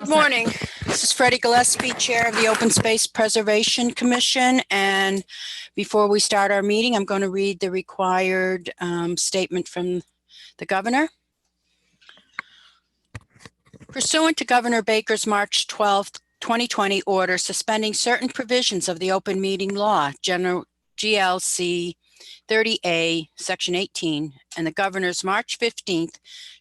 Good morning. This is Freddie Gillespie, Chair of the Open Space Preservation Commission. And before we start our meeting, I'm going to read the required statement from the governor. Pursuant to Governor Baker's March 12th, 2020 order suspending certain provisions of the open meeting law, General GLC 30A, Section 18, and the governor's March 15th,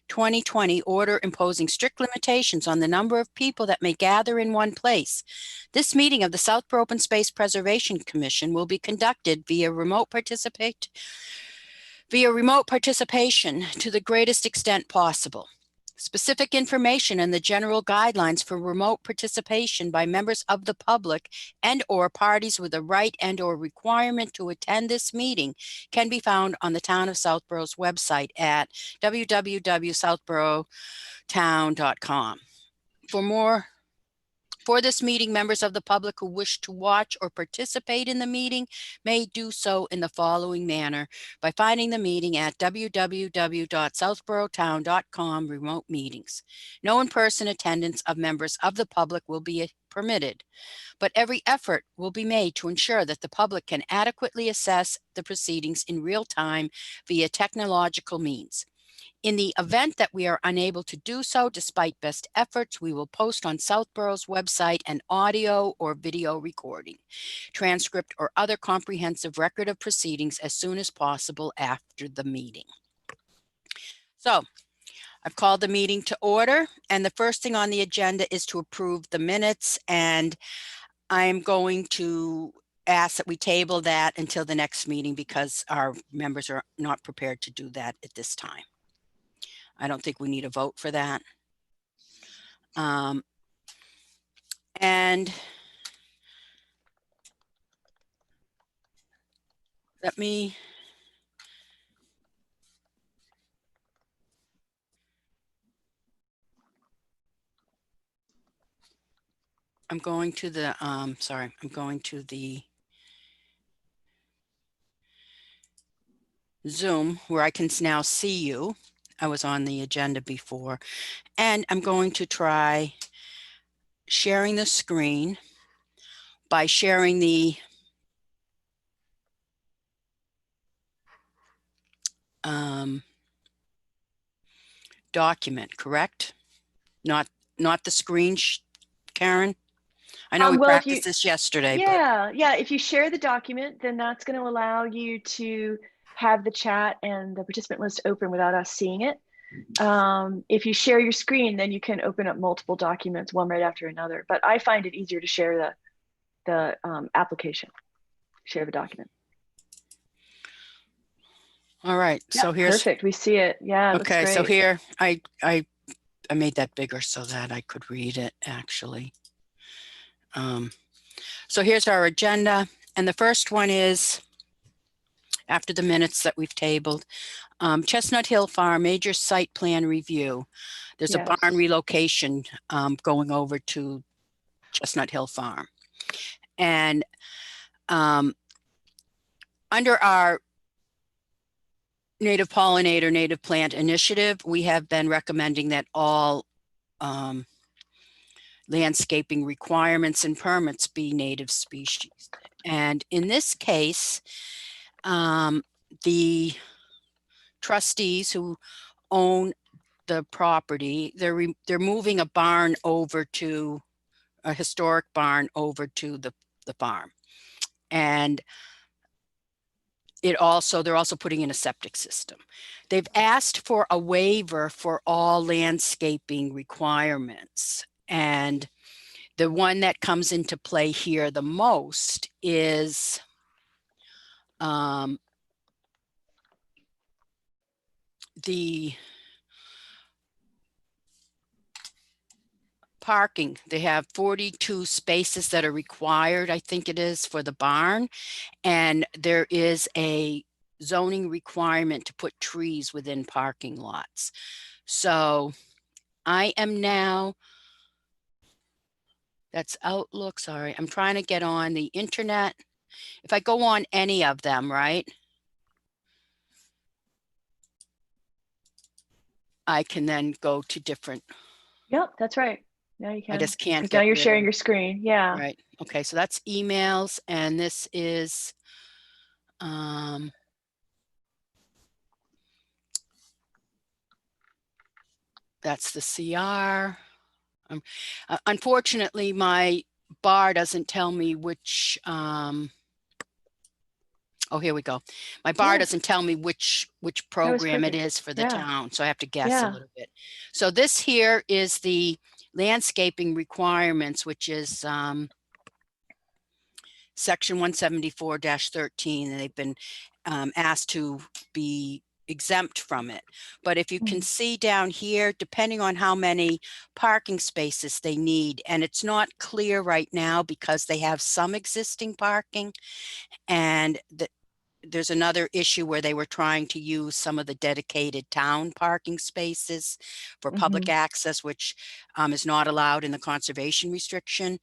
2020 order imposing strict limitations on the number of people that may gather in one place. This meeting of the Southborough Open Space Preservation Commission will be conducted via remote participation to the greatest extent possible. Specific information and the general guidelines for remote participation by members of the public and or parties with a right and or requirement to attend this meeting can be found on the Town of Southborough's website at www.southboroughtown.com. For this meeting, members of the public who wish to watch or participate in the meeting may do so in the following manner by finding the meeting at www.southboroughtown.com remote meetings. No in-person attendance of members of the public will be permitted, but every effort will be made to ensure that the public can adequately assess the proceedings in real time via technological means. In the event that we are unable to do so, despite best efforts, we will post on Southborough's website an audio or video recording, transcript, or other comprehensive record of proceedings as soon as possible after the meeting. So, I've called the meeting to order, and the first thing on the agenda is to approve the minutes, and I'm going to ask that we table that until the next meeting because our members are not prepared to do that at this time. I don't think we need a vote for that. And let me I'm going to the Zoom where I can now see you. I was on the agenda before, and I'm going to try sharing the screen by sharing the document, correct? Not the screen, Karen? I know we practiced this yesterday. Yeah, if you share the document, then that's going to allow you to have the chat and the participant list open without us seeing it. If you share your screen, then you can open up multiple documents, one right after another. But I find it easier to share the application, share the document. All right, yeah, so here's perfect. We see it. Yeah, it okay. looks great. So here I made that bigger so that I could read it actually. So here's our agenda, and the first one is after the minutes that we've tabled. Chestnut Hill Farm major site plan review. There's a barn relocation going over to Chestnut Hill Farm, and under our native pollinator, native plant initiative, we have been recommending that all landscaping requirements and permits be native species. And in this case, the trustees who own the property, they're moving a barn over to a historic barn over to the farm. And they're also putting in a septic system. They've asked for a waiver for all landscaping requirements. And the one that comes into play here the most is the parking. They have 42 spaces that are required, I think it is, for the barn. And there is a zoning requirement to put trees within parking lots. So I am now, that's Outlook, sorry. I'm trying to get on the internet. If I go on any of them, right? I can then go to different. Yep, that's right. Now you I can, just can't because now get you're rid of, sharing your screen. Yeah. right. Okay, so that's emails, and this is, that's the CR. Unfortunately, my bar doesn't tell me which, oh, here we go. My bar Yeah, doesn't tell me which that was program it perfect. is for the Yeah. town, so I have to guess a Yeah. little bit. So this here is the landscaping requirements, which is section 174-13, and they've been asked to be exempt from it. But if you can Mm. see down here, depending on how many parking spaces they need, and it's not clear right now because they have some existing parking, and there's another issue where they were trying to use some of the dedicated town parking spaces for public Mhm. access, which is not allowed in the conservation restriction.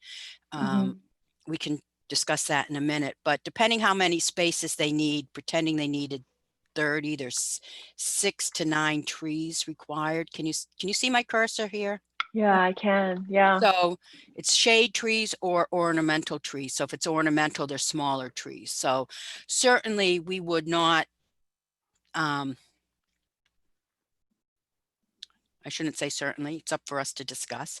Mhm. We can discuss that in a minute, but depending how many spaces they need, pretending they needed 30, there's 6 to 9 trees required. Can you see my cursor here? Yeah, I can. Yeah. So it's shade trees or ornamental trees. So if it's ornamental, they're smaller trees. So certainly we would not, I shouldn't say certainly, it's up for us to discuss.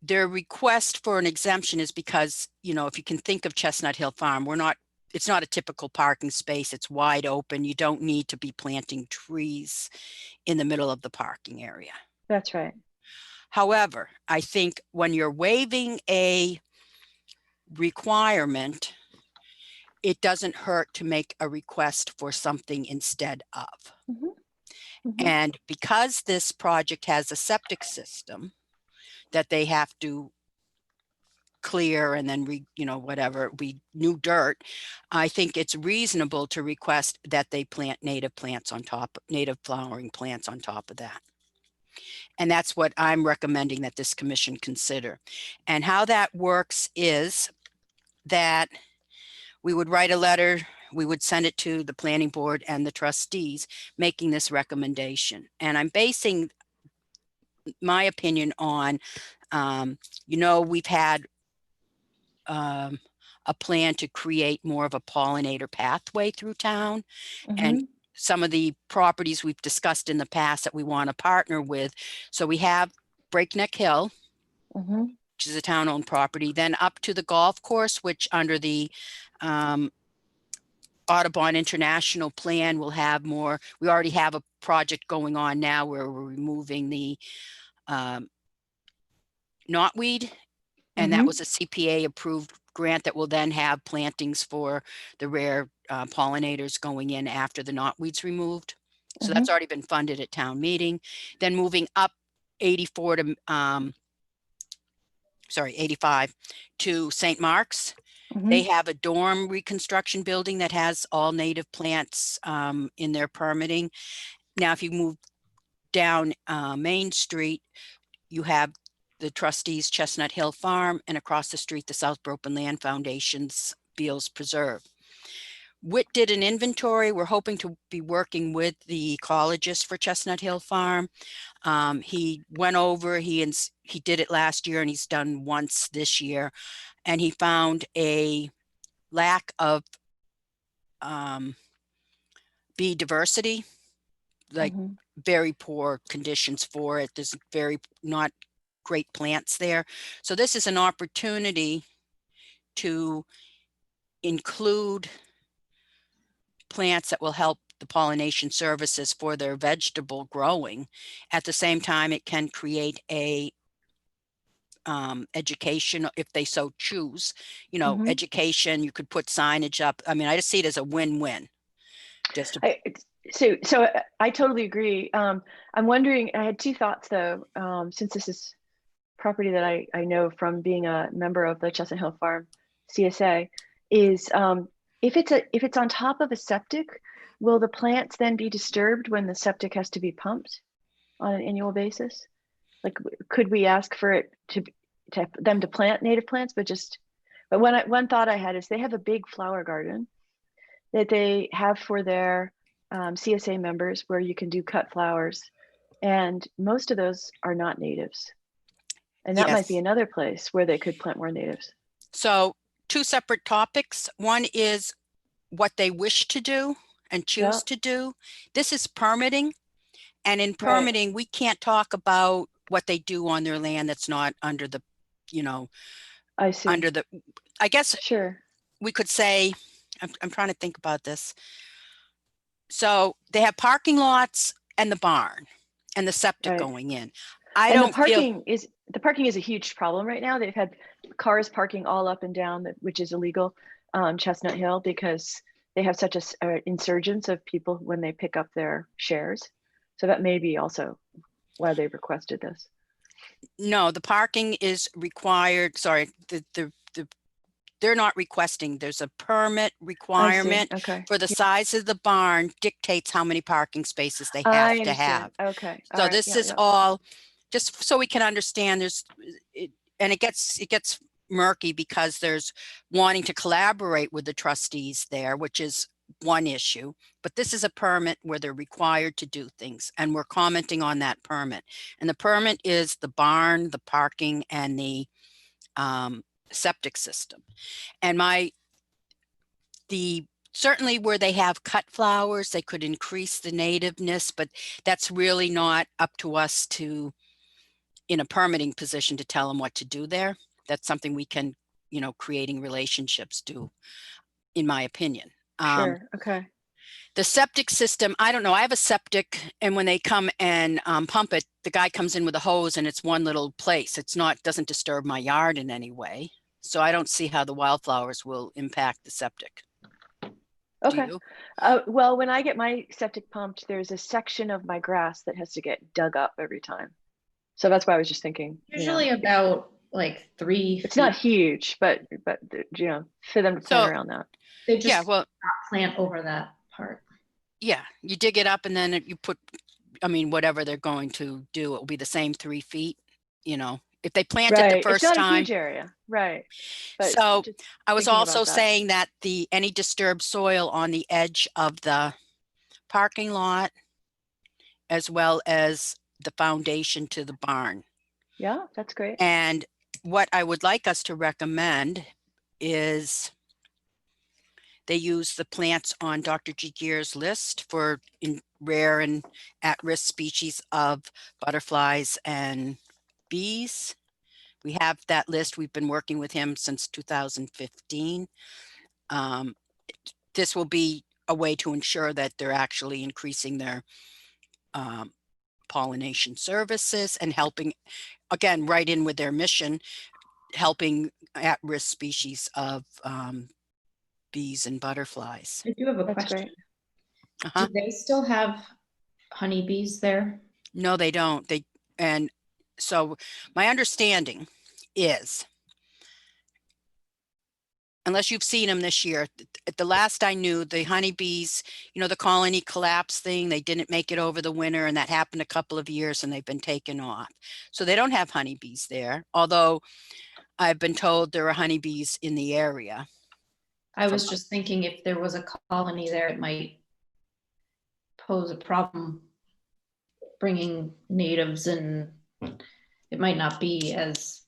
Their request for an exemption is because, you know, if you can think of Chestnut Hill Farm, it's not a typical parking space. It's wide open. You don't need to be planting trees in the middle of the parking area. That's right. However, I think when you're waiving a requirement, it doesn't hurt to make a request for something instead of. Mhm. Mhm. And because this project has a septic system that they have to clear and then whatever, we new dirt, I think it's reasonable to request that they plant native flowering plants on top of that. And that's what I'm recommending that this commission consider. And how that works is that we would write a letter, we would send it to the planning board and the trustees making this recommendation. And I'm basing my opinion on, we've had a plan to create more of a pollinator pathway through town. And Mhm. some of the properties we've discussed in the past that we want to partner with. So we have Breakneck Hill, Mhm. which is a town-owned property, then up to the golf course, which under the Audubon International plan will have more. We already have a project going on now where we're removing the knotweed, and that was Mhm. a CPA approved grant that will then have plantings for the rare pollinators going in after the knotweed's removed. So that's Mhm. already been funded at town meeting. Then moving up 84 to 85 to St. Mark's. They Mhm. have a dorm reconstruction building that has all native plants in their permitting. Now, if you move down Main Street, you have the trustees Chestnut Hill Farm, and across the street, the South Broken Land Foundation's Beals Preserve. WIT did an inventory. We're hoping to be working with the ecologist for Chestnut Hill Farm. He went over, he did it last year and he's done once this year, and he found a lack of bee diversity, like Mhm. very poor conditions for it. There's very not great plants there. So this is an opportunity to include plants that will help the pollination services for their vegetable growing. At the same time, it can create a education if they so choose, Mhm. education. You could put signage up. I mean, I just see it as a win-win. Just to, So I totally agree. I'm wondering, I had two thoughts though, since this is property that I know from being a member of the Chestnut Hill Farm CSA, is if it's on top of a septic, will the plants then be disturbed when the septic has to be pumped on an annual basis? Like, could we ask for it to them to plant native plants, but one thought I had is they have a big flower garden that they have for their CSA members where you can do cut flowers. And most of those are not natives. And that might be Yes. another place where they could plant more natives. So two separate topics. One is what they wish to do and Yeah, choose to do. This is permitting. And in right. permitting, we can't talk about what they do on their land that's not under the, you know, I see. under the, I guess Sure. we could say, I'm trying to think about this. So they have parking lots and the barn and the septic Right. going in. I And don't feel, the parking is a huge problem right now. They've had cars parking all up and down, which is illegal on Chestnut Hill because they have such a insurgence of people when they pick up their shares. So that may be also why they requested this. no, the parking is required. Sorry, they're not requesting. There's a permit I see. requirement Okay. for the size of the barn dictates how many parking spaces they I have to understand. have. Okay. All So right. this Yeah. is Yeah. all just so we can understand and it gets murky because there's wanting to collaborate with the trustees there, which is one issue, but this is a permit where they're required to do things and we're commenting on that permit. And the permit is the barn, the parking and the septic system. And certainly where they have cut flowers, they could increase the nativeness, but that's really not up to us to, in a permitting position, to tell them what to do there. That's something we can, creating relationships do, in my opinion. Sure. Okay. The septic system, I don't know. I have a septic, and when they come and pump it, the guy comes in with a hose and it's one little place. Doesn't disturb my yard in any way. So I don't see how the wildflowers will impact the septic. Do Okay. you? Well, when I get my septic pumped, there's a section of my grass that has to get dug up every time. So that's why I was just thinking, Usually about like 3 it's feet. not huge, but for them to plant So, around that. They just yeah, well, not plant over that part. yeah, you dig it up and then you put, whatever they're going to do, it will be the same 3 feet, if they plant it the Right. It's first not a time. huge area. Right. But So just I was thinking also about that. saying that any disturbed soil on the edge of the parking lot, as well as the foundation to the barn. Yeah, that's great. And what I would like us to recommend is they use the plants on Dr. Giguère's list for rare and at-risk species of butterflies and bees. We have that list. We've been working with him since 2015. This will be a way to ensure that they're actually increasing their pollination services and helping, again, right in with their mission, helping at-risk species of bees and butterflies. I do have a That's question. great. Uh-huh. Do they still have honeybees there? No, they don't. And so my understanding is, unless you've seen them this year, at the last I knew, the honeybees, the colony collapse thing, they didn't make it over the winter, and that happened a couple of years and they've been taken off. So they don't have honeybees there, although I've been told there are honeybees in the area. I was just thinking if there was a colony there, it might pose a problem bringing natives, and it might not be as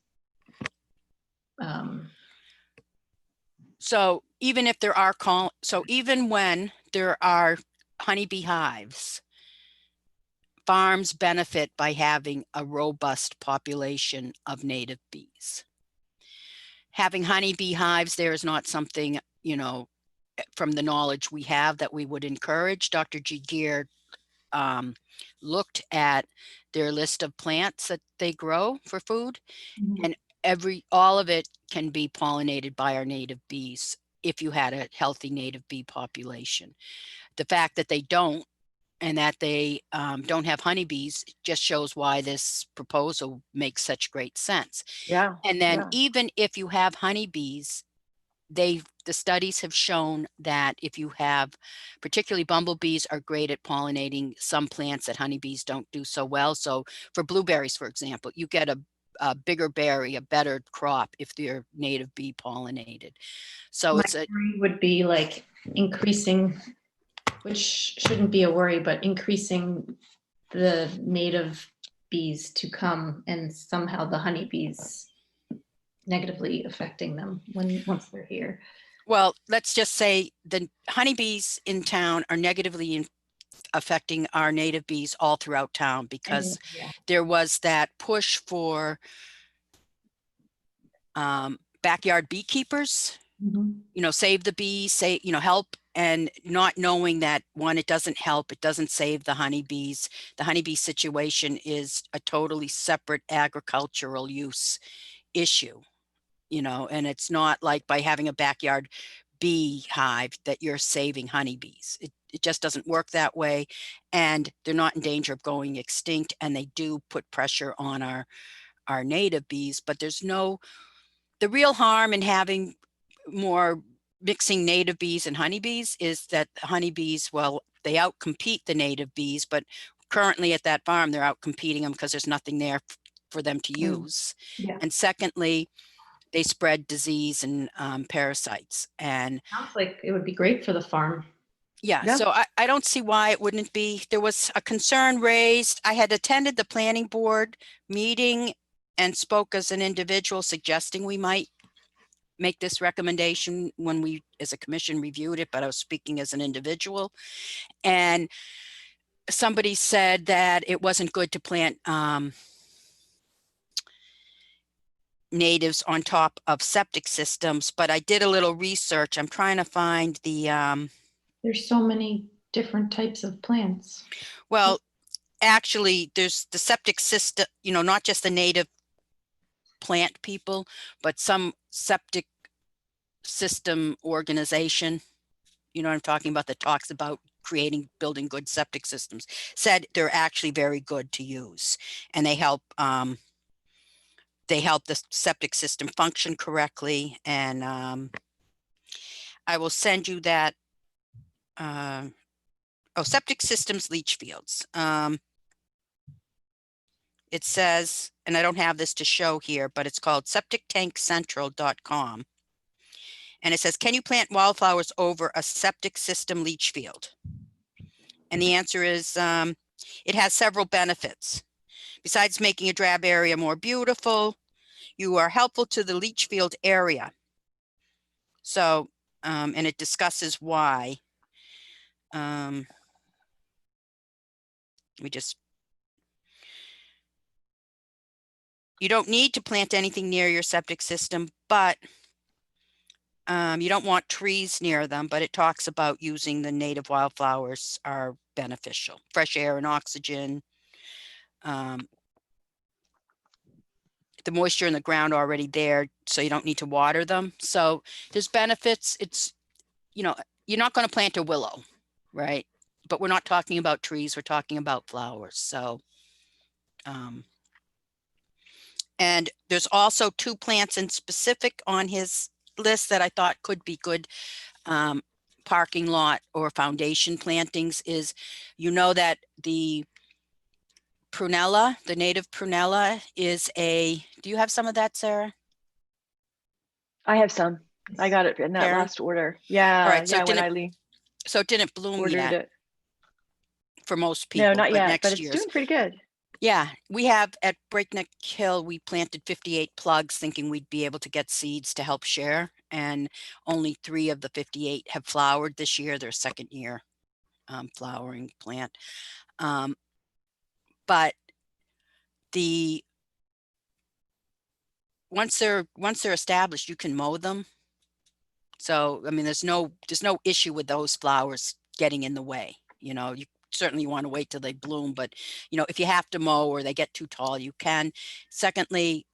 So even if there are even when there are honeybee hives, farms benefit by having a robust population of native bees. Having honeybee hives there is not something, from the knowledge we have, that we would encourage. Dr. Giguère looked at their list of plants that they grow for food, and all of it can be pollinated by our native bees if you had a healthy native bee population. The fact that they don't, and that they don't have honeybees, just shows why this proposal makes such great sense. Yeah. And then Yeah. even if you have honeybees, the studies have shown that if you have, particularly bumblebees are great at pollinating some plants that honeybees don't do so well. So for blueberries, for example, you get a bigger berry, a better crop if they're native bee pollinated. So my worry would be like increasing, which shouldn't be a worry, but increasing the native bees to come and somehow the honeybees negatively affecting them once they're here. Well, let's just say the honeybees in town are negatively affecting our native bees all throughout town because Yeah. there was that push for backyard beekeepers, Mhm. save the bees, say, help, and not knowing that, one, it doesn't help, it doesn't save the honeybees. The honeybee situation is a totally separate agricultural use issue, and it's not like by having a backyard beehive that you're saving honeybees. It just doesn't work that way, and they're not in danger of going extinct, and they do put pressure on our native bees, but the real harm in having more mixing native bees and honeybees is that honeybees, well, they outcompete the native bees, but currently at that farm, they're outcompeting them because there's nothing there for them to use. Yeah. And secondly, they spread disease and parasites. And Sounds like it would be great for the farm. yeah, Yeah. so I don't see why it wouldn't be. There was a concern raised. I had attended the planning board meeting and spoke as an individual suggesting we might make this recommendation when we as a commission reviewed it, but I was speaking as an individual. And somebody said that it wasn't good to plant natives on top of septic systems, but I did a little research. I'm trying to find the There's so many different types of plants. well, actually there's the septic system, not just the native plant people, but some septic system organization, what I'm talking about, that talks about building good septic systems, said they're actually very good to use, and they help the septic system function correctly. And I will send you that. Septic systems leach fields. It says, and I don't have this to show here, but it's called septictankcentral.com. And it says, can you plant wildflowers over a septic system leach field? And the answer is, it has several benefits. Besides making a drab area more beautiful, you are helpful to the leach field area. So, and it discusses why. You don't need to plant anything near your septic system, but you don't want trees near them, but it talks about using the native wildflowers are beneficial. Fresh air and oxygen. The moisture in the ground already there, so you don't need to water them. So there's benefits. It's, you're not going to plant a willow, right? But we're not talking about trees, we're talking about flowers. So, and there's also 2 plants in specific on his list that I thought could be good parking lot or foundation plantings. Is, that the prunella, the native prunella, is do you have some of that, Sarah? I have some. I got it in that Karen? last order. Yeah. All right, so yeah, when Eileen So it didn't bloom ordered yet it. for most people. No, not but yet, next but it's year's. doing pretty good. Yeah, we have at Breakneck Hill, we planted 58 plugs thinking we'd be able to get seeds to help share. And only 3 of the 58 have flowered this year, their second year flowering plant. But once they're established, you can mow them. So, I mean, there's no issue with those flowers getting in the way. You certainly want to wait till they bloom, but if you have to mow or they get too tall, you can. Secondly,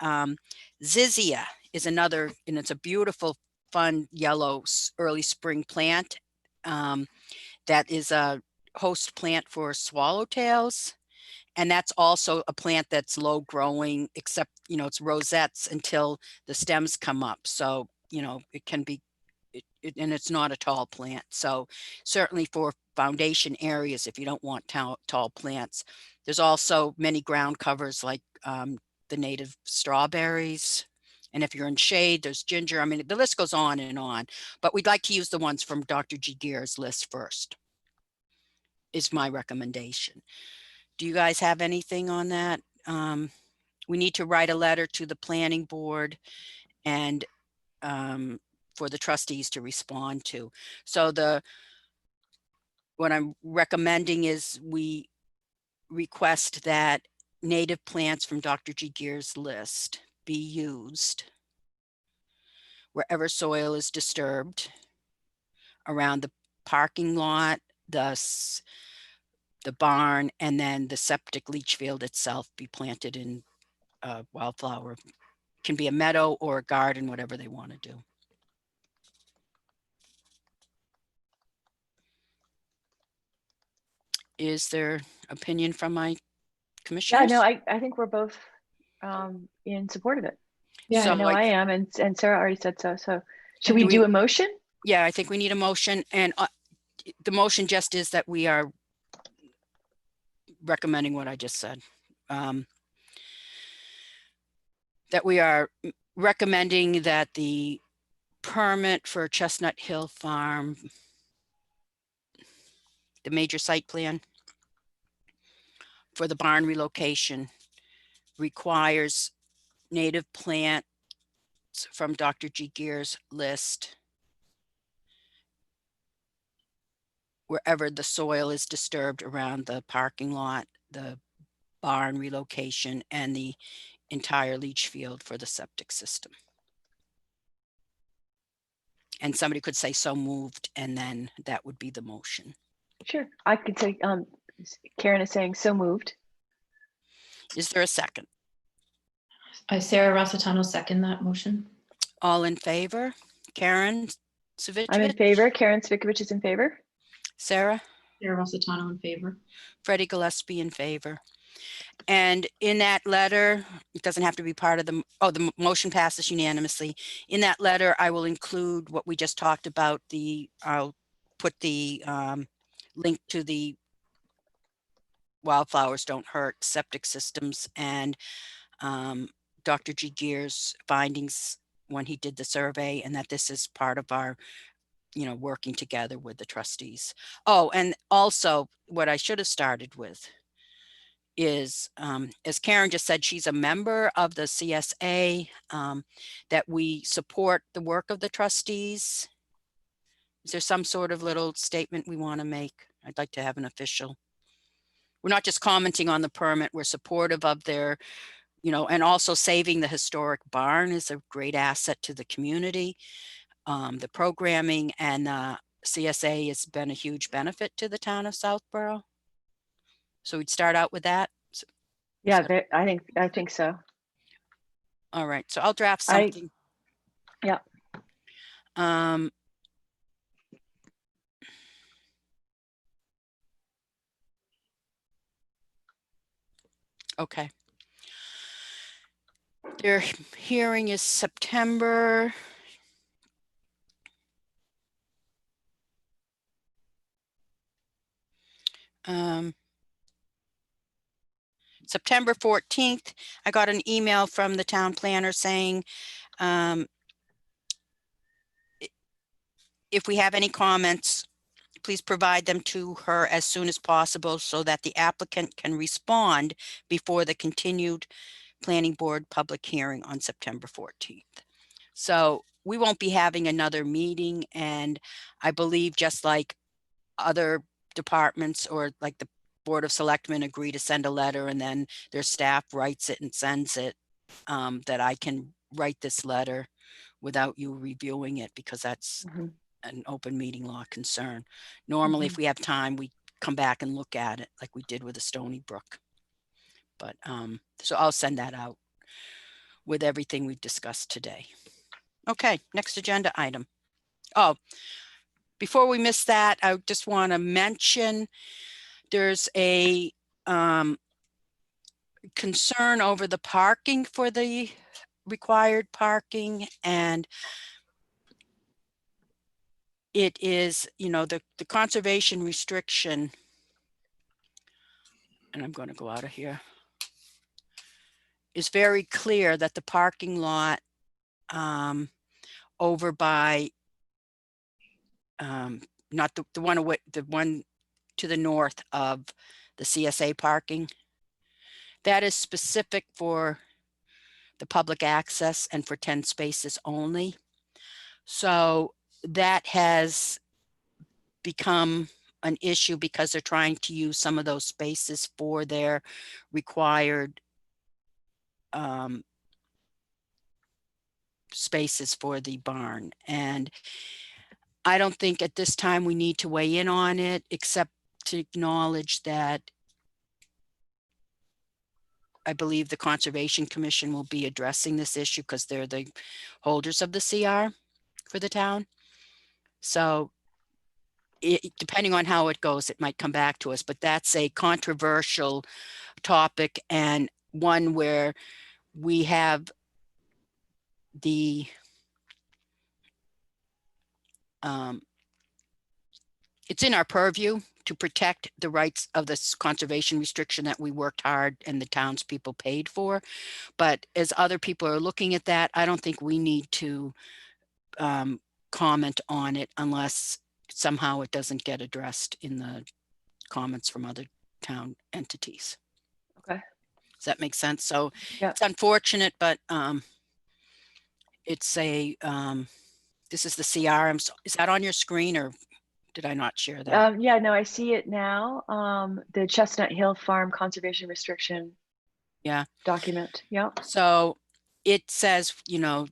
Zizia is another, and it's a beautiful, fun yellow early spring plant that is a host plant for swallowtails. And that's also a plant that's low growing, except, it's rosettes until the stems come up. So, it can be, and it's not a tall plant. So certainly for foundation areas, if you don't want tall plants, there's also many ground covers like the native strawberries. And if you're in shade, there's ginger. I mean, the list goes on and on, but we'd like to use the ones from Dr. G. Gear's list first, is my recommendation. Do you guys have anything on that? We need to write a letter to the planning board and for the trustees to respond to. So what I'm recommending is we request that native plants from Dr. G. Gear's list be used wherever soil is disturbed around the parking lot, the barn, and then the septic leach field itself be planted in wildflower. Can be a meadow or a garden, whatever they want to do. Is there opinion from my Yeah, commissioners? no, I think we're both in support of it. Yeah, I know I am, and Sarah already said so. So should we do a motion? Yeah, I think we need a motion, and the motion just is that we are recommending what I just said. That we are recommending that the permit for Chestnut Hill Farm, the major site plan for the barn relocation, requires native plants from Dr. G. Gear's list wherever the soil is disturbed around the parking lot, the barn relocation, and the entire leach field for the septic system. And somebody could say so moved, and then that would be the motion. Sure, I could say, Karen is saying so moved. Is there a second? Sarah Rossitano second that motion. All in favor? Karen Savicevich? I'm in favor. Karen Cvikovich is in favor. Sarah? Sarah Rossitano in favor. Freddie Gillespie in favor. And in that letter, it doesn't have to be part of the motion passes unanimously. In that letter, I will include what we just talked about. I'll put the link to the Wildflowers Don't Hurt septic systems and Dr. G. Gear's findings when he did the survey, and that this is part of our, working together with the trustees. Oh, and also what I should have started with is, as Karen just said, she's a member of the CSA, that we support the work of the trustees. Is there some sort of little statement we want to make? I'd like to have an official. We're not just commenting on the permit, we're supportive of their, and also saving the historic barn is a great asset to the community. The programming and CSA has been a huge benefit to the town of Southborough. So we'd start out with that. Yeah, I think so. All right, so I'll draft something. Yeah. Okay. Their hearing is September. September 14th. I got an email from the town planner saying, if we have any comments, please provide them to her as soon as possible so that the applicant can respond before the continued planning board public hearing on September 14th. So we won't be having another meeting, and I believe just like other departments or like the Board of Selectmen agree to send a letter and then their staff writes it and sends it, that I can write this letter without you reviewing it, because that's an open meeting law concern. Normally, if we have time, we come back and look at it like we did with the Stony Brook. But so I'll send that out with everything we've discussed today. Okay, next agenda item. Oh, before we miss that, I just want to mention there's a concern over the parking for the required parking, and it is, the conservation restriction, and I'm going to go out of here, is very clear that the parking lot over by not the one away, the one to the north of the CSA parking. That is specific for the public access and for 10 spaces only. So that has become an issue because they're trying to use some of those spaces for their required spaces for the barn. And I don't think at this time we need to weigh in on it, except to acknowledge that I believe the Conservation Commission will be addressing this issue because they're the holders of the CR for the town. So depending on how it goes, it might come back to us, but that's a controversial topic and one where we have the it's in our purview to protect the rights of this conservation restriction that we worked hard and the townspeople paid for. But as other people are looking at that, I don't think we need to comment on it unless somehow it doesn't get addressed in the comments from other town entities. Okay. Does that make sense? So yeah. It's unfortunate, but it's a, this is the CR. Is that on your screen or did I not share that? Yeah, no, I see it now. The Chestnut Hill Farm Conservation Restriction. Yeah. Document. Yeah. So it says, you know,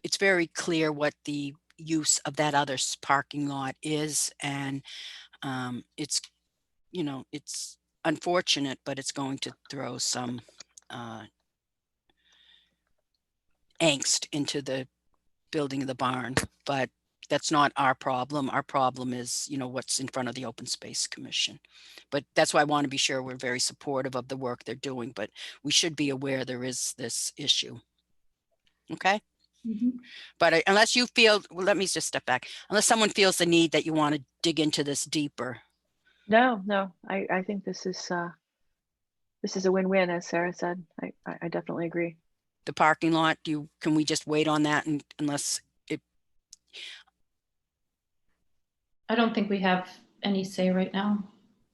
it's very clear what the use of that other parking lot is. And it's, you know, it's unfortunate, but it's going to throw some angst into the building of the barn, but that's not our problem. Our problem is, you know, what's in front of the Open Space Commission. But that's why I want to be sure we're very supportive of the work they're doing, but we should be aware there is this issue. Okay. But unless you feel, well, let me just step back. Unless someone feels the need that you want to dig into this deeper. No, I think this is a win-win, as Sarah said. I definitely agree. The parking lot, can we just wait on that and unless it? I don't think we have any say right now,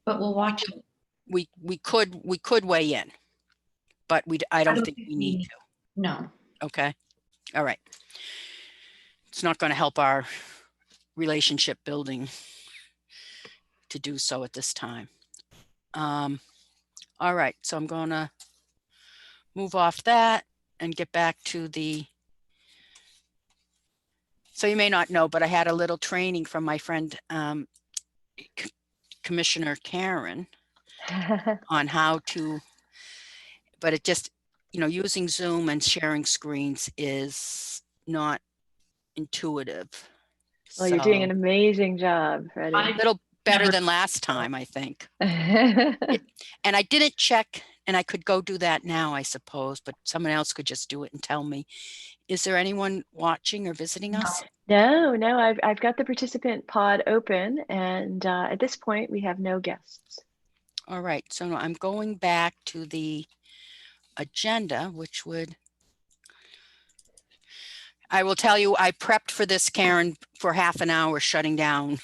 but we'll watch it. We could weigh in, but I don't think we need to. No. Okay. All right. It's not going to help our relationship building to do so at this time. All right. So I'm going to move off that and get back to so you may not know, but I had a little training from my friend, Commissioner Karen on how to, but it just, you know, using Zoom and sharing screens is not intuitive. Well, you're doing an amazing job, Freddie. A little better than last time, I think. And I didn't check, and I could go do that now, I suppose, but someone else could just do it and tell me. Is there anyone watching or visiting us? No, I've got the participant pod open, and at this point we have no guests. All right, so I'm going back to the agenda, which I will tell you, I prepped for this, Karen, for half an hour, shutting down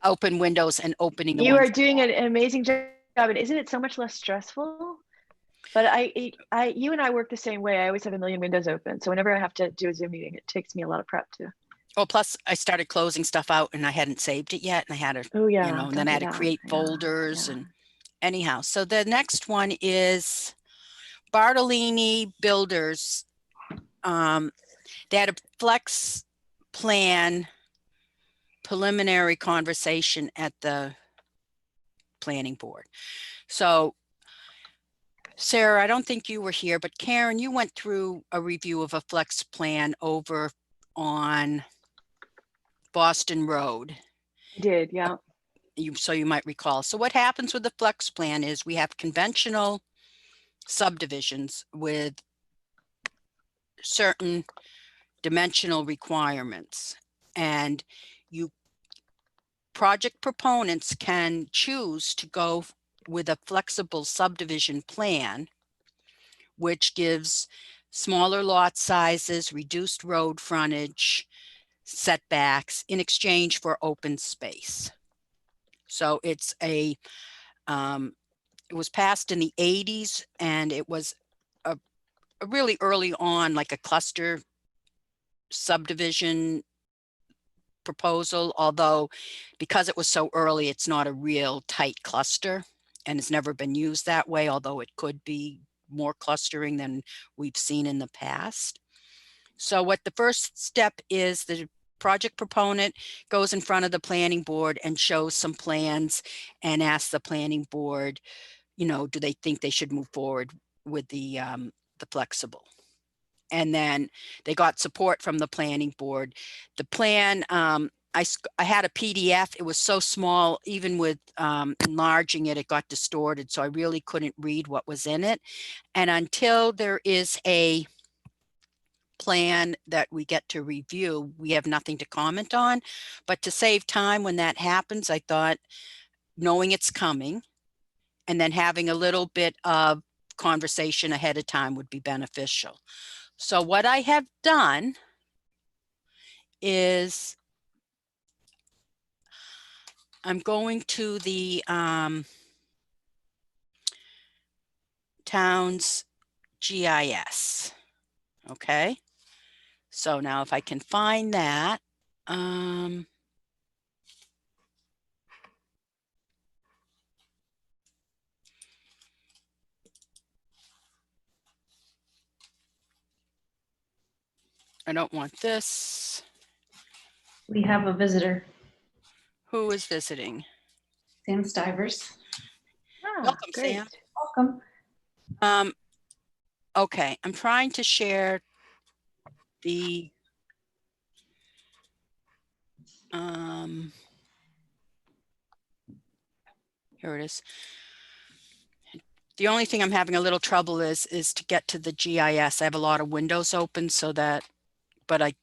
open windows and opening the You are doing an amazing job, and isn't it so much less stressful? But you and I work the same way. I always have a million windows open. So whenever I have to do a Zoom meeting, it takes me a lot of prep too. Oh, plus I started closing stuff out and I hadn't saved it yet. And I had to, you know, and then I had to create folders and anyhow. So the next one is Bartolini Builders. They had a flex plan preliminary conversation at the planning board. So Sarah, I don't think you were here, but Karen, you went through a review of a flex plan over on Boston Road. I did, yeah. So you might recall. So what happens with the flex plan is we have conventional subdivisions with certain dimensional requirements, and project proponents can choose to go with a flexible subdivision plan, which gives smaller lot sizes, reduced road frontage, setbacks in exchange for open space. So it's a It was passed in the 80s, and it was a really early on, like a cluster subdivision proposal, although because it was so early, it's not a real tight cluster and it's never been used that way, although it could be more clustering than we've seen in the past. So what the first step is, the project proponent goes in front of the planning board and shows some plans and asks the planning board, you know, do they think they should move forward with the flexible? And then they got support from the planning board. The plan, I had a PDF. It was so small, even with enlarging it, it got distorted. So I really couldn't read what was in it. And until there is a plan that we get to review, we have nothing to comment on. But to save time when that happens, I thought knowing it's coming and then having a little bit of conversation ahead of time would be beneficial. So what I have done is I'm going to the town's GIS. Okay. So now if I can find that, I don't want this. We have a visitor, Who is visiting? Sam Stivers. Welcome, great. Sam. Welcome. Okay, I'm trying to share the here it is. The only thing I'm having a little trouble is to get to the GIS. I have a lot of windows open so that, but I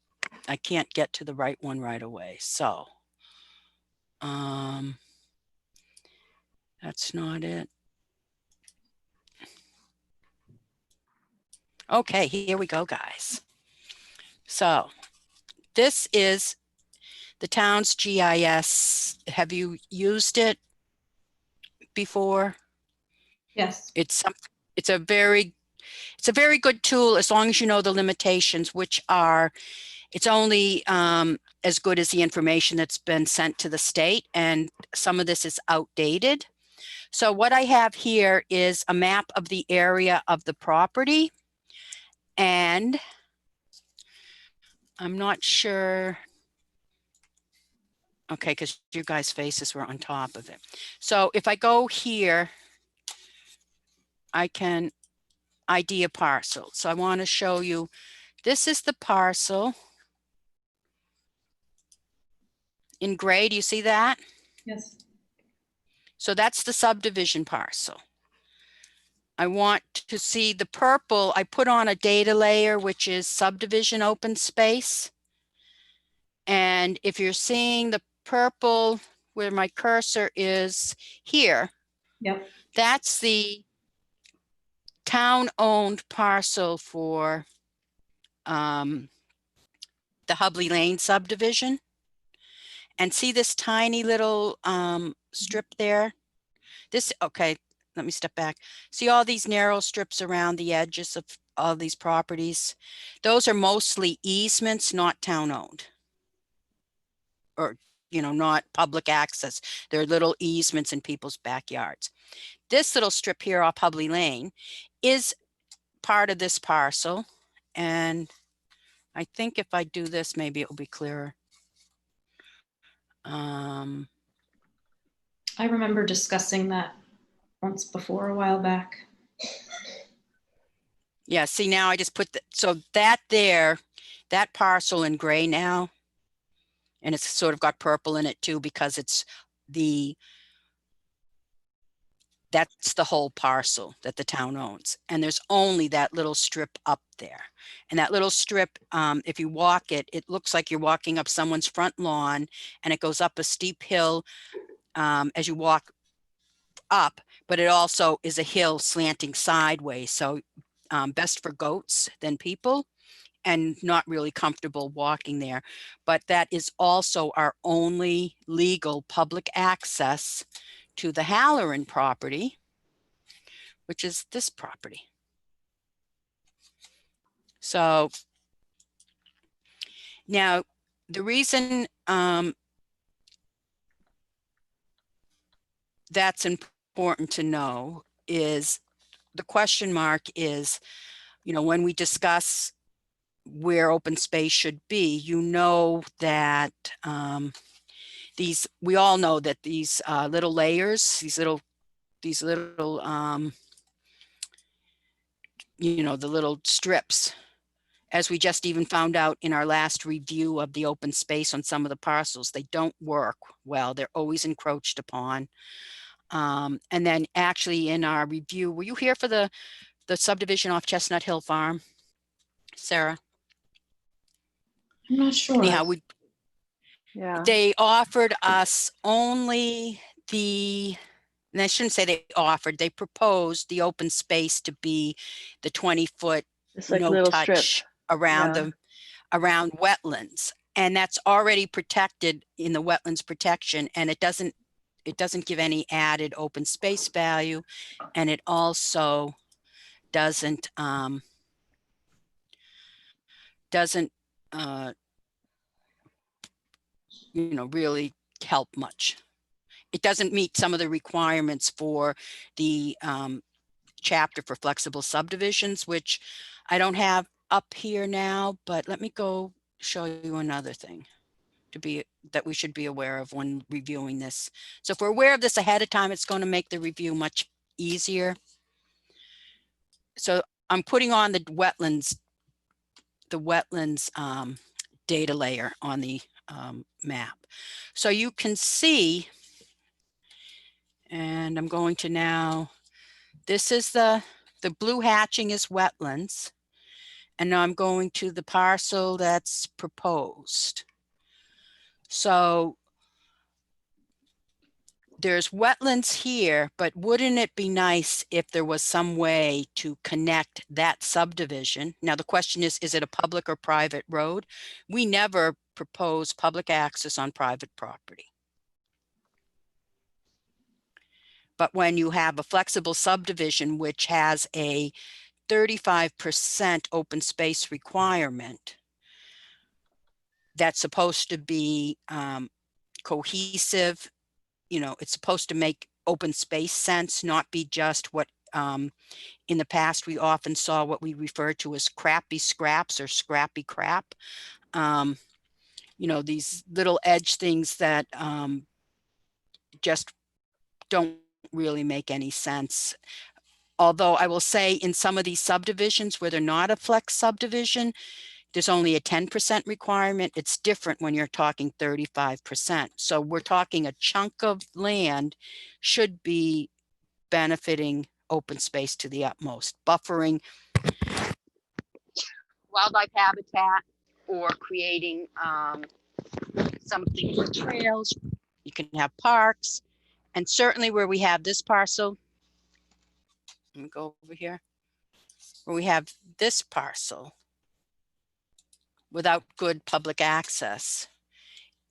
can't get to the right one right away. So that's not it. Okay, here we go, guys. So this is the town's GIS. Have you used it before? Yes. It's a very good tool as long as you know the limitations, which are it's only as good as the information that's been sent to the state, and some of this is outdated. So what I have here is a map of the area of the property, and I'm not sure. Okay, because you guys' faces were on top of it. So if I go here, I can ID a parcel. So I want to show you, this is the parcel in gray. Do you see that? Yes. So that's the subdivision parcel. I want to see the purple. I put on a data layer, which is subdivision open space. And if you're seeing the purple where my cursor is here, Yep. that's the town-owned parcel for the Hubley Lane subdivision. And see this tiny little strip there? This, okay, let me step back. See all these narrow strips around the edges of all these properties? Those are mostly easements, not town-owned. Or, you know, not public access. They're little easements in people's backyards. This little strip here off Hubley Lane is part of this parcel. And I think if I do this, maybe it will be clearer. I remember discussing that once before a while back. Yeah, see now I just put so that there, that parcel in gray now, and it's sort of got purple in it too because it's that's the whole parcel that the town owns. And there's only that little strip up there. And that little strip, if you walk it, it looks like you're walking up someone's front lawn, and it goes up a steep hill as you walk up, but it also is a hill slanting sideways. So best for goats than people, and not really comfortable walking there. But that is also our only legal public access to the Halloran property, which is this property. So now the reason that's important to know is the question mark is, you know, when we discuss where open space should be, you know that we all know that these little layers, these little you know, the little strips, as we just even found out in our last review of the open space on some of the parcels, they don't work well. They're always encroached upon. And then actually in our review, were you here for the subdivision off Chestnut Hill Farm, Sarah? I'm not sure. Anyhow, Yeah. they offered us only and I shouldn't say they offered, they proposed the open space to be the 20-foot It's like no little touch strip. around Yeah. around wetlands. And that's already protected in the wetlands protection, and it doesn't give any added open space value. And it also doesn't you know, really help much. It doesn't meet some of the requirements for the chapter for flexible subdivisions, which I don't have up here now, but let me go show you another thing that we should be aware of when reviewing this. So if we're aware of this ahead of time, it's going to make the review much easier. So I'm putting on the wetlands data layer on the map. So you can see, and I'm going to now, this is the blue hatching is wetlands. And now I'm going to the parcel that's proposed. So there's wetlands here, but wouldn't it be nice if there was some way to connect that subdivision? Now the question is it a public or private road? We never propose public access on private property. But when you have a flexible subdivision, which has a 35% open space requirement, that's supposed to be cohesive, you know, it's supposed to make open space sense, not be just what in the past we often saw what we refer to as crappy scraps or scrappy crap. You know, these little edge things that just don't really make any sense. Although I will say in some of these subdivisions where they're not a flex subdivision, there's only a 10% requirement. It's different when you're talking 35%. So we're talking a chunk of land should be benefiting open space to the utmost, buffering wildlife habitat or creating something for trails. You can have parks, and certainly where we have this parcel, let me go over here, where we have this parcel without good public access.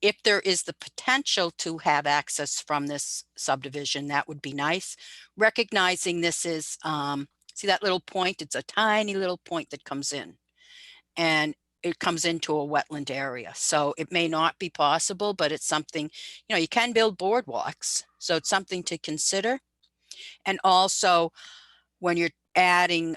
If there is the potential to have access from this subdivision, that would be nice. Recognizing this is, see that little point? It's a tiny little point that comes in, and it comes into a wetland area. So it may not be possible, but it's something, you know, you can build boardwalks. So it's something to consider. And also when you're adding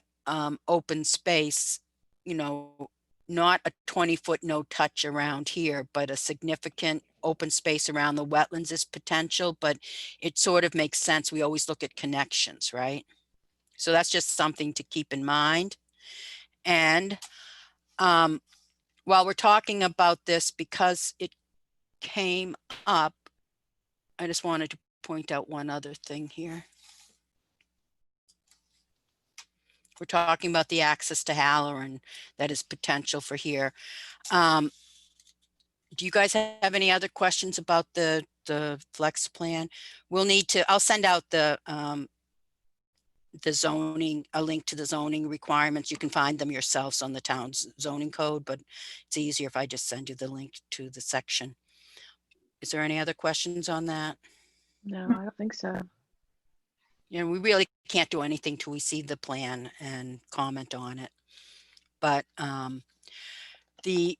open space, you know, not a 20-foot no touch around here, but a significant open space around the wetlands is potential, but it sort of makes sense. We always look at connections, right? So that's just something to keep in mind. And while we're talking about this, because it came up, I just wanted to point out one other thing here. We're talking about the access to Halloran that is potential for here. Do you guys have any other questions about the flex plan? We'll need to, I'll send out the zoning, a link to the zoning requirements. You can find them yourselves on the town's zoning code, but it's easier if I just send you the link to the section. Is there any other questions on that? No, I don't think so. You know, we really can't do anything till we see the plan and comment on it. But the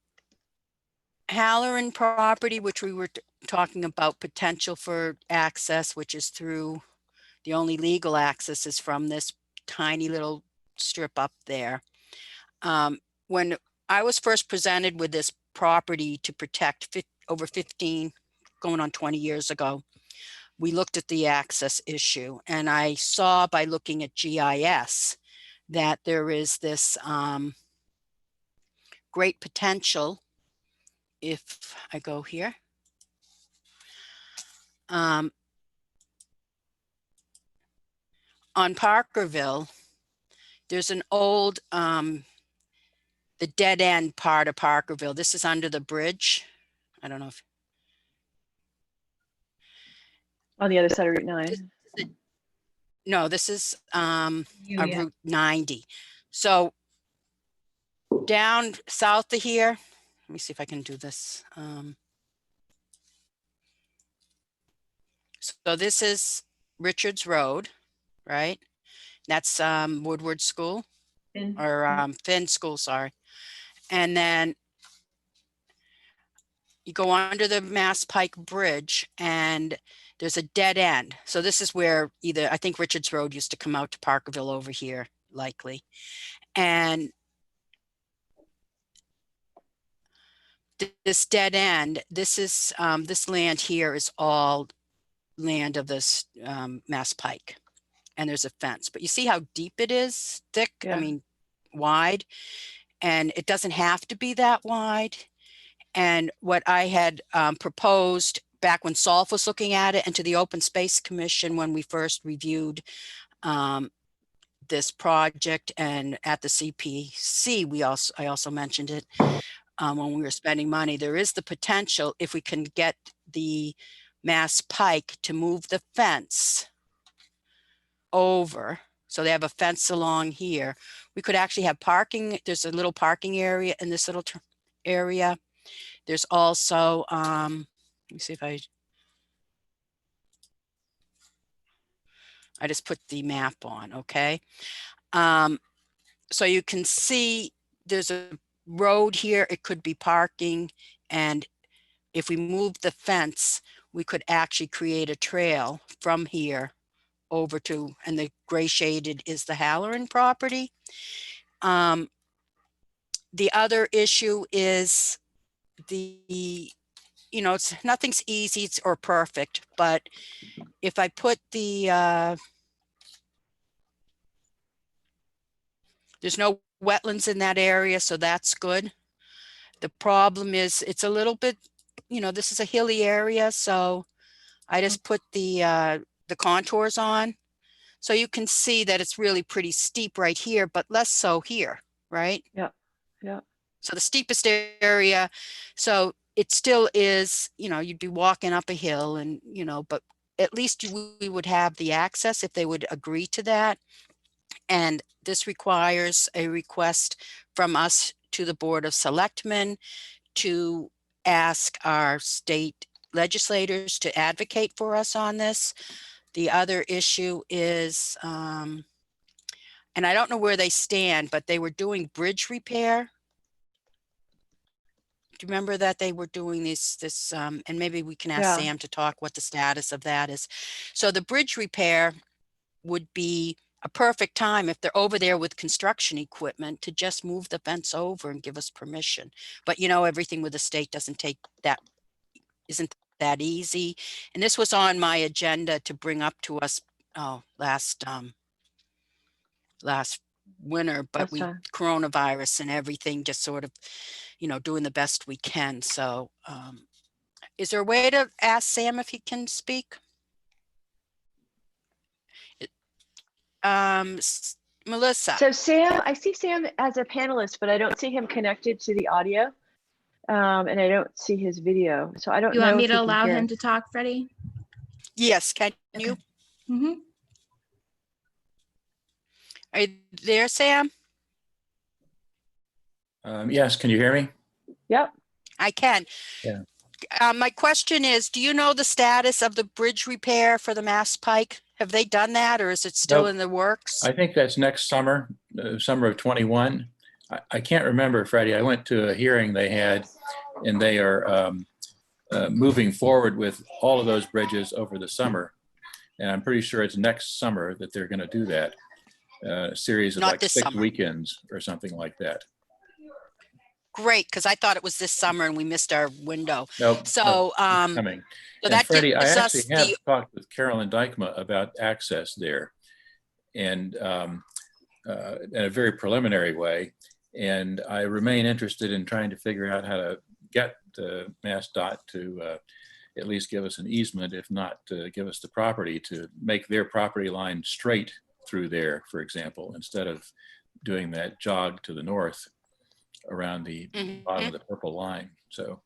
Halloran property, which we were talking about potential for access, which is through, the only legal access is from this tiny little strip up there. When I was first presented with this property to protect over 15, going on 20 years ago, we looked at the access issue, and I saw by looking at GIS that there is this great potential. If I go here, on Parkerville, there's an old, the dead end part of Parkerville. This is under the bridge. I don't know if, On the other side of Route 9. no, this is on Yeah. Route 90. So down south of here, let me see if I can do this. So this is Richards Road, right? That's Woodward School, or Finn School, sorry. And then you go under the Mass Pike Bridge and there's a dead end. So this is where either, I think Richards Road used to come out to Parkerville over here, likely. And this dead end, this is, this land here is all land of this Mass Pike. And there's a fence, but you see how deep it is, thick, Yeah. I mean, wide, and it doesn't have to be that wide. And what I had proposed back when Solf was looking at it, and to the Open Space Commission when we first reviewed this project, and at the CPC, I also mentioned it when we were spending money, there is the potential, if we can get the Mass Pike to move the fence over, so they have a fence along here, we could actually have parking. There's a little parking area in this little area. There's also, let me see if I just put the map on, okay? So you can see there's a road here, it could be parking, and if we move the fence, we could actually create a trail from here over to, and the gray shaded is the Halloran property. The other issue is it's nothing's easy or perfect, but if I put the, there's no wetlands in that area, so that's good. The problem is it's a little bit, this is a hilly area, so I just put the contours on. So you can see that it's really pretty steep right here, but less so here, right? Yeah. Yeah. So the steepest area, so it still is, you'd be walking up a hill and, but at least we would have the access if they would agree to that. And this requires a request from us to the Board of Selectmen to ask our state legislators to advocate for us on this. The other issue is, and I don't know where they stand, but they were doing bridge repair. Do you remember that they were doing this, and maybe we can ask Yeah. Sam to talk what the status of that is. So the bridge repair would be a perfect time if they're over there with construction equipment to just move the fence over and give us permission. But everything with the state isn't that easy. And this was on my agenda to bring up to us last winter, but Last time. coronavirus and everything, just sort of, doing the best we can. So is there a way to ask Sam if he can speak? Melissa. So Sam, I see Sam as a panelist, but I don't see him connected to the audio. And I don't see his video. So I don't You know want me if to he can allow hear. him to talk, Freddie? Yes, can you? Mm-hmm. Are you there, Sam? Yes, can you hear me? Yep. I can. Yeah. My question is, do you know the status of the bridge repair for the Mass Pike? Have they done that, or is it still Nope. in the works? I think that's next summer, summer of 21. I can't remember, Freddie. I went to a hearing they had, and they are moving forward with all of those bridges over the summer. And I'm pretty sure it's next summer that they're going to do that. A series of Not like this 6 summer. weekends or something like that. Great, because I thought it was this summer and we missed our window. Nope. So, it's coming. so And that Freddie, I gives actually us have the, talked with Carolyn Dykema about access there, and in a very preliminary way. And I remain interested in trying to figure out how to get MassDOT to at least give us an easement, if not give us the property to make their property line straight through there, for example, instead of doing that jog to the north around the bottom of the purple line. So,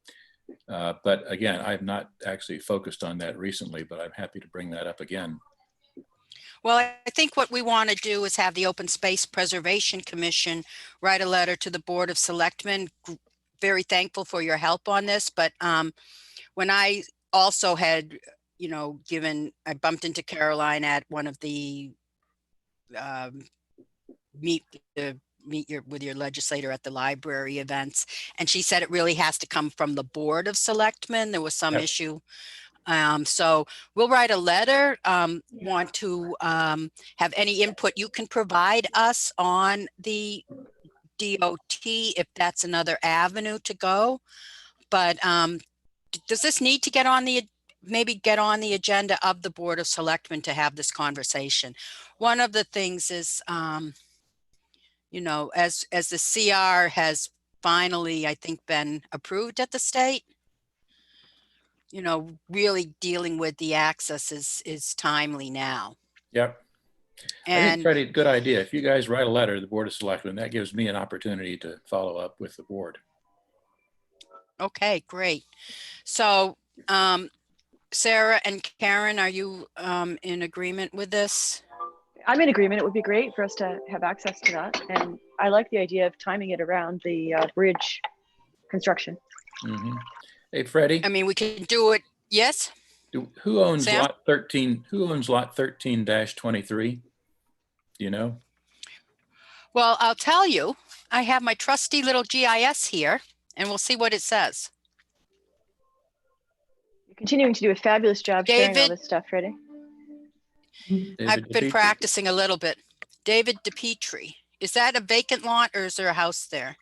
but again, I've not actually focused on that recently, but I'm happy to bring that up again. well, I think what we want to do is have the Open Space Preservation Commission write a letter to the Board of Selectmen. Very thankful for your help on this, but when I also had, you know, I bumped into Caroline at one of the meet with your legislator at the library events, and she said it really has to come from the Board of Selectmen. There was some Yep. issue. So we'll write a letter. Want to have any input you can provide us on the DOT, if that's another avenue to go. But does this need to get on maybe get on the agenda of the Board of Selectmen to have this conversation? One of the things is, you know, as the CR has finally, I think, been approved at the state, you know, really dealing with the access is timely now. Yep. I think, And Freddie, good idea. If you guys write a letter to the Board of Selectmen, that gives me an opportunity to follow up with the board. okay, great. So Sarah and Karen, are you in agreement with this? I'm in agreement. It would be great for us to have access to that. And I like the idea of timing it around the bridge construction. Mhm. Hey, Freddie, I mean, we can do it. Yes. who owns Sam? lot 13? Who owns lot 13-23? Do you know? Well, I'll tell you, I have my trusty little GIS here, and we'll see what it says. You're continuing to do a fabulous job sharing all David? this stuff, Freddie. I've been DePietri. practicing a little bit. David DePietri. Is that a vacant lot or is there a house there?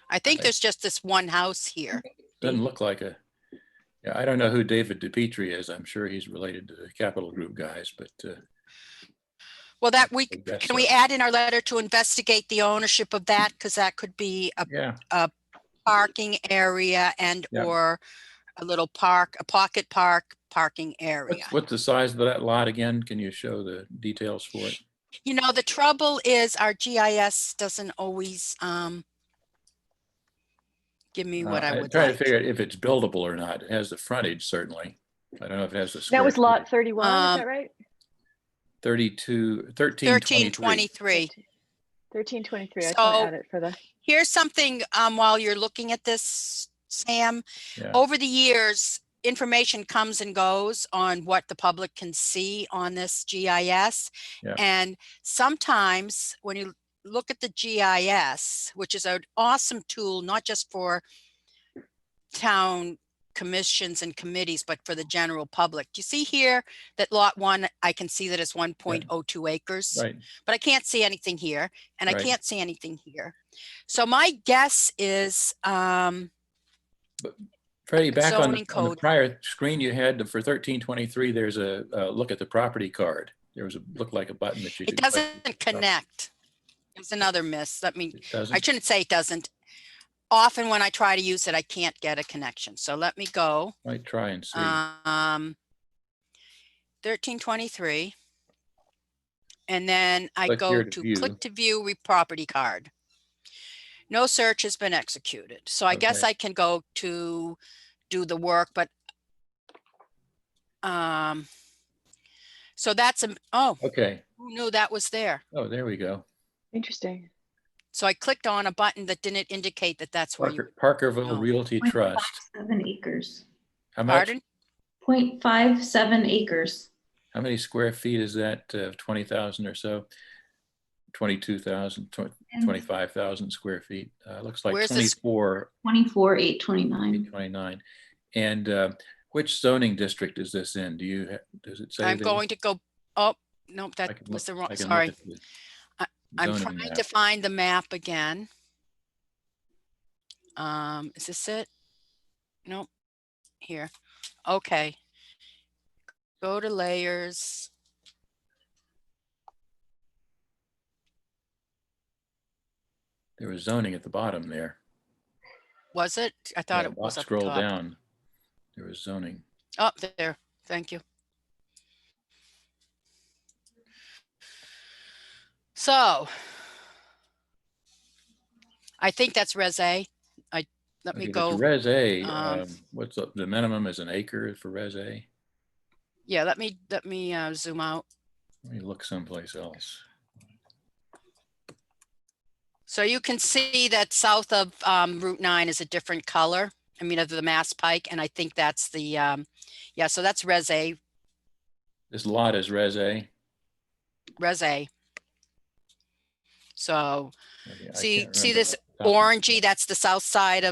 I think there's just this one house here. Doesn't look like a. Yeah, I don't know who David DePietri is. I'm sure he's related to the Capital Group guys, but Well, that I guess can we so. add in our letter to investigate the ownership of that? Because that could be Yeah, a parking area and Yeah. or a little park, a pocket parking area. what's the size of that lot again? Can you show the details for it? You know, the trouble is our GIS doesn't always give me what I I'm would trying like. to figure out if it's buildable or not. It has the frontage, certainly. I don't know if it has the square. That was lot footage. 31, is that right? 1323. 1323. 1323. I just want So- to add it for the. Here's something while you're looking at this, Sam. Yeah. Over the years, information comes and goes on what the public can see on this GIS. Yeah. And sometimes when you look at the GIS, which is an awesome tool, not just for town commissions and committees, but for the general public. Do you see here that lot 1, I can see that it's 1.02 acres, Right. but I can't see anything here and I Right. can't see anything here. So my guess is, Freddie, back on zoning the code. prior screen you had for 1323, there's a look at the property card. There was looked like a button that you it could click. doesn't connect. It's another miss. It I doesn't? shouldn't say it doesn't. Often when I try to use it, I can't get a connection. So let me go. Might try and see. 1323. And then I Click go here to to view. click to view property card. No search has been executed. So I guess Okay. I can go to do the work, but so that's oh, Okay. who knew that was there? Oh, there we go. Interesting. So I clicked on a button that didn't indicate that that's where you, Parkerville No. Realty Trust. 7 acres. How much? pardon? 0.57 acres. How many square feet is that? 20,000 or so? 22,000, 25,000 square feet. Looks like Where's this? 24, 24,829. 29. And which zoning district is this in? Does it say? I'm there? going to go, oh, no, I that can was the look- wrong, I can look sorry. at the I'm zoning trying map. to find the map again. Is this it? Nope. Here. Okay. Go to layers. There was zoning at the bottom there. Was it? I thought Yeah, it was up scroll top. down. There was zoning. Oh, there. Thank you. So I think that's Res A. Let me Okay, if go. it's Res A, um, what's the minimum is an acre for Res A? Yeah, let me zoom out. Let me look someplace else. So you can see that south of Route 9 is a different color. I mean, of the Mass Pike, and I think that's the yeah. So that's Res A. This lot is Res A. Res A. So Okay, I see can't remember this off the top of my orangey, head. that's the south side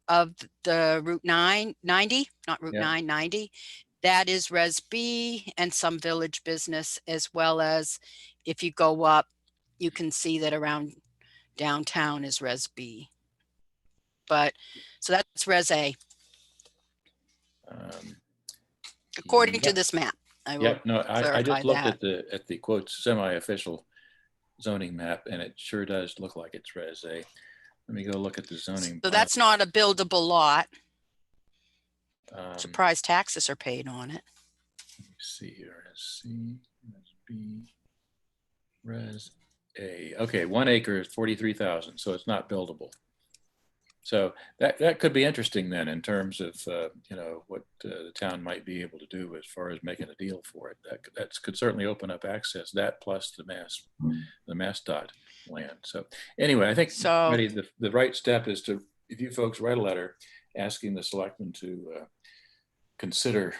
of the Route 990, not Route Yeah. 990. That is Res B and some village business, as well as if you go up, you can see that around downtown is Res B. But so that's Res A, Um, according to Yep. this map. I will Yep, no, I clarify just looked that. at the quote semi-official zoning map, and it sure does look like it's Res A. Let me go look at the zoning. So that's not a buildable lot. bylaw. Surprised taxes are paid on it. Let me see here. Res C, Res B, Res A. Okay, 1 acre is 43,000, so it's not buildable. So that could be interesting then in terms of you know, what the town might be able to do as far as making a deal for it. That could certainly open up access. That plus the MassDOT land. So anyway, I think So- Betty, the right step is to, if you folks write a letter asking the selectmen to consider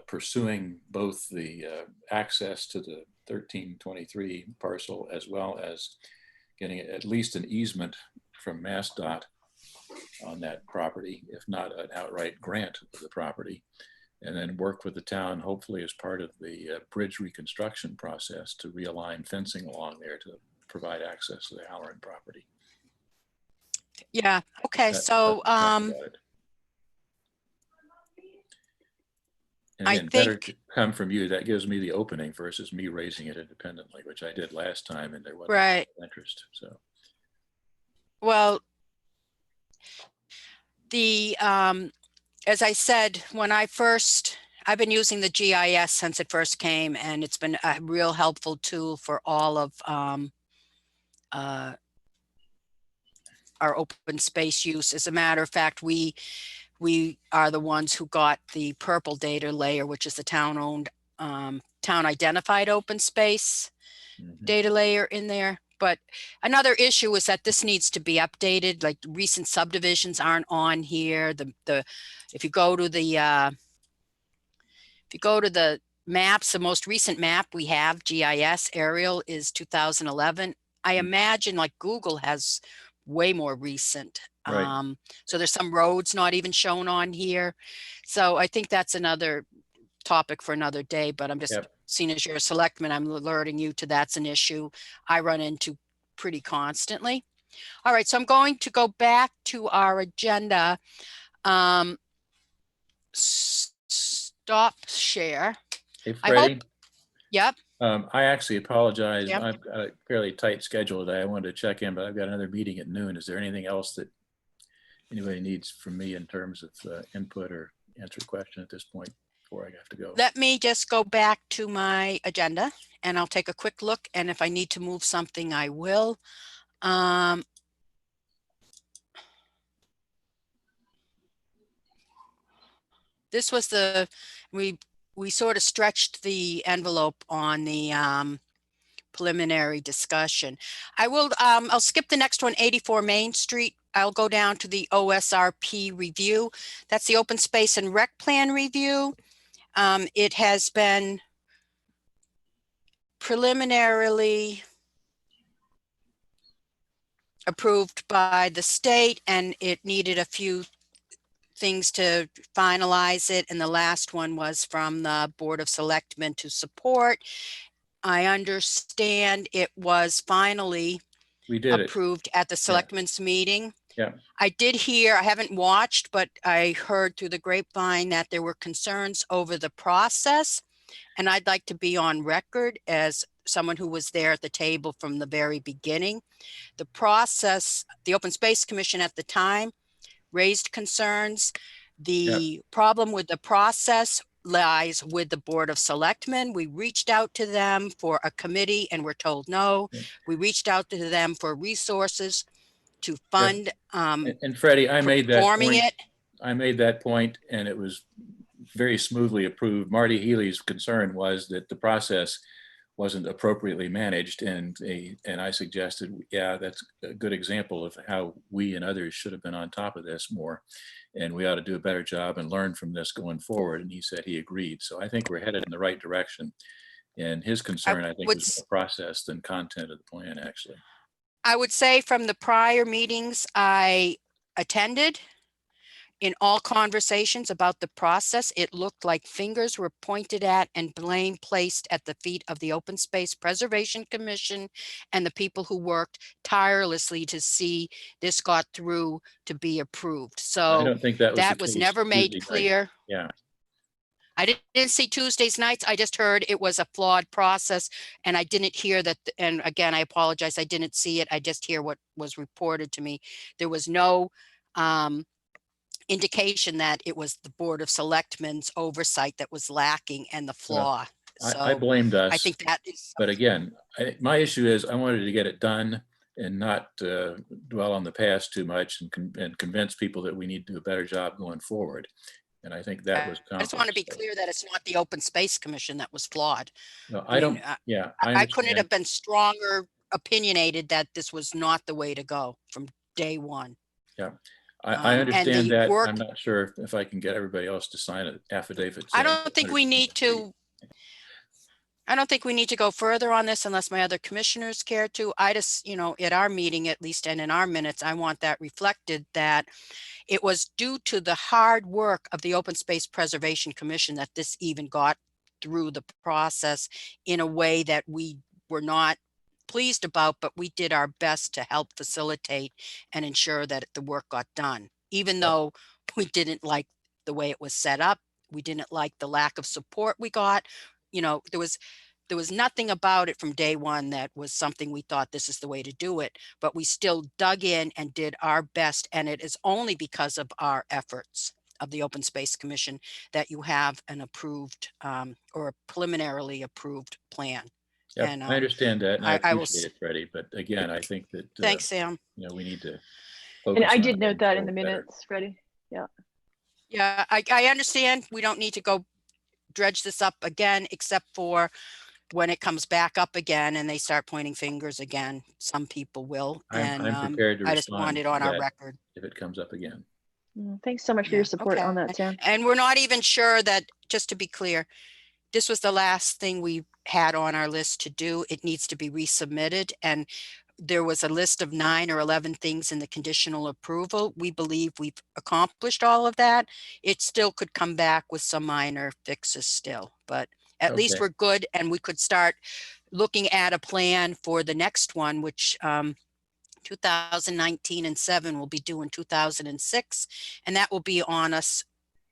pursuing both the access to the 1323 parcel as well as getting at least an easement from MassDOT on that property, if not an outright grant of the property, and then work with the town, hopefully as part of the bridge reconstruction process, to realign fencing along there to provide access to the Halloran property. Yeah. Okay. That's So what we talked about it. And I again, better think- to come from you. That gives me the opening versus me raising it independently, which I did last time, and there wasn't Right. interest. So Well, the as I said, when I've been using the GIS since it first came, and it's been a real helpful tool for all of our open space use. As a matter of fact, we are the ones who got the purple data layer, which is the town-owned, town identified open space data layer in there. But another issue is that this needs to be updated. Like recent subdivisions aren't on here. If you go to the maps, the most recent map we have, GIS aerial, is 2011. I imagine like Google has way more recent. Right. So there's some roads not even shown on here. So I think that's another topic for another day, but I'm just Yep. seeing as you're a selectman, I'm alerting you to that's an issue I run into pretty constantly. All right, so I'm going to go back to our agenda. Stop share. Hey, I hope- Freddie. Yep. I actually apologize. Yep. I've got a fairly tight schedule today. I wanted to check in, but I've got another meeting at noon. Is there anything else that anybody needs from me in terms of input or answer a question at this point before I have to go? Let me just go back to my agenda and I'll take a quick look. And if I need to move something, I will. This was we sort of stretched the envelope on the preliminary discussion. I'll skip the next one, 84 Main Street. I'll go down to the OSRP review. That's the open space and rec plan review. It has been preliminarily approved by the state, and it needed a few things to finalize it. And the last one was from the Board of Selectmen to support. I understand it was finally We did it. approved at the selectmen's meeting. Yeah. I did hear, I haven't watched, but I heard through the grapevine that there were concerns over the process. And I'd like to be on record as someone who was there at the table from the very beginning. The process, the Open Space Commission at the time raised concerns. The problem with the process lies with the Board of Selectmen. We reached out to them for a committee and were told no. Yeah. We reached out to them for resources to fund And Freddie, I made that performing point. it. I made that point and it was very smoothly approved. Marty Healy's concern was that the process wasn't appropriately managed. And I suggested, yeah, that's a good example of how we and others should have been on top of this more. And we ought to do a better job and learn from this going forward. And he said he agreed. So I think we're headed in the right direction. And his concern, I think, would was more process than content of the plan, actually. I would say from the prior meetings I attended, in all conversations about the process, it looked like fingers were pointed at and blame placed at the feet of the Open Space Preservation Commission and the people who worked tirelessly to see this got through to be approved. I So don't think that was that the was case never made Tuesday night. clear. Yeah. I didn't see Tuesday's nights. I just heard it was a flawed process, and I didn't hear that. And again, I apologize. I didn't see it. I just hear what was reported to me. There was no indication that it was the Board of Selectmen's oversight that was lacking and the flaw. I blamed us. I think that is, But again, my issue is I wanted to get it done and not dwell on the past too much and convince people that we need to do a better job going forward. And I think that was I just want to be accomplished. clear that it's not the Open Space Commission that was flawed. No, I I don't, mean, yeah. I couldn't understand. have been stronger opinionated that this was not the way to go from day one. I and understand the that. work- I'm not sure if I can get everybody else to sign an affidavit. I saying don't think we need to. I don't think we need to go further on this unless my other commissioners care to. I just, at our meeting at least, and in our minutes, I want that reflected that it was due to the hard work of the Open Space Preservation Commission that this even got through the process in a way that we were not pleased about, but we did our best to help facilitate and ensure that the work got done. Even though we didn't like the way it was set up, we didn't like the lack of support we got. There was nothing about it from day one that was something we thought this is the way to do it, but we still dug in and did our best. And it is only because of our efforts of the Open Space Commission that you have an approved or a preliminarily approved plan. Yeah, And, I understand that. And I I will appreciate it, Freddie. But again, I think that, Thanks, Sam. we need to And focus I on did it note and that go in the better. minutes, Freddie. Yeah, I understand we don't need to go dredge this up again, except for when it comes back up again and they start pointing fingers again. Some people will. I'm And prepared to I just respond want it to on our that record. if it comes up again. Thanks so much for Yeah, your support on okay. that, Sam. And we're not even sure that, just to be clear, this was the last thing we had on our list to do. It needs to be resubmitted. And there was a list of 9 or 11 things in the conditional approval. We believe we've accomplished all of that. It still could come back with some minor fixes still, but at least Okay. we're good. And we could start looking at a plan for the next one, which 2019 and 7 will be due in 2006. And that will be on us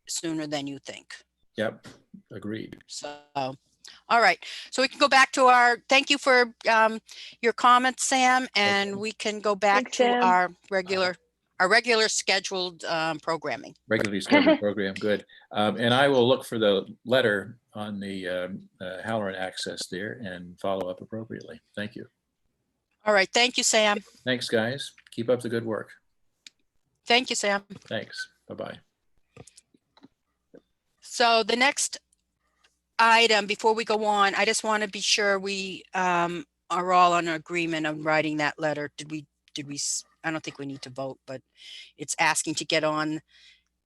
sooner than you think. Yep, agreed. So, all right. So we can go back to thank you for your comments, Sam, and we can go back Thanks, to Sam. our regular scheduled programming. Regularly scheduled program, good. And I will look for the letter on the Halloran access there and follow up appropriately. Thank you. All right. Thank you, Sam. Thanks, guys. Keep up the good work. Thank you, Sam. Thanks. Bye-bye. So the next item before we go on, I just want to be sure we are all in agreement on writing that letter. I don't think we need to vote, but it's asking to get on,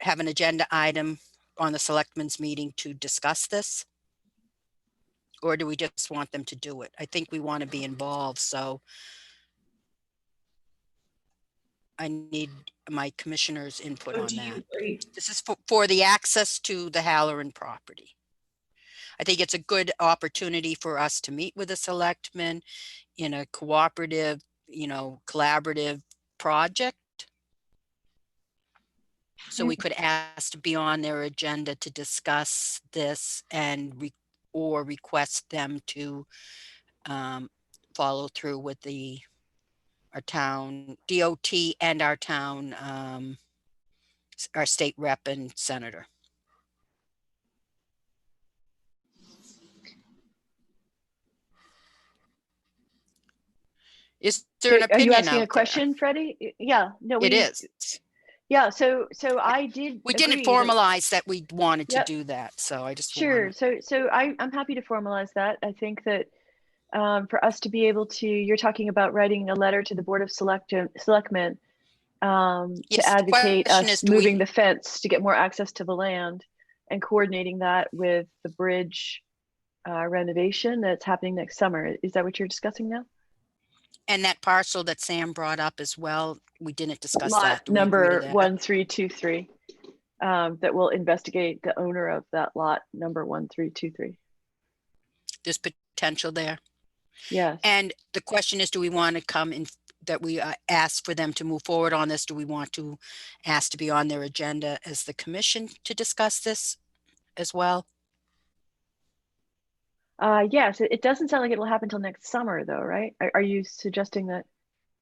have an agenda item on the selectmen's meeting to discuss this? Or do we just want them to do it? I think we want to be involved, so I need my commissioner's input So on do you that. agree? This is for the access to the Halloran property. I think it's a good opportunity for us to meet with the selectmen in a cooperative, collaborative project. So we could ask to be on their agenda to discuss this and or request them to follow through with our town DOT and our town, our state rep and senator. Is there an Are you opinion asking a out there? question, Freddie? Yeah, no, It is. Yeah, so I did. We didn't agree that- formalize that we wanted to Yep. do that, so I just Sure. wanted. So I'm happy to formalize that. I think that for us to be able to, you're talking about writing a letter to the Board of Selectmen Yes, to the advocate question us is, do we- moving the fence to get more access to the land and coordinating that with the bridge renovation that's happening next summer. Is that what you're discussing now? And that parcel that Sam brought up as well, we didn't discuss Lot that. Do we agree to number that? 1323 that will investigate the owner of that lot number 1323. There's potential there. Yes. And the question is, do we want to come in, that we ask for them to move forward on this? Do we want to ask to be on their agenda as the commission to discuss this as well? Yes, it doesn't sound like it'll happen till next summer though, right? Are you suggesting that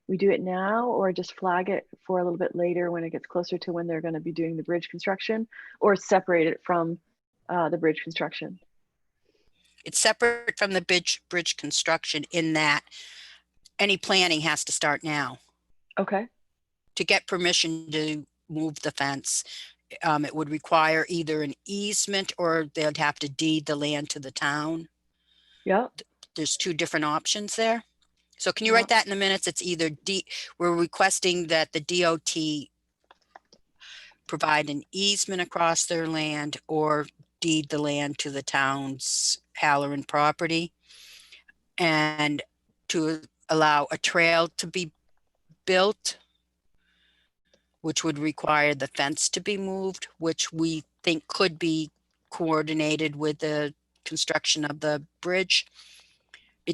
we do it now or just flag it for a little bit later when it gets closer to when they're going to be doing the bridge construction, or separate it from the bridge construction? It's separate from the bridge construction in that any planning has to start now. Okay. To get permission to move the fence, it would require either an easement or they'd have to deed the land to the town. Yeah. There's two different options there. So can you Yeah. write that in the minutes? It's either we're requesting that the DOT provide an easement across their land or deed the land to the town's Halloran property, and to allow a trail to be built, which would require the fence to be moved, which we think could be coordinated with the construction of the bridge.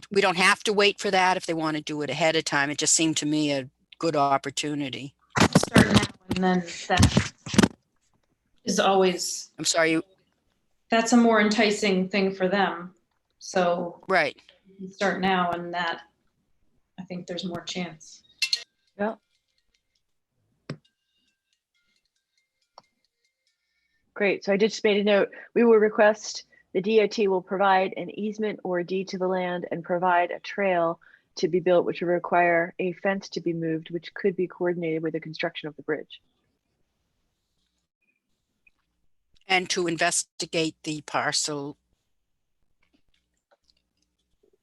We don't have to wait for that if they want to do it ahead of time. It just seemed to me a good opportunity. Start now, and then that is always, I'm sorry, that's a more enticing thing for them. So right. you start now, and that, I think there's more chance. Yeah. Great. So I just made a note. We will request the DOT will provide an easement or deed to the land and provide a trail to be built, which will require a fence to be moved, which could be coordinated with the construction of the bridge. And to investigate the parcel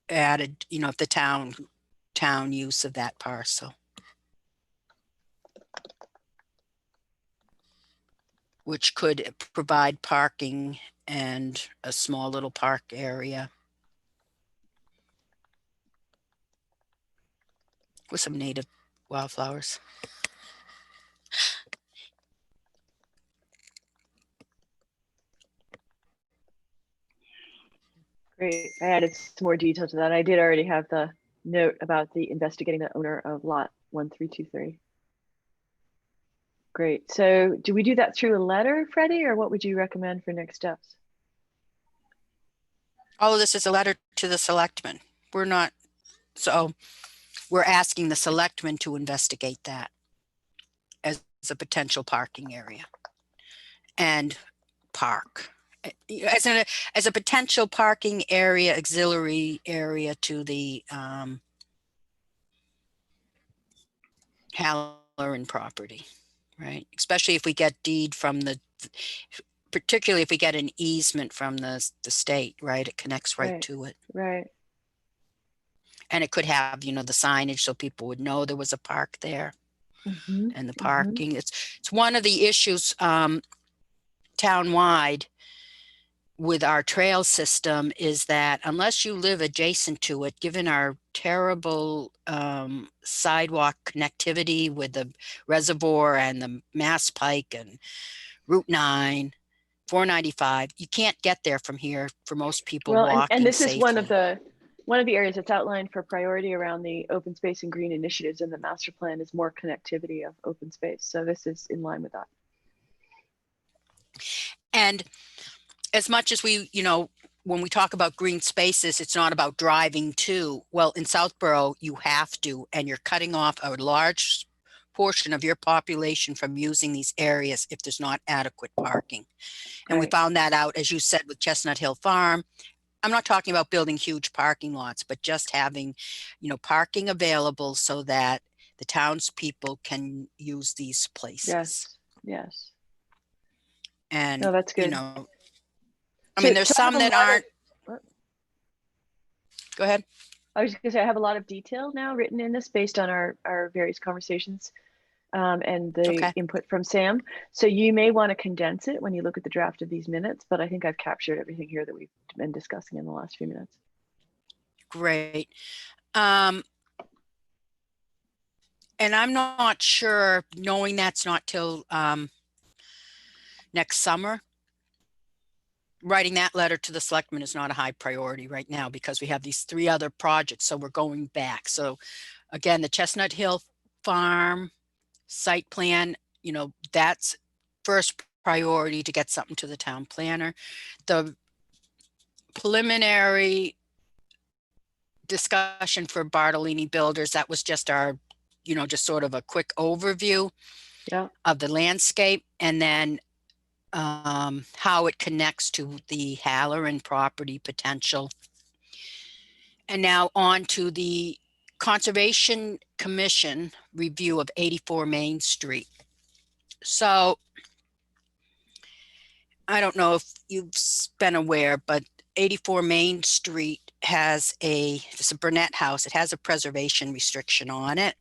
added, the town use of that parcel, which could provide parking and a small little park area with some native wildflowers. Great. I added some more detail to that. I did already have the note about the investigating the owner of lot 1323. Great. So do we do that through a letter, Freddie, or what would you recommend for next steps? All of this is a letter to the selectmen. So we're asking the selectmen to investigate that as a potential parking area and park. As a potential parking area, auxiliary area to the Halloran property, right? Especially if we get deed from particularly if we get an easement from the state, right? It connects right to it. Right. And it could have, you know, the signage so people would know there was a park there Mhm, and the mhm. parking. It's one of the issues townwide with our trail system is that unless you live adjacent to it, given our terrible sidewalk connectivity with the reservoir and the Mass Pike and Route 9, 495, you can't get there from here for most people Well, and walking this is safely. one of the areas that's outlined for priority around the open space and green initiatives in the master plan is more connectivity of open space. So this is in line with that. And as much as we, you know, when we talk about green spaces, it's not about driving to. Well, in Southborough, you have to, and you're cutting off a large portion of your population from using these areas if there's not adequate parking. And we Right. found that out, as you said, with Chestnut Hill Farm. I'm not talking about building huge parking lots, but just having, you know, parking available so that the townspeople can use these places. Yes. Yes. And, No, that's you good. know, I mean, there's So I have some a that lot of- aren't. Go ahead. I was just gonna say, I have a lot of detail now written in this based on our various conversations and the Okay. input from Sam. So you may want to condense it when you look at the draft of these minutes, but I think I've captured everything here that we've been discussing in the last few minutes. Great. And I'm not sure, knowing that's not till next summer, writing that letter to the selectmen is not a high priority right now because we have these 3 other projects. So we're going back. So again, the Chestnut Hill Farm site plan, you know, that's first priority to get something to the town planner. The preliminary discussion for Bartolini Builders, that was just our, you know, just sort of a quick overview Yeah. of the landscape, and then how it connects to the Halloran property potential. And now on to the Conservation Commission review of 84 Main Street. So I don't know if you've been aware, but 84 Main Street has it's a Burnett house. It has a preservation restriction on it.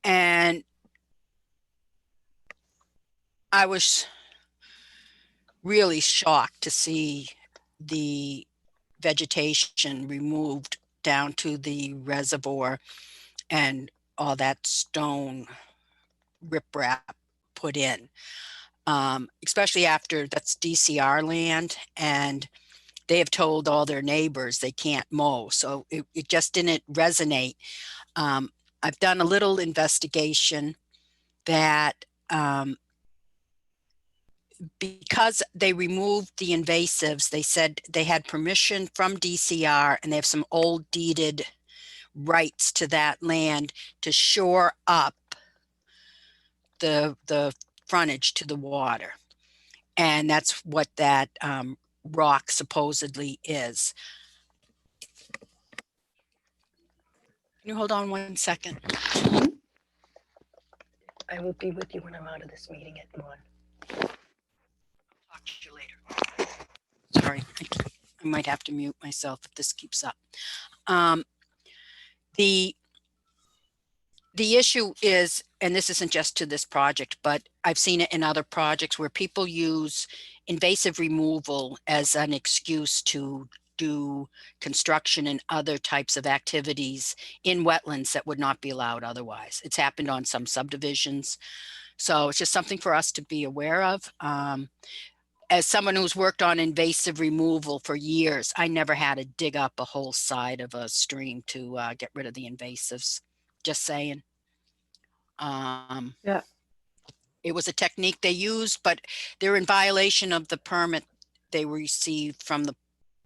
And I was really shocked to see the vegetation removed down to the reservoir and all that stone riprap put in, especially after that's DCR land, and they have told all their neighbors they can't mow. So it just didn't resonate. I've done a little investigation that because they removed the invasives, they said they had permission from DCR and they have some old deeded rights to that land to shore up the frontage to the water. And that's what that rock supposedly is. Can you hold on 1 second? I will be with you when I'm out of this meeting at 1. Talk to you later. Sorry, I might have to mute myself if this keeps up. The issue is, and this isn't just to this project, but I've seen it in other projects where people use invasive removal as an excuse to do construction and other types of activities in wetlands that would not be allowed otherwise. It's happened on some subdivisions. So it's just something for us to be aware of. As someone who's worked on invasive removal for years, I never had to dig up a whole side of a stream to get rid of the invasives. Just saying. Yeah. It was a technique they used, but they're in violation of the permit they received from the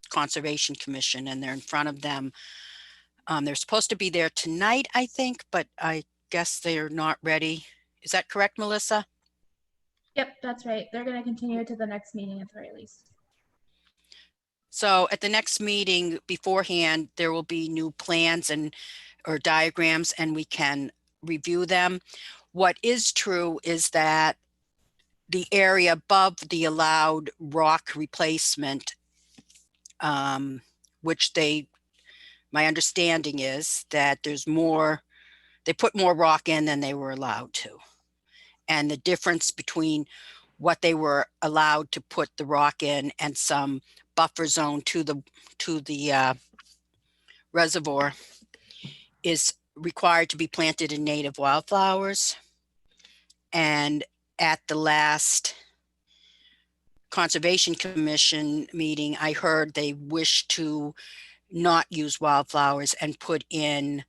Conservation Commission, and they're in front of them. They're supposed to be there tonight, I think, but I guess they're not ready. Is that correct, Melissa? Yep, that's right. They're going to continue to the next meeting at the very least. So at the next meeting beforehand, there will be new plans or diagrams, and we can review them. What is true is that the area above the allowed rock replacement, which they my understanding is that there's more, they put more rock in than they were allowed to. And the difference between what they were allowed to put the rock in and some buffer zone to the reservoir is required to be planted in native wildflowers. And at the last Conservation Commission meeting, I heard they wish to not use wildflowers and put in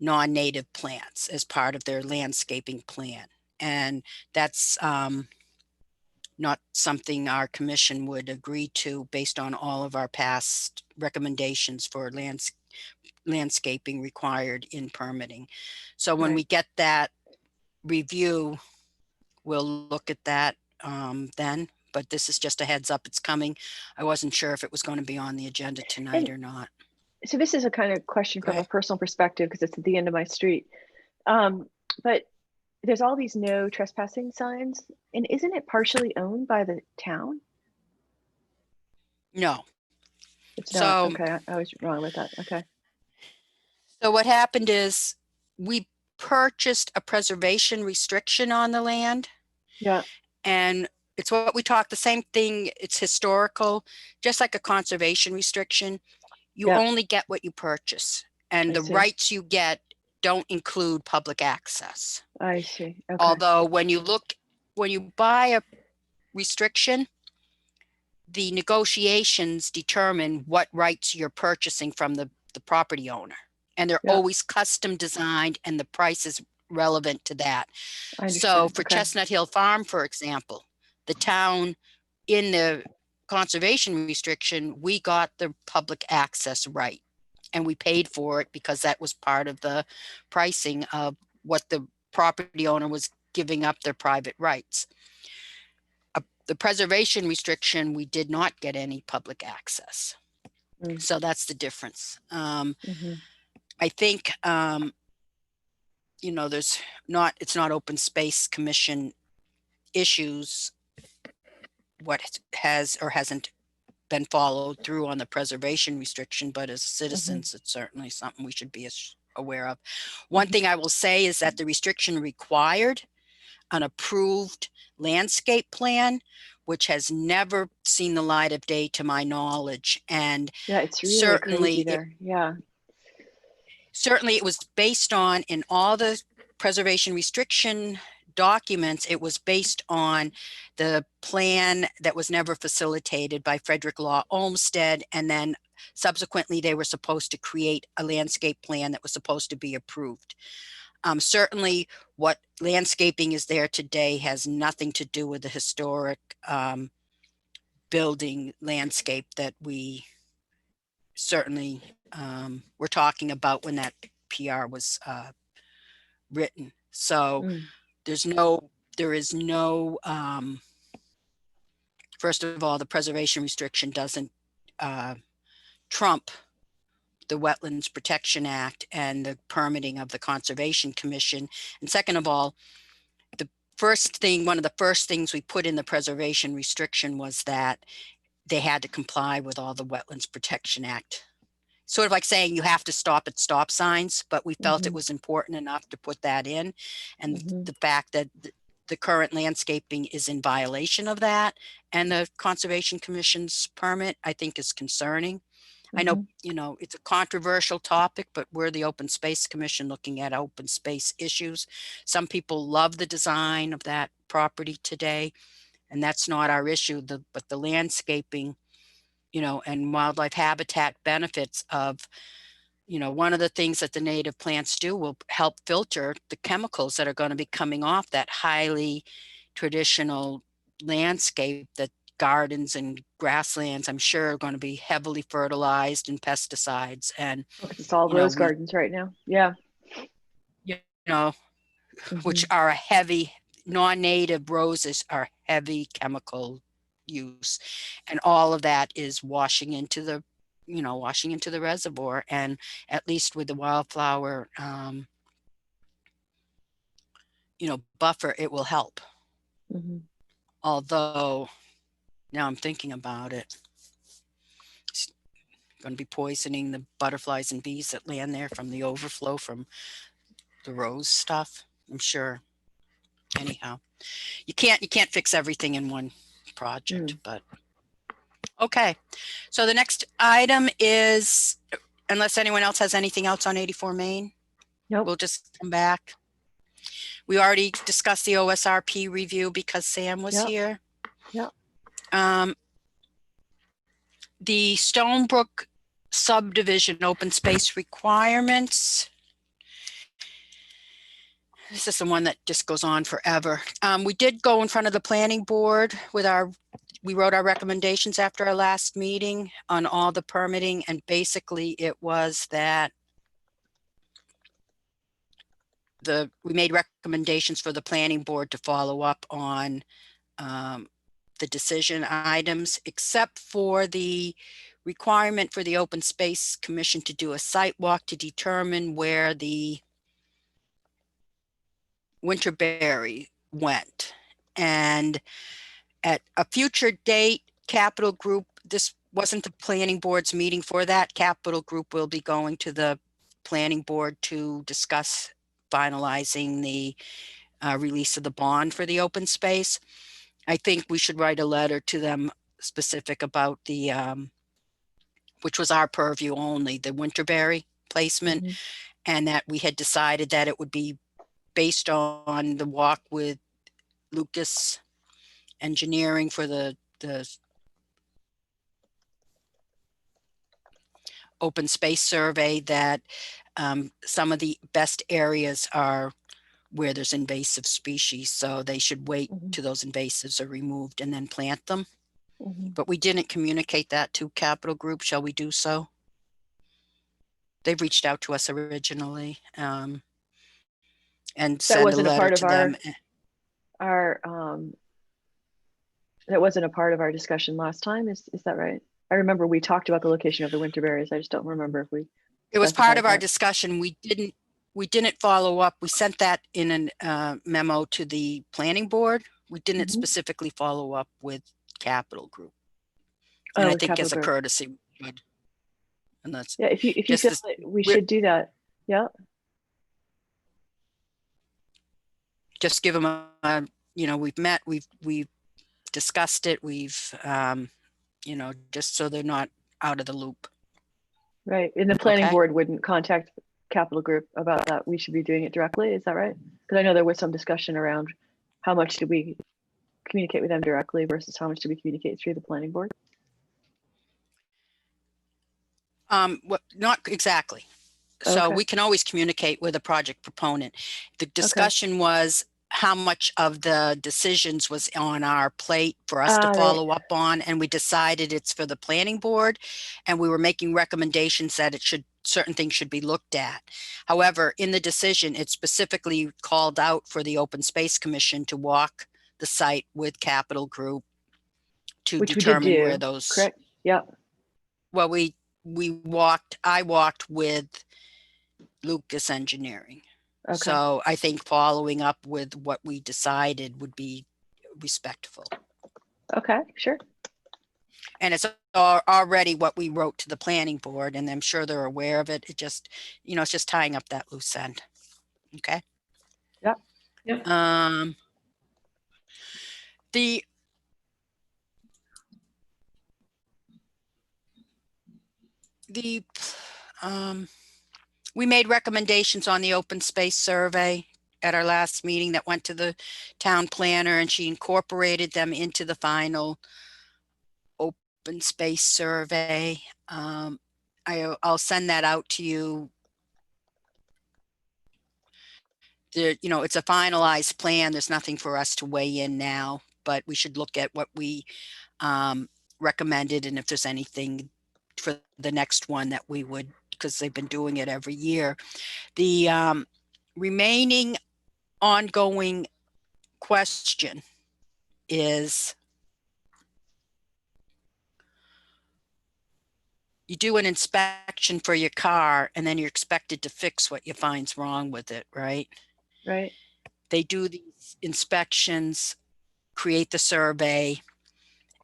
non-native plants as part of their landscaping plan. And that's not something our commission would agree to based on all of our past recommendations for landscaping required in permitting. So when we get that review, we'll look at that then, but this is just a heads up, it's coming. I wasn't sure if it was going to be on the agenda tonight or not. So this is a kind of question Go from a ahead. personal perspective because it's at the end of my street. But there's all these no trespassing signs, and isn't it partially owned by the town? No. It's not. So, Okay, I was wrong with that. Okay. so what happened is we purchased a preservation restriction on the land. Yeah. And it's what we talked, the same thing, it's historical, just like a conservation restriction. You Yeah. only get what you purchase, and I the see. rights you get don't include public access. I see. Okay. Although when you buy a restriction, the negotiations determine what rights you're purchasing from the property owner. And they're Yeah. always custom designed, and the price is relevant to that. I So understand. for Okay. Chestnut Hill Farm, for example, the town in the conservation restriction, we got the public access right. And we paid for it because that was part of the pricing of what the property owner was giving up their private rights. The preservation restriction, we did not get any public access. Mm. So that's the difference. Mhm. I think, you know, it's not open space commission issues what has or hasn't been followed through on the preservation restriction, but as citizens, it's certainly something we should be aware of. One thing I will say is that the restriction required an approved landscape plan, which has never seen the light of day to my knowledge. And Yeah, it's really certainly crazy there. Yeah. certainly it was based on, in all the preservation restriction documents, it was based on the plan that was never facilitated by Frederick Law Olmsted. And then subsequently, they were supposed to create a landscape plan that was supposed to be approved. Certainly what landscaping is there today has nothing to do with the historic building landscape that we certainly were talking about when that PR was written. So Mm. there is no, first of all, the preservation restriction doesn't trump the Wetlands Protection Act and the permitting of the Conservation Commission. And second of all, one of the first things we put in the preservation restriction was that they had to comply with all the Wetlands Protection Act. Sort of like saying you have to stop at stop signs, but we felt it was important enough to put that in. And the fact that the current landscaping is in violation of that and the Conservation Commission's permit, I think is concerning. I know, you know, it's a controversial topic, but we're the Open Space Commission looking at open space issues. Some people love the design of that property today, and that's not our issue. But the landscaping, you know, and wildlife habitat benefits of, you know, one of the things that the native plants do will help filter the chemicals that are going to be coming off that highly traditional landscape that gardens and grasslands, I'm sure, are going to be heavily fertilized and pesticides. And, It's all you know, rose gardens right now. Yeah. you know, which are a heavy, non-native roses are heavy chemical use. And all of that is washing into the reservoir. And at least with the wildflower, you know, buffer, it will help. Although now I'm thinking about it. going to be poisoning the butterflies and bees that land there from the overflow from the rose stuff, I'm sure. Anyhow, you can't fix everything in one project, but okay. So the next item is, unless anyone else has anything else on 84 Main, Nope. we'll just come back. We already discussed the OSRP review because Sam was Yep. here. Yep. The Stonebrook subdivision open space requirements. This is the one that just goes on forever. We did go in front of the planning board with we wrote our recommendations after our last meeting on all the permitting, and basically it was that we made recommendations for the planning board to follow up on the decision items, except for the requirement for the Open Space Commission to do a site walk to determine where the Winterberry went. And at a future date, Capital Group, this wasn't the planning board's meeting for that. Capital Group will be going to the planning board to discuss finalizing the release of the bond for the open space. I think we should write a letter to them specific about the, which was our purview only, the Winterberry placement, and that we had decided that it would be based on the walk with Lucas Engineering for the open space survey, that some of the best areas are where there's invasive species, so they should wait till those invasives are removed and then plant them. But we didn't communicate that to Capital Group. Shall we do so? They've reached out to us originally and send a wasn't a letter part of to them. That wasn't a part of our discussion last time. Is that right? I remember we talked about the location of the Winterberries. I just don't remember if we. It was part of our that. discussion. We didn't follow up. We sent that in a memo to the planning board. We didn't specifically follow up with Capital Group. And I think Capital as a Group. courtesy, we should. And that's Yeah, if you just feel as- that we should do that. Yeah. just give them we've met, we've discussed it, we've just so they're not out of the loop. Right. And the planning Okay. board wouldn't contact Capital Group about that. We should be doing it directly. Is that right? Because I know there was some discussion around how much do we communicate with them directly versus how much do we communicate through the planning board? Not exactly. So Okay. we can always communicate with a project proponent. The discussion was how much of the decisions was on our plate for us to Right. follow up on, and we decided it's for the planning board, and we were making recommendations that certain things should be looked at. However, in the decision, it specifically called out for the Open Space Commission to walk the site with Capital Group to Which we did determine do, where those. correct? Yeah. Well, I walked with Lucas Engineering. Okay. So I think following up with what we decided would be respectful. Okay, sure. And it's already what we wrote to the planning board, and I'm sure they're aware of it. It just, it's just tying up that loose end. Okay. Yep. Yep. We made recommendations on the open space survey at our last meeting that went to the town planner, and she incorporated them into the final open space survey. I'll send that out to you. It's a finalized plan. There's nothing for us to weigh in now, but we should look at what we recommended, and if there's anything for the next one that we would, because they've been doing it every year. The remaining ongoing question is, you do an inspection for your car and then you're expected to fix what you find's wrong with it, right? Right. They do these inspections, create the survey,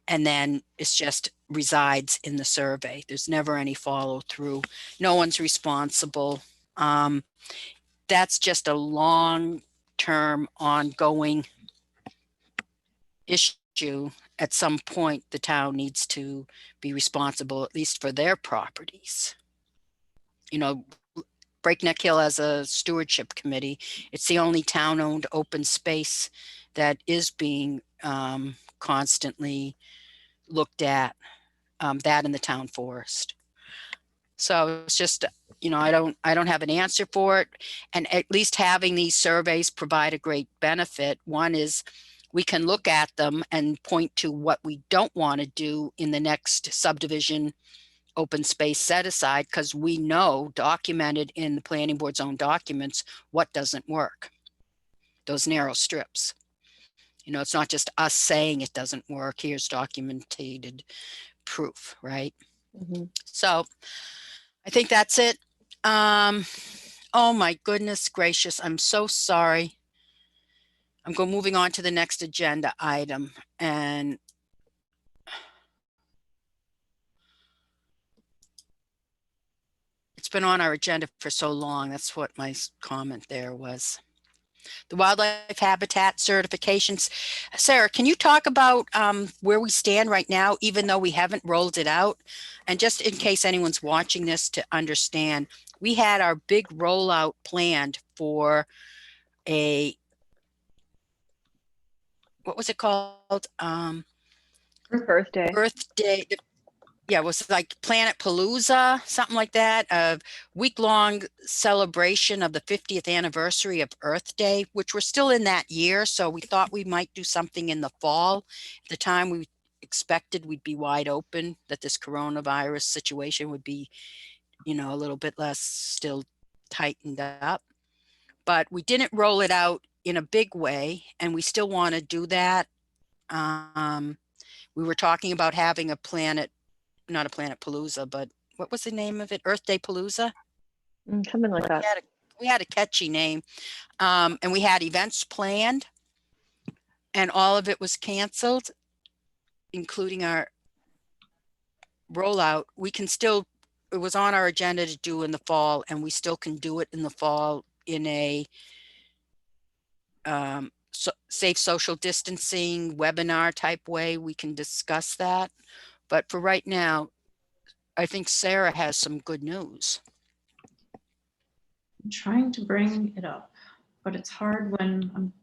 and then it's just resides in the survey. There's never any follow through. No one's responsible. That's just a long-term ongoing issue. At some point, the town needs to be responsible, at least for their properties. You know, Breakneck Hill has a stewardship committee. It's the only town-owned open space that is being constantly looked at, that in the town forest. So it's just, you know, I don't have an answer for it. And at least having these surveys provide a great benefit. One is we can look at them and point to what we don't want to do in the next subdivision open space set aside, because we know, documented in the planning board's own documents, what doesn't work. Those narrow strips. You know, it's not just us saying it doesn't work. Here's documented proof, right? Mhm. So I think that's it. Oh my goodness gracious, I'm so sorry. I'm moving on to the next agenda item, and it's been on our agenda for so long. That's what my comment there was. The wildlife habitat certifications. Sarah, can you talk about where we stand right now, even though we haven't rolled it out? And just in case anyone's watching this to understand, we had our big rollout planned for what was it called? Earth Day. Earth Day. Yeah, it was like Planet Palooza, something like that, a week-long celebration of the 50th anniversary of Earth Day, which we're still in that year. So we thought we might do something in the fall. At the time, we expected we'd be wide open, that this coronavirus situation would be, you know, a little bit less still tightened up. But we didn't roll it out in a big way, and we still want to do that. We were talking about having a not a Planet Palooza, but what was the name of it? Earth Day Palooza? Something like that. We had a catchy name. And we had events planned, and all of it was canceled, including our rollout. We can still, it was on our agenda to do in the fall, and we still can do it in the fall in a safe social distancing webinar type way. We can discuss that. But for right now, I think Sarah has some good news. I'm trying to bring it up, but it's hard when I'm,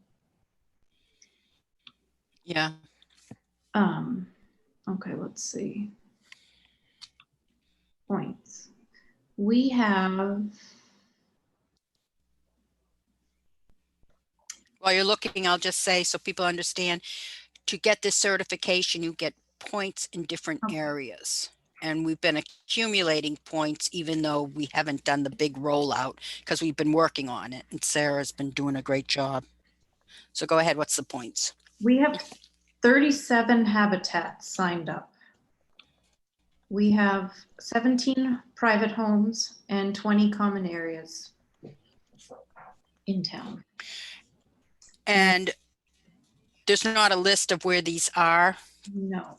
Yeah. okay, let's see. Points. We have, While you're looking, I'll just say, so people understand, to get this certification, you get points in different Okay. areas. And we've been accumulating points, even though we haven't done the big rollout, because we've been working on it, and Sarah's been doing a great job. So go ahead, what's the points? we have 37 habitats signed up. We have 17 private homes and 20 common areas in town. And there's not a list of where these are. No.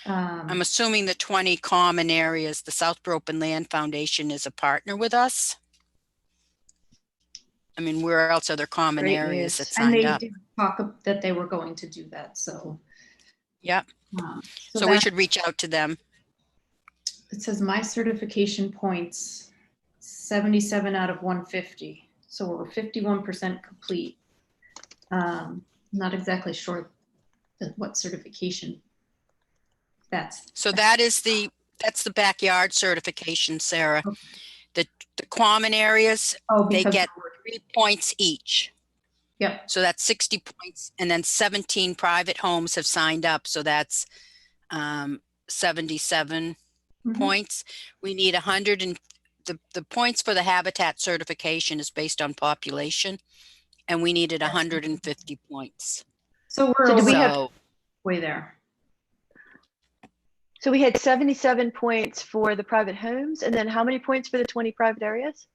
I'm assuming the 20 common areas, the Southborough Open Land Foundation is a partner with us. I mean, where else are there common Great areas news. that And signed they up? did talk that they were going to do that, so. Yep. So So we that- should reach out to them. It says my certification points, 77 out of 150. So we're 51% complete. Not exactly sure what certification that's. So that's the backyard certification, Sarah. Okay. The common areas, Oh, they because get 3 points each. Yep. So that's 60 points. And then 17 private homes have signed up. So that's 77 Mhm. points. We need 100 and the points for the habitat certification is based on population. And we needed 150 points. So we're So do we over have- So way there. So we had 77 points for the private homes, and then how many points for the 20 private areas?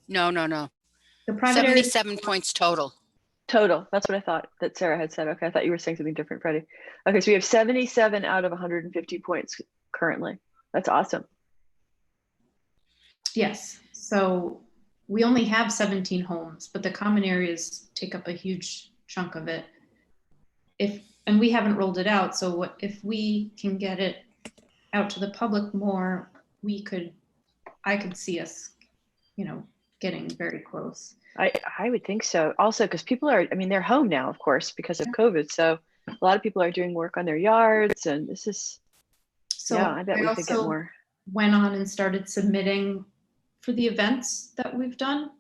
no. The private areas, 77 points total. Total. That's what I thought that Sarah had said. Okay, I thought you were saying something different, Freddie. Okay, so we have 77 out of 150 points currently. That's awesome. Yes, so we only have 17 homes, but the common areas take up a huge chunk of it. And we haven't rolled it out, so what if we can get it out to the public more, I could see us, getting very close. I would think so. Also, because people are, I mean, they're home now, of course, because of COVID. So a lot of people are doing work on their yards, and this is, So yeah, I bet we could get also more. went on and started submitting for the events that we've done,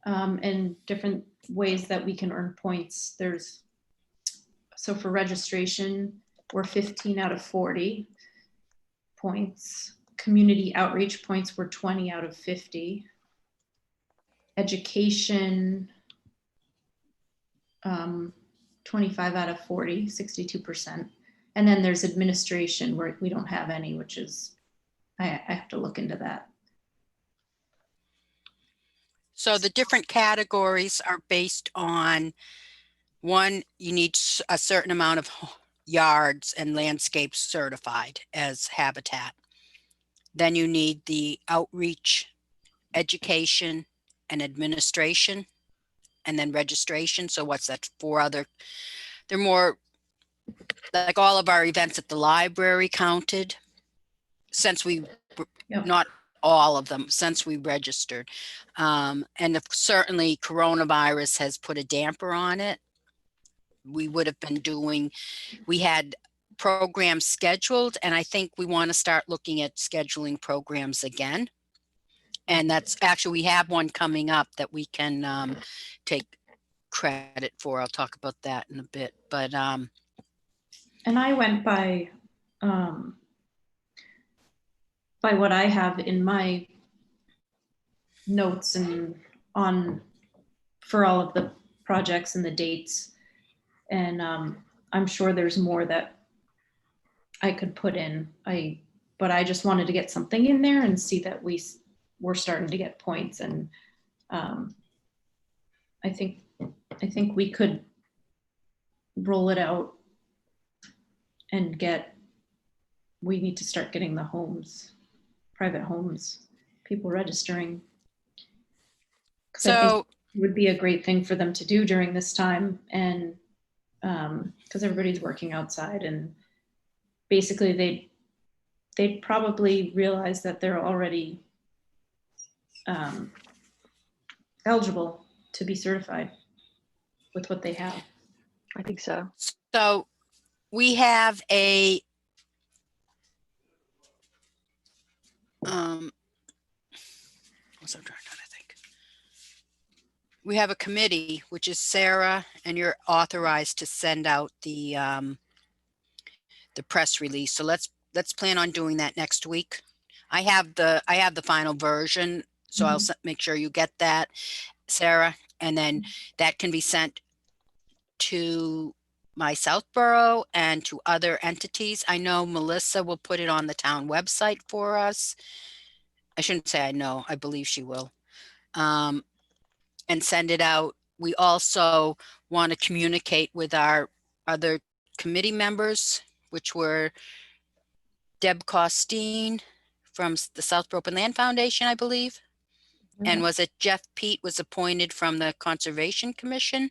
and different ways that we can earn points. So for registration, we're 15 out of 40 points. Community outreach points were 20 out of 50. Education, 25 out of 40, 62%. And then there's administration where we don't have any, which is, I have to look into that. So the different categories are based on, one, you need a certain amount of yards and landscapes certified as habitat. Then you need the outreach, education, and administration, and then registration. So what's that? They're more like all of our events at the library counted since we, Yep. not all of them, since we registered. Certainly coronavirus has put a damper on it. We had programs scheduled, and I think we want to start looking at scheduling programs again. And that's actually, we have one coming up that we can take credit for. I'll talk about that in a bit, but And I went by what I have in my notes and for all of the projects and the dates. And I'm sure there's more that I could put in. But I just wanted to get something in there and see that we're starting to get points. And I think we could roll it out and we need to start getting the homes, private homes, people registering. so It would be a great thing for them to do during this time. And because everybody's working outside, and basically they'd probably realize that they're already eligible to be certified with what they have. I think so. So we have a what's I'm trying to think. We have a committee, which is Sarah, and you're authorized to send out the press release. So let's plan on doing that next week. I have the final version, so I'll make sure you get that, Sarah, and then that can be sent to my Southborough and to other entities. I know Melissa will put it on the town website for us. I shouldn't say I know, I believe she will. And send it out. We also want to communicate with our other committee members, which were Deb Costine from the Southborough Open Land Foundation, I believe. And was it Jeff Pete was appointed from the Conservation Commission?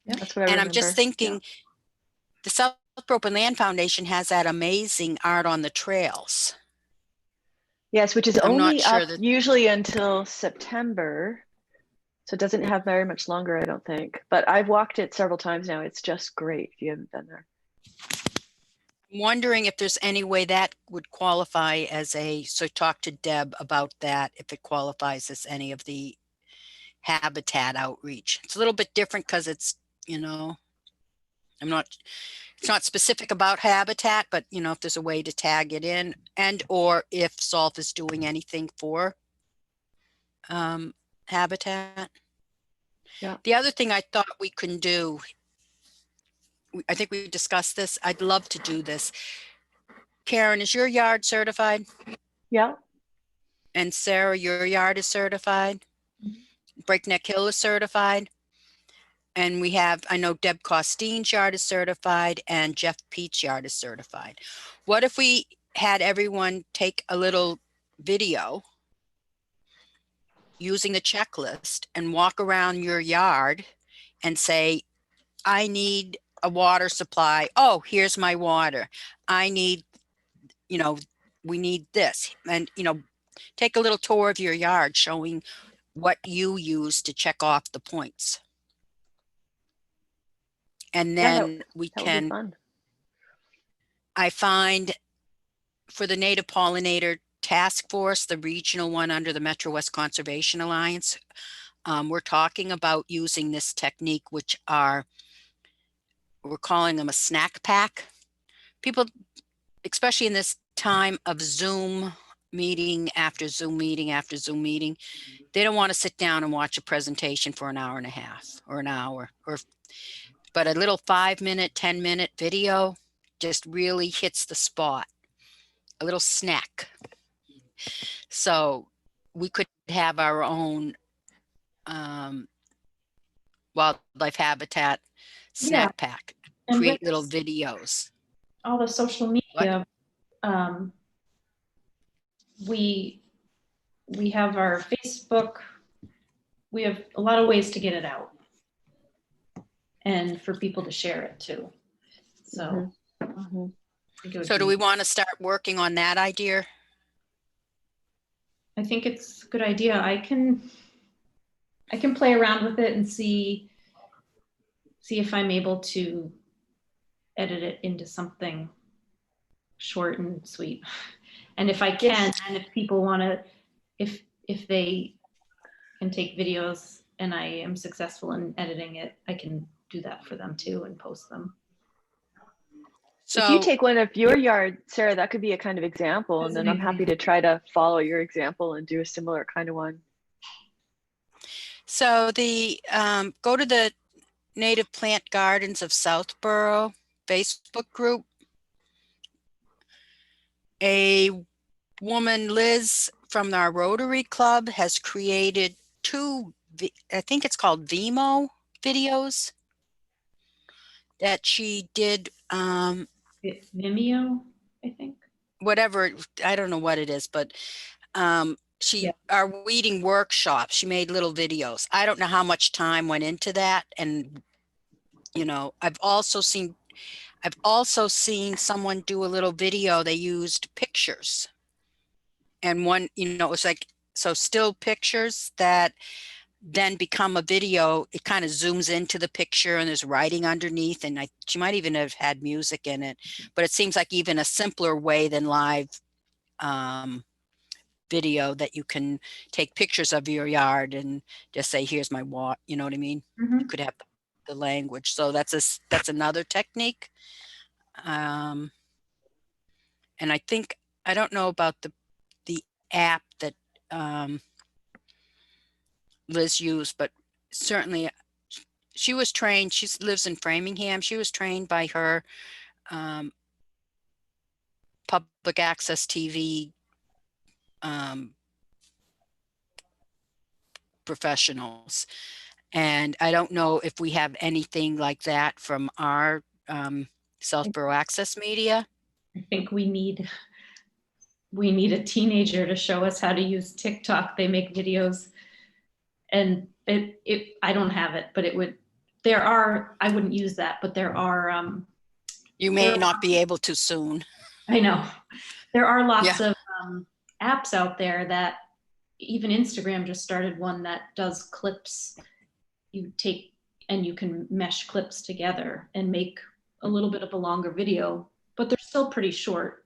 That's what I And remember. I'm just thinking, the Southborough Open Land Foundation has that amazing art on the trails. Yes, which is I'm not only sure up that- usually until September. So it doesn't have very much longer, I don't think. But I've walked it several times now. It's just great if you haven't been there. I'm wondering if there's any way that would qualify so talk to Deb about that, if it qualifies as any of the habitat outreach. It's a little bit different because it's, it's not specific about habitat, but if there's a way to tag it in, and or if SOLF is doing anything for habitat. Yeah. The other thing I thought we can do, I think we discussed this. I'd love to do this. Karen, is your yard certified? Yeah. And Sarah, your yard is certified? Breakneck Hill is certified? And we have, I know Deb Costein's yard is certified and Jeff Pete's yard is certified. What if we had everyone take a little video using the checklist and walk around your yard and say, I need a water supply. Oh, here's my water. I need, you know, we need this. And, you know, take a little tour of your yard showing what you use to check off the points. And Yeah, then we That would be can, fun. I find for the Native Pollinator Task Force, the regional one under the Metro West Conservation Alliance, we're talking about using this technique, which are, we're calling them a snack pack. People, especially in this time of Zoom meeting after Zoom meeting after Zoom meeting, they don't want to sit down and watch a presentation for an hour and a half or an hour, but a little 5-minute, 10-minute video just really hits the spot. A little snack. So we could have our own wildlife habitat snack pack, And create with little videos. all the social media, we have our Facebook. We have a lot of ways to get it out and for people to share it too. So, Mhm. I think it would So do be- we want to start working on that idea? I think it's a good idea. I can play around with it and see if I'm able to edit it into something short and sweet. And if I can, and if people want to, if they can take videos and I am successful in editing it, I can do that for them too and post them. If you So, take one of your yard, Sarah, that could be a kind of example, and That's then an I'm happy to try to follow your example and do a similar kind of one. so the go to the Native Plant Gardens of Southborough Facebook group. A woman, Liz, from our Rotary Club has created two, I think it's called Vimo videos that she did, Vimeo, I think. whatever, I don't know what it is, but she, Yeah. our weeding workshop, she made little videos. I don't know how much time went into that. And, you know, I've also seen someone do a little video. They used pictures. And one, you know, it was like, so still pictures that then become a video. It kind of zooms into the picture and there's writing underneath, and she might even have had music in it, but it seems like even a simpler way than live video, that you can take pictures of your yard and just say, here's my water, you know what I mean? You could have the language. So that's another technique. And I think, I don't know about the app that Liz used, but certainly she was trained. She lives in Framingham. She was trained by her public access TV professionals. And I don't know if we have anything like that from our Southborough Access Media. I think we need a teenager to show us how to use TikTok. They make videos, and I don't have it, but I wouldn't use that, but there are You may not be able to soon. I know there are lots of apps out there. That even Instagram just started one that does clips. You take and you can mesh clips together and make a little bit of a longer video, but they're still pretty short.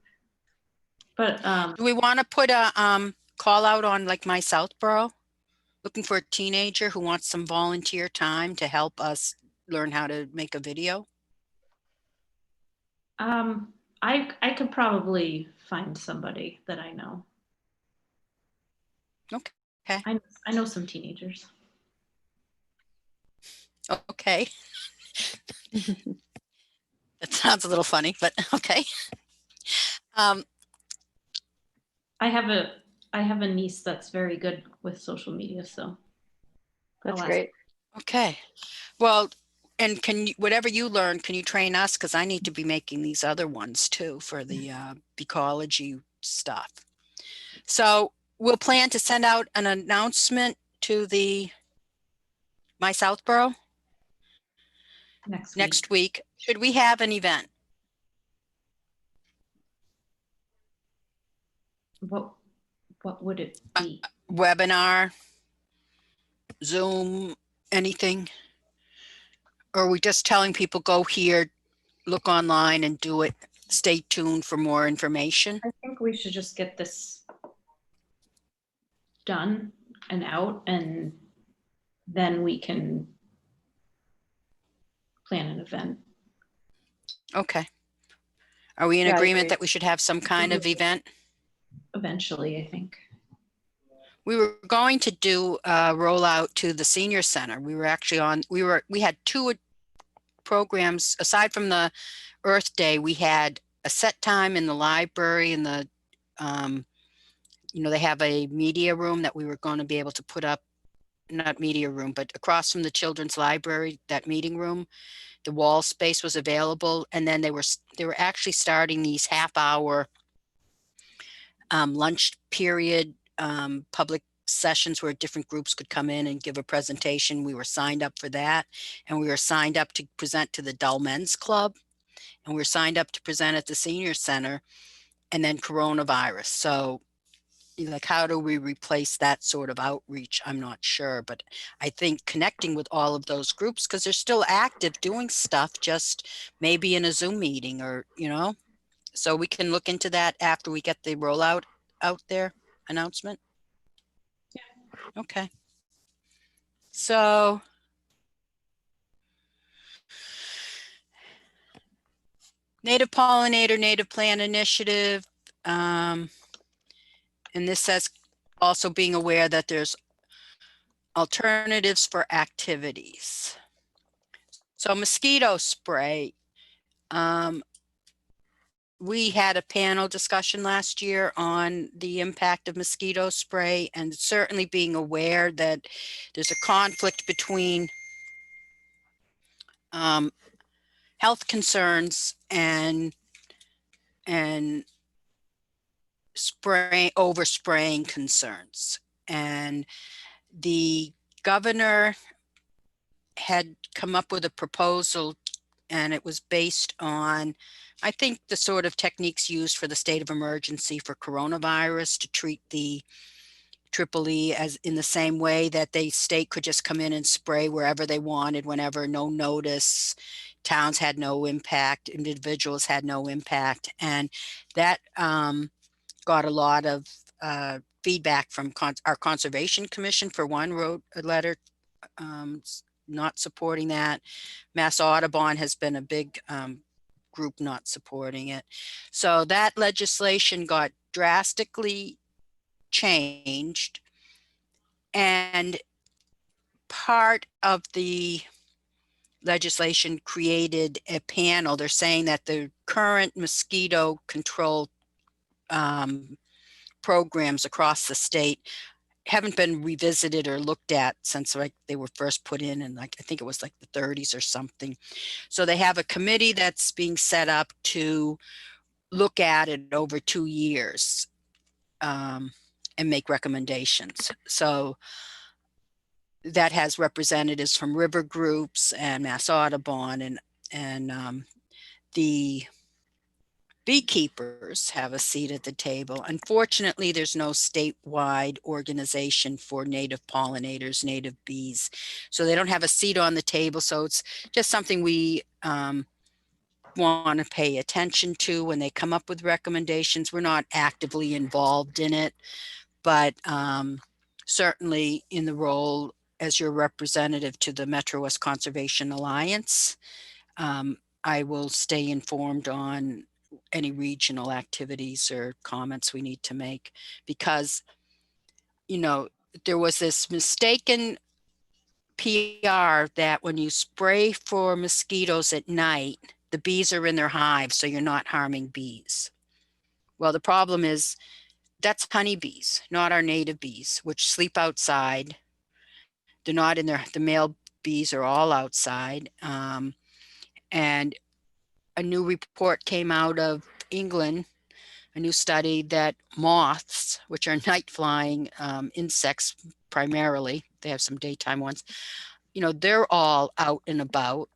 But Do we want to put a call out on like My Southborough, looking for a teenager who wants some volunteer time to help us learn how to make a video? I could probably find somebody that I know. Okay. I know some teenagers. Okay. That sounds a little funny, but okay. I have a niece that's very good with social media, so That's I'll ask. great. Okay. Well, and can you, whatever you learn, can you train us? Because I need to be making these other ones too for the ecology stuff. So we'll plan to send out an announcement to the My Southborough next week. next week. Should we have an event? What would it be? Webinar, Zoom, anything? Or are we just telling people go here, look online and do it? Stay tuned for more information. I think we should just get this done and out, and then we can plan an event. Okay. Are we in Yeah, I agreement agree. that we should have some kind of event? Eventually, I think. We were going to do a rollout to the senior center. We were actually on, we had two programs aside from the Earth Day. We had a set time in the library and the, they have a media room that we were going to be able to put up, not media room, but across from the children's library, that meeting room, the wall space was available. And then they were actually starting these half-hour lunch period public sessions where different groups could come in and give a presentation. We were signed up for that, and we were signed up to present to the Dull Men's Club, and we were signed up to present at the senior center, and then coronavirus. So like, how do we replace that sort of outreach? I'm not sure, but I think connecting with all of those groups, because they're still active doing stuff, just maybe in a Zoom meeting or, so we can look into that after we get the rollout out there announcement. Yeah. Okay. So native pollinator, native plant initiative. And this says also being aware that there's alternatives for activities. So mosquito spray. We had a panel discussion last year on the impact of mosquito spray, and certainly being aware that there's a conflict between health concerns and overspraying concerns. And the governor had come up with a proposal, and it was based on, I think, the sort of techniques used for the state of emergency for coronavirus, to treat the EEE as in the same way that the state could just come in and spray wherever they wanted, whenever, no notice. Towns had no impact, individuals had no impact. And that got a lot of feedback from our Conservation Commission, for one, wrote a letter not supporting that. Mass Audubon has been a big group not supporting it. So that legislation got drastically changed, and part of the legislation created a panel. They're saying that the current mosquito control programs across the state haven't been revisited or looked at since they were first put in I think it was like the 30s or something. So they have a committee that's being set up to look at it over 2 years and make recommendations. So that has representatives from river groups and Mass Audubon, and the beekeepers have a seat at the table. Unfortunately, there's no statewide organization for native pollinators, native bees. So they don't have a seat on the table. So it's just something we want to pay attention to when they come up with recommendations. We're not actively involved in it, but certainly in the role as your representative to the Metro West Conservation Alliance, I will stay informed on any regional activities or comments we need to make, because, there was this mistaken PR that when you spray for mosquitoes at night, the bees are in their hives, so you're not harming bees. Well, the problem is that's honeybees, not our native bees, which sleep outside. They're not in the male bees are all outside. And a new report came out of England, a new study that moths, which are night flying insects primarily, they have some daytime ones, they're all out and about,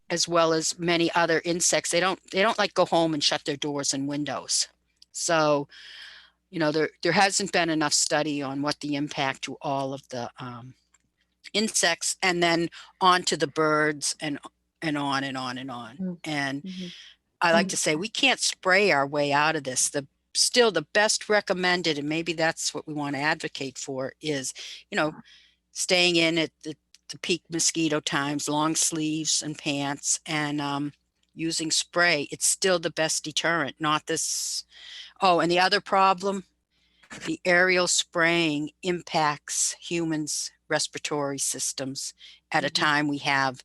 as well as many other insects. They don't like go home and shut their doors and windows. So, there hasn't been enough study on what the impact to all of the insects, and then on to the birds, and on and on and on. Mm. And Mhm. I like to say we can't spray our way out of this. Still the best recommended, and maybe that's what we want to advocate for, is, staying in at the peak mosquito times, long sleeves and pants, and using spray. It's still the best deterrent, not this. Oh, and the other problem, the aerial spraying impacts humans' respiratory systems at a Mhm. time we have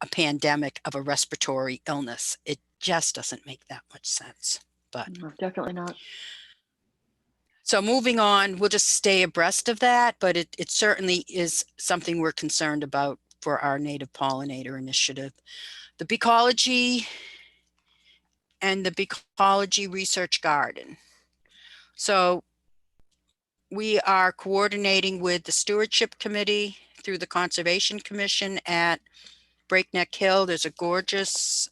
a pandemic of a respiratory illness. It just doesn't make that much sense. But No, definitely not. so moving on, we'll just stay abreast of that, but it certainly is something we're concerned about for our native pollinator initiative. The Beecology and the Beecology Research Garden. So we are coordinating with the Stewardship Committee through the Conservation Commission at Breakneck Hill. There's a gorgeous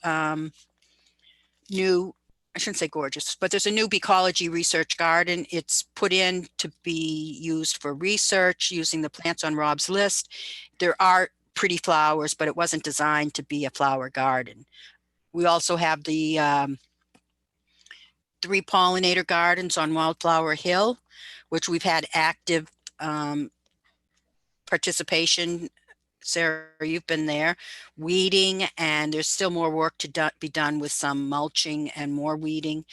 new, I shouldn't say gorgeous, but there's a new Beecology Research Garden. It's put in to be used for research using the plants on Rob's list. There are pretty flowers, but it wasn't designed to be a flower garden. We also have the 3 pollinator gardens on Wildflower Hill, which we've had active participation. Sarah, you've been there, weeding, and there's still more work to be done with some mulching and more weeding.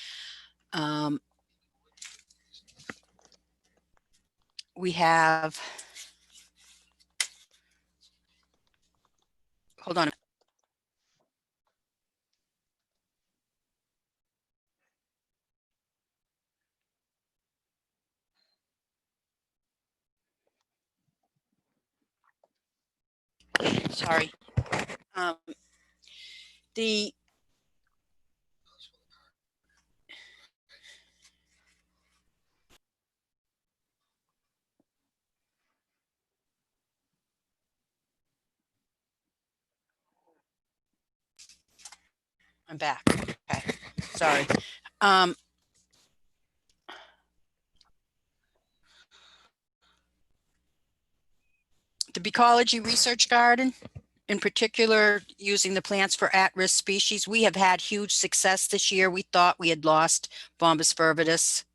We have, hold on. Sorry. The I'm back. Okay. Sorry. The Beecology Research Garden, in particular, using the plants for at-risk species, we have had huge success this year. We thought we had lost Bombus fervidus.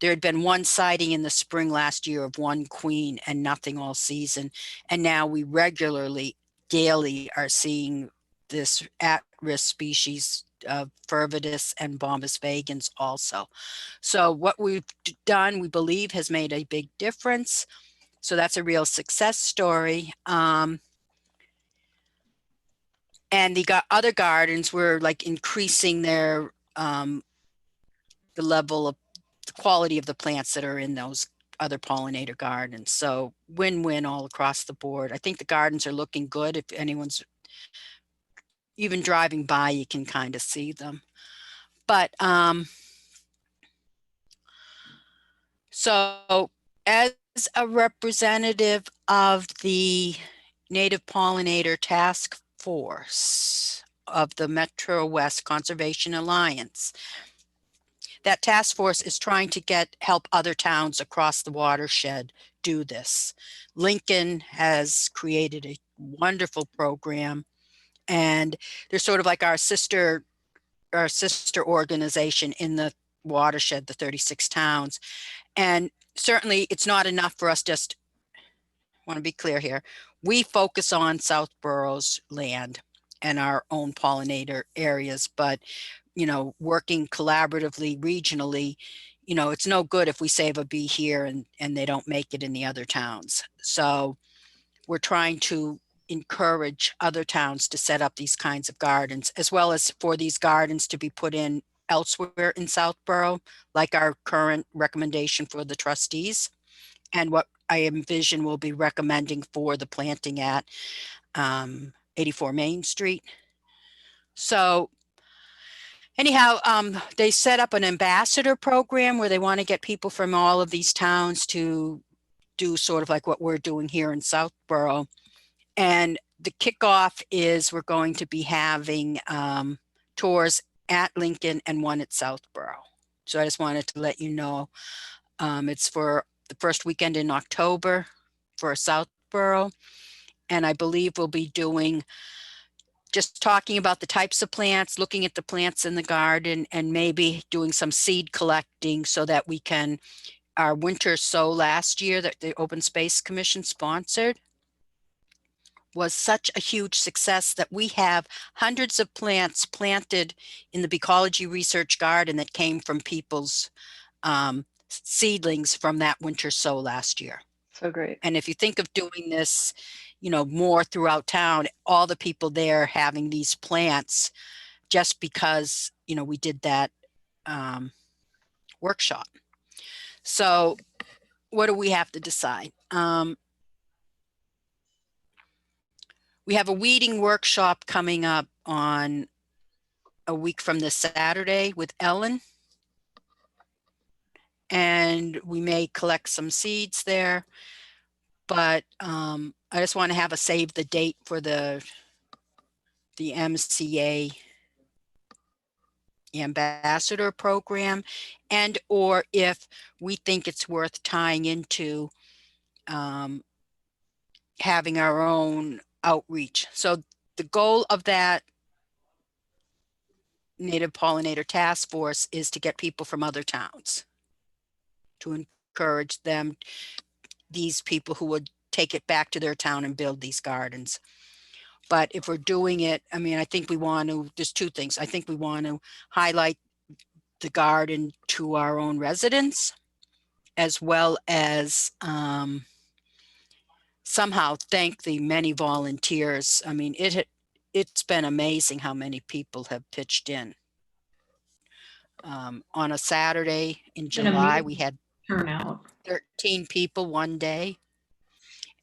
There had been one sighting in the spring last year of one queen and nothing all season. And now we regularly, daily, are seeing this at-risk species of fervidus and Bombus vagans also. So what we've done, we believe, has made a big difference. So that's a real success story. And the other gardens were like increasing their the level of the quality of the plants that are in those other pollinator gardens. So win-win all across the board. I think the gardens are looking good. If anyone's even driving by, you can kind of see them. But so as a representative of the Native Pollinator Task Force of the Metro West Conservation Alliance, that task force is trying to help other towns across the watershed do this. Lincoln has created a wonderful program, and they're sort of like our sister organization in the watershed, the 36 towns. And certainly it's not enough for us just, want to be clear here, we focus on Southborough's land and our own pollinator areas, but working collaboratively regionally, it's no good if we save a bee here and they don't make it in the other towns. So we're trying to encourage other towns to set up these kinds of gardens, as well as for these gardens to be put in elsewhere in Southborough, like our current recommendation for the trustees. And what I envision we'll be recommending for the planting at 84 Main Street. So anyhow, they set up an ambassador program where they want to get people from all of these towns to do sort of like what we're doing here in Southborough. And the kickoff is we're going to be having tours at Lincoln and one at Southborough. So I just wanted to let you know it's for the first weekend in October for Southborough. And I believe we'll be doing just talking about the types of plants, looking at the plants in the garden, and maybe doing some seed collecting so that we can, our winter sow last year that the Open Space Commission sponsored was such a huge success that we have hundreds of plants planted in the Beecology Research Garden that came from people's seedlings from that winter sow last year. So great. And if you think of doing this, you know, more throughout town, all the people there having these plants just because, you know, we did that workshop. So what do we have to decide? We have a weeding workshop coming up on a week from this Saturday with Ellen. And we may collect some seeds there, but I just want to have a save the date for the MCA ambassador program, and or if we think it's worth tying into having our own outreach. So the goal of that Native Pollinator Task Force is to get people from other towns, to encourage them, these people who would take it back to their town and build these gardens. But if we're doing it, I mean, I think we want to, there's two things. I think we want to highlight the garden to our own residents, as well as somehow thank the many volunteers. I mean, it's been amazing how many people have pitched in. On a Saturday in Been amazing. July, we had Turnout. 13 people one day.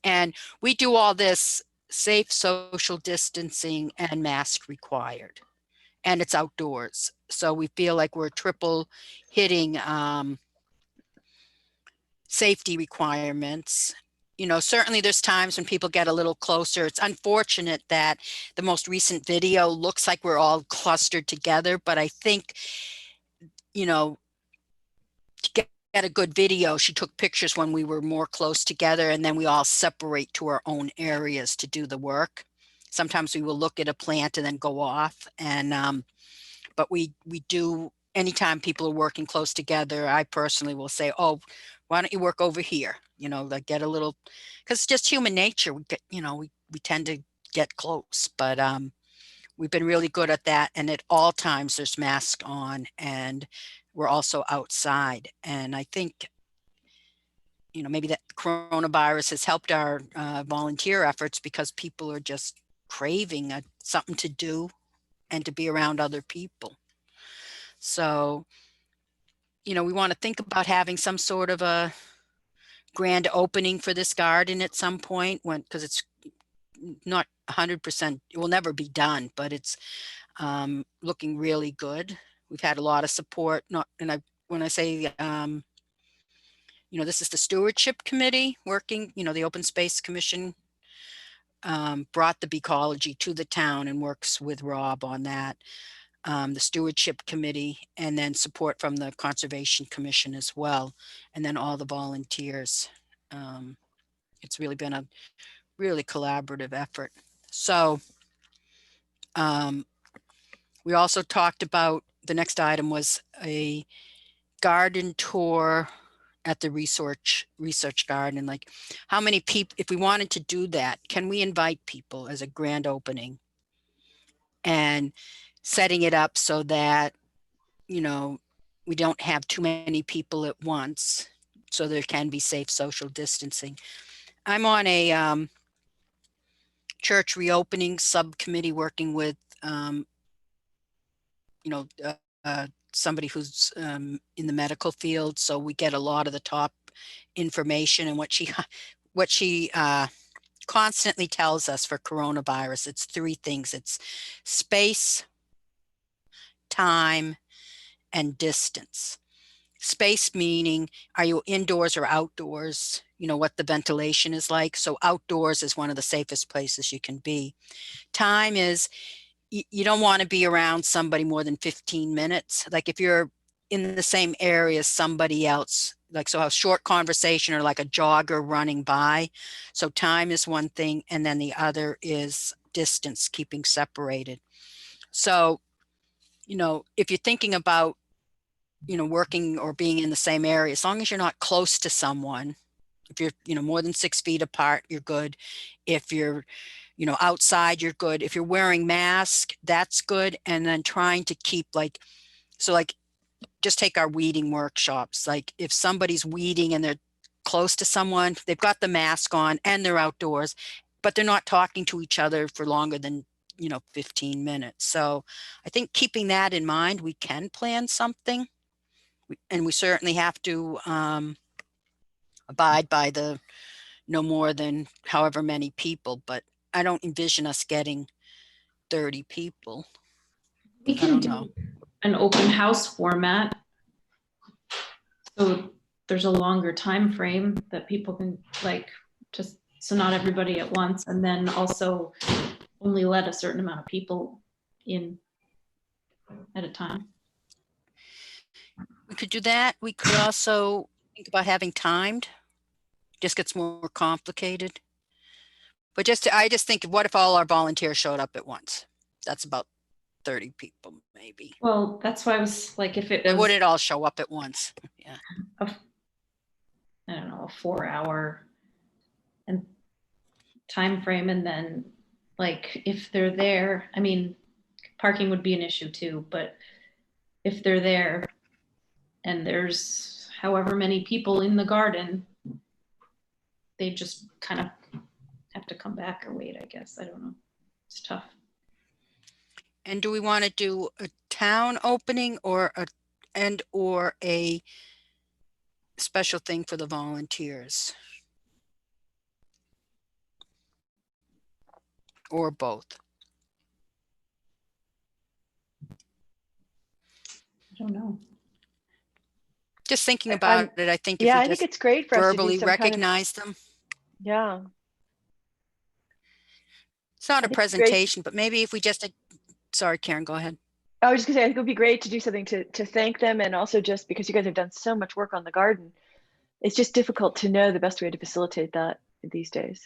And we do all this safe social distancing and mask required. And it's outdoors. So we feel like we're triple hitting safety requirements. You know, certainly there's times when people get a little closer. It's unfortunate that the most recent video looks like we're all clustered together, but I think, you know, to get a good video, she took pictures when we were more close together, and then we all separate to our own areas to do the work. Sometimes we will look at a plant and then go off, and but we do, anytime people are working close together, I personally will say, oh, why don't you work over here? You know, like get a little, because it's just human nature. We get, you know, we tend to get close, but we've been really good at that. And at all times there's masks on, and we're also outside. And I think, you know, maybe that coronavirus has helped our volunteer efforts, because people are just craving something to do and to be around other people. So, you know, we want to think about having some sort of a grand opening for this garden at some point, when, because it's not 100%, it will never be done, but it's looking really good. We've had a lot of support. When I say, you know, this is the stewardship committee working, you know, the Open Space Commission brought the Beecology to the town and works with Rob on that. The stewardship committee, and then support from the Conservation Commission as well. And then all the volunteers. It's really been a really collaborative effort. So we also talked about, the next item was a garden tour at the research garden. Like, how many people, if we wanted to do that, can we invite people as a grand opening, and setting it up so that, you know, we don't have too many people at once, so there can be safe social distancing. I'm on a church reopening subcommittee working with, you know, somebody who's in the medical field. So we get a lot of the top information and what she constantly tells us for coronavirus. It's three things. It's space, time, and distance. Space meaning, are you indoors or outdoors? You know, what the ventilation is like. So outdoors is one of the safest places you can be. Time is, you don't want to be around somebody more than 15 minutes. Like if you're in the same area as somebody else, like so a short conversation or like a jogger running by. So time is one thing. And then the other is distance, keeping separated. So, you know, if you're thinking about, you know, working or being in the same area, as long as you're not close to someone, if you're, you know, more than 6 feet apart, you're good. If you're, you know, outside, you're good. If you're wearing mask, that's good. And then trying to keep like, so like, just take our weeding workshops. Like if somebody's weeding and they're close to someone, they've got the mask on and they're outdoors, but they're not talking to each other for longer than, you know, 15 minutes. So I think keeping that in mind, we can plan something. And we certainly have to abide by the no more than however many people, but I don't envision us getting 30 people. We I can don't do know. an open house format. So there's a longer time frame that people can like, just so not everybody at once, and then also only let a certain amount of people in at a time. We could do that. We could also think about having timed. Just gets more complicated. But I just think, what if all our volunteers showed up at once? That's about 30 people, maybe. Well, that's why I was like, if it They was, wouldn't all show up at once. Yeah. I don't know, a 4-hour and time frame, and then like if they're there, I mean, parking would be an issue too, but if they're there and there's however many people in the garden, they just kind of have to come back or wait, I guess. I don't know. It's tough. And do we want to do a town opening or a special thing for the volunteers? Or both? I don't know. Just thinking I'm- about it, I think if Yeah, we I think just it's great for us to do verbally some kind of, recognize them. yeah. It's not I a think it's great. presentation, but maybe if we just, sorry, Karen, go ahead. I was just gonna say, I think it would be great to do something to thank them, and also just because you guys have done so much work on the garden, it's just difficult to know the best way to facilitate that these days.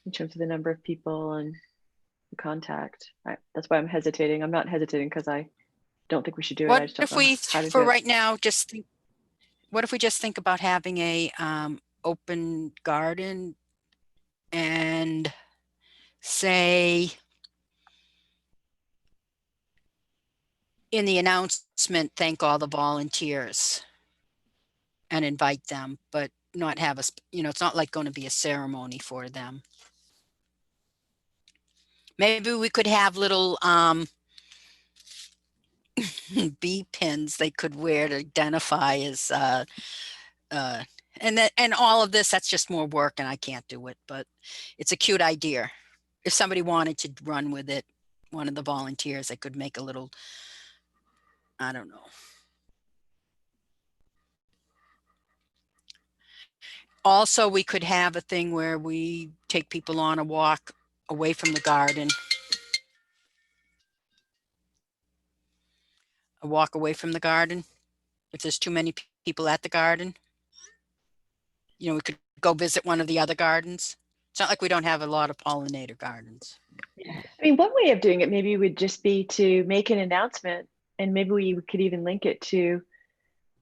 In terms of the number of people and the contact. That's why I'm hesitating. I'm not hesitating because I don't think we should do it. I What just don't if know we, how to for do it. right now, just think, what if we just think about having a open garden and say in the announcement, thank all the volunteers and invite them, but not have us, you know, it's not like going to be a ceremony for them. Maybe we could have little bee pins they could wear to identify as and all of this, that's just more work and I can't do it, but it's a cute idea. If somebody wanted to run with it, one of the volunteers, they could make a little, I don't know. Also, we could have a thing where we take people on a walk away from the garden. A walk away from the garden. If there's too many people at the garden, you know, we could go visit one of the other gardens. It's not like we don't have a lot of pollinator gardens. I mean, one way of doing it maybe would just be to make an announcement, and maybe we could even link it to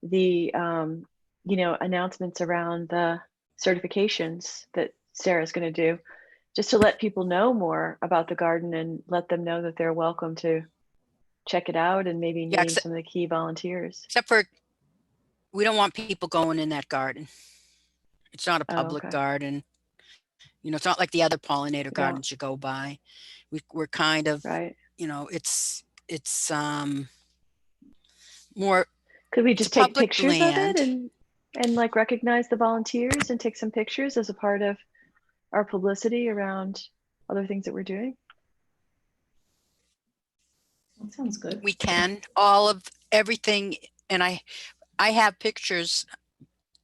the, you know, announcements around the certifications that Sarah's going to do, just to let people know more about the garden and let them know that they're welcome to check it out, and maybe Yeah, name some of the key volunteers. Except for, we don't want people going in that garden. It's not a public okay. garden. You know, it's not like the other pollinator Yeah. gardens you go by. We're kind of, Right. you know, it's more Could we just It's take public pictures land. of it and like recognize the volunteers and take some pictures as a part of our publicity around other things that we're doing? That sounds good. We can, all of everything, and I have pictures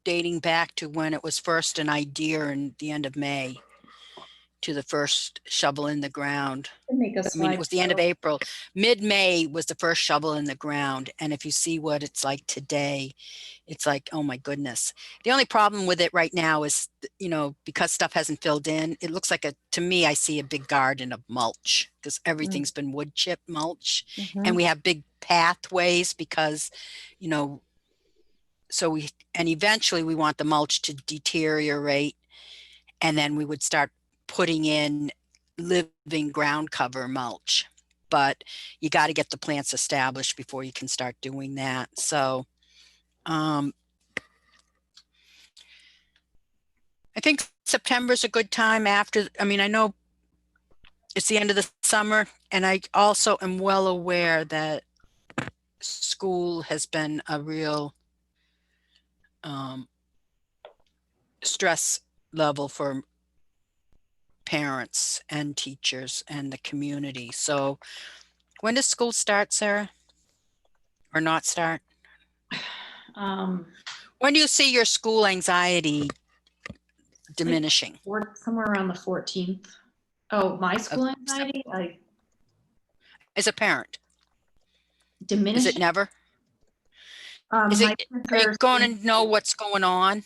dating back to when it was first an idea in the end of May to the first shovel in the ground. Make a I mean, it was the end of slideshow. April. Mid-May was the first shovel in the ground. And if you see what it's like today, it's like, oh my goodness. The only problem with it right now is, you know, because stuff hasn't filled in, it looks like to me, I see a big garden of mulch because everything's been wood chip mulch. And we have big pathways because, you know, and eventually we want the mulch to deteriorate. And then we would start putting in living ground cover mulch, but you got to get the plants established before you can start doing that. So I think September's a good time after. I mean, I know it's the end of the summer, and I also am well aware that school has been a real stress level for parents and teachers and the community. So when does school start, Sarah? Or not start? When do you see your school anxiety diminishing? Somewhere around the 14th. Oh, my school anxiety, I As a parent, diminished. is it never? My Are you kids going to know what's going on?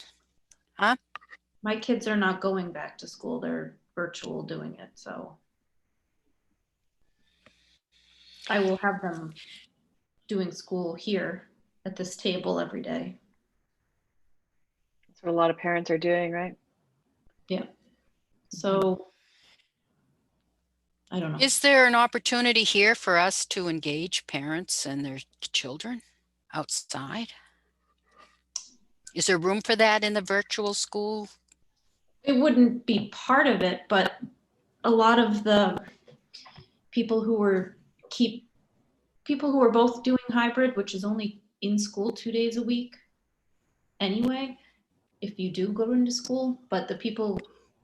my kids are not going back to school. They're virtual doing it. So I will have them doing school here at this table every day. That's what a lot of parents are doing, right? Yeah. So I don't know. Is there an opportunity here for us to engage parents and their children outside? Is there room for that in the virtual school? It wouldn't be part of it, but a lot of the people who were both doing hybrid, which is only in school 2 days a week anyway, if you do go into school, but the people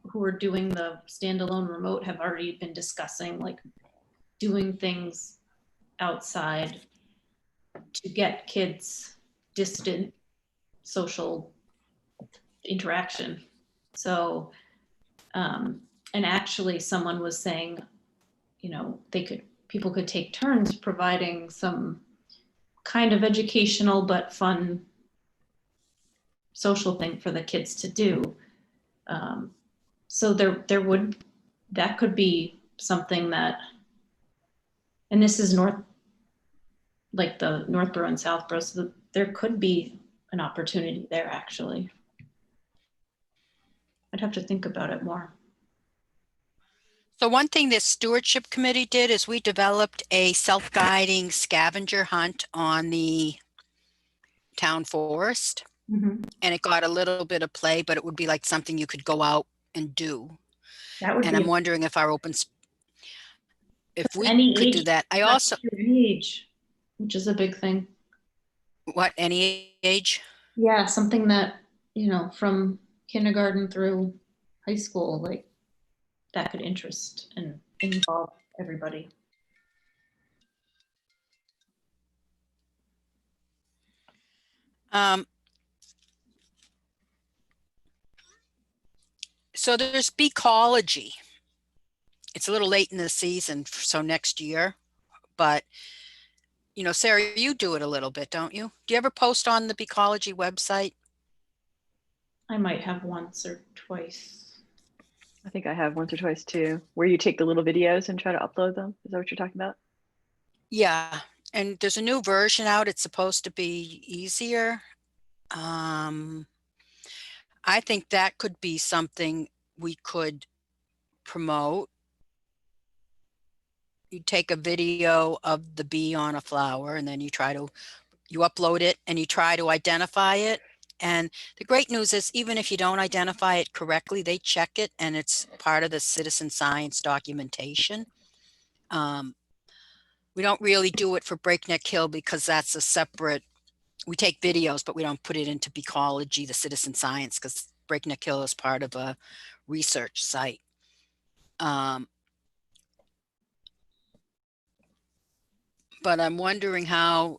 who are doing the standalone remote have already been discussing like doing things outside to get kids distant social interaction. So, and actually someone was saying, you know, people could take turns providing some kind of educational but fun social thing for the kids to do. So that could be something that, and this is like the Northborough and Southborough, so there could be an opportunity there actually. I'd have to think about it more. So one thing this stewardship committee did is we developed a self-guiding scavenger hunt on the town forest. Mm-hmm. And it got a little bit of play, but it would be like something you could go out and do. That would And be I'm wondering if if we any could do age, that. I also, age, which is a big thing. what, any age? Yeah, something that, you know, from kindergarten through high school, like that could interest and involve everybody. So there's Beecology. It's a little late in the season, so next year, but you know, Sarah, you do it a little bit, don't you? Do you ever post on the Beecology website? I might have once or twice. I think I have once or twice too, where you take the little videos and try to upload them. Is that what you're talking about? Yeah, and there's a new version out. It's supposed to be easier. I think that could be something we could promote. You take a video of the bee on a flower and then you upload it and you try to identify it. And the great news is even if you don't identify it correctly, they check it and it's part of the citizen science documentation. We don't really do it for Breakneck Hill because that's a separate we take videos, but we don't put it into Beecology, the citizen science, because Breakneck Hill is part of a research site. But I'm wondering how,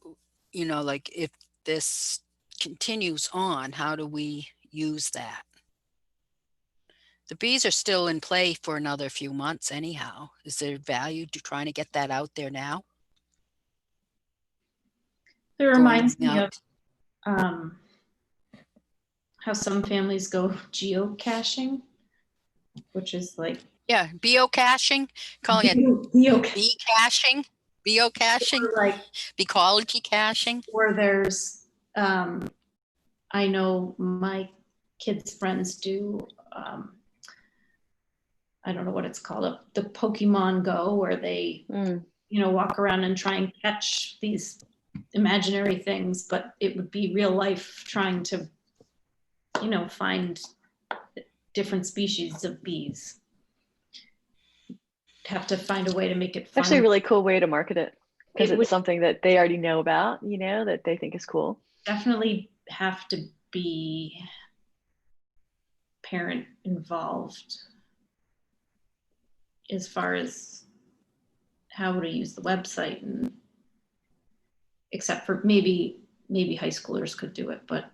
like if this continues on, how do we use that? The bees are still in play for another few months anyhow. Is there value to trying to get that out there now? It reminds Going me of out? how some families go geocaching, which is like Yeah, geocaching, calling it geocaching, bee caching, geocaching, like Beecology caching. where there's I know my kids' friends do I don't know what it's called, the Pokemon Go, where they walk around and try and catch these imaginary things, but it would be real life trying to find different species of bees. Have to find a way to make it fun. Actually a really cool way to market it, because It it's would something that they already know about, that they think is cool. definitely have to be parent involved as far as how to use the website, and except for maybe high schoolers could do it, but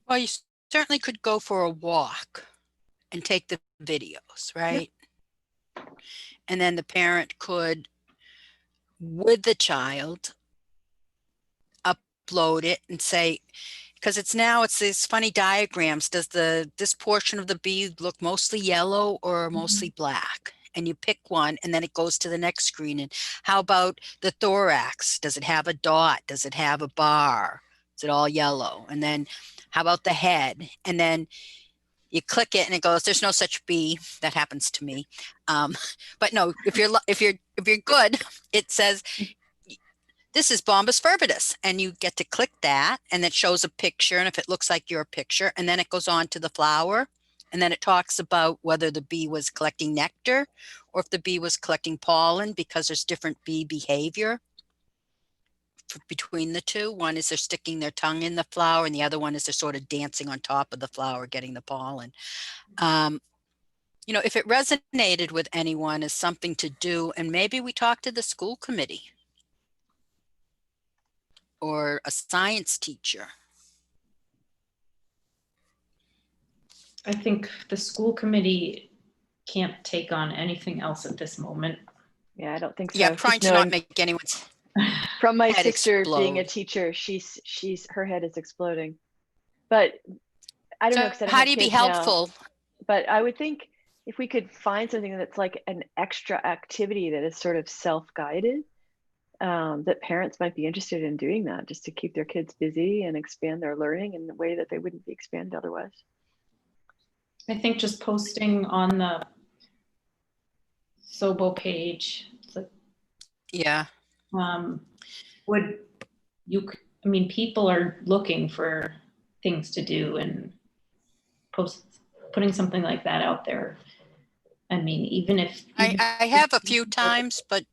Well, you certainly could go for a walk and take the videos, right? And then the parent could, with the child, upload it and say, because it's these funny diagrams. Does this portion of the bee look mostly yellow or mostly black? And you pick one, and then it goes to the next screen. And how about the thorax? Does it have a dot? Does it have a bar? Is it all yellow? And then how about the head? And then you click it and it goes, there's no such bee. That happens to me. But no, if you're good, it says, this is Bombus fervidus, and you get to click that, and it shows a picture, and if it looks like your picture, and then it goes on to the flower, and then it talks about whether the bee was collecting nectar or if the bee was collecting pollen, because there's different bee behavior between the two. One is they're sticking their tongue in the flower, and the other one is they're sort of dancing on top of the flower, getting the pollen. If it resonated with anyone as something to do, and maybe we talk to the school committee or a science teacher. I think the school committee can't take on anything else at this moment. Yeah, I don't think so. Yeah, Just trying to knowing not make anyone's from my head sister being a explode. teacher, her head is exploding. But I don't know, because I don't how have do you be kids now. helpful? But I would think if we could find something that's like an extra activity that is sort of self-guided, that parents might be interested in doing that, just to keep their kids busy and expand their learning in a way that they wouldn't be expanded otherwise. I think just posting on the Sobo page, Yeah. people are looking for things to do, and putting something like that out there. I mean, even if I have a few times, but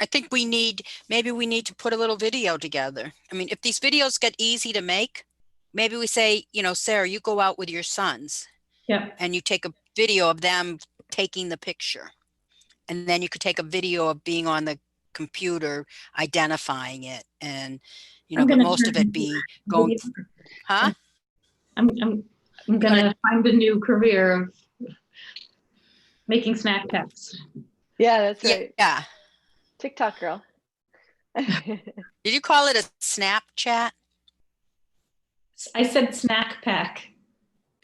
I think maybe we need to put a little video together. I mean, if these videos get easy to make, maybe we say, Sarah, you go out with your sons, and you take a video of them taking the picture. And then you could take a video of being on the computer, identifying it, and, but most of it be going, huh? I'm gonna find a new career of making snack packs. Yeah, that's right. Yeah. TikTok girl. Did you call it a Snapchat? I said snack pack.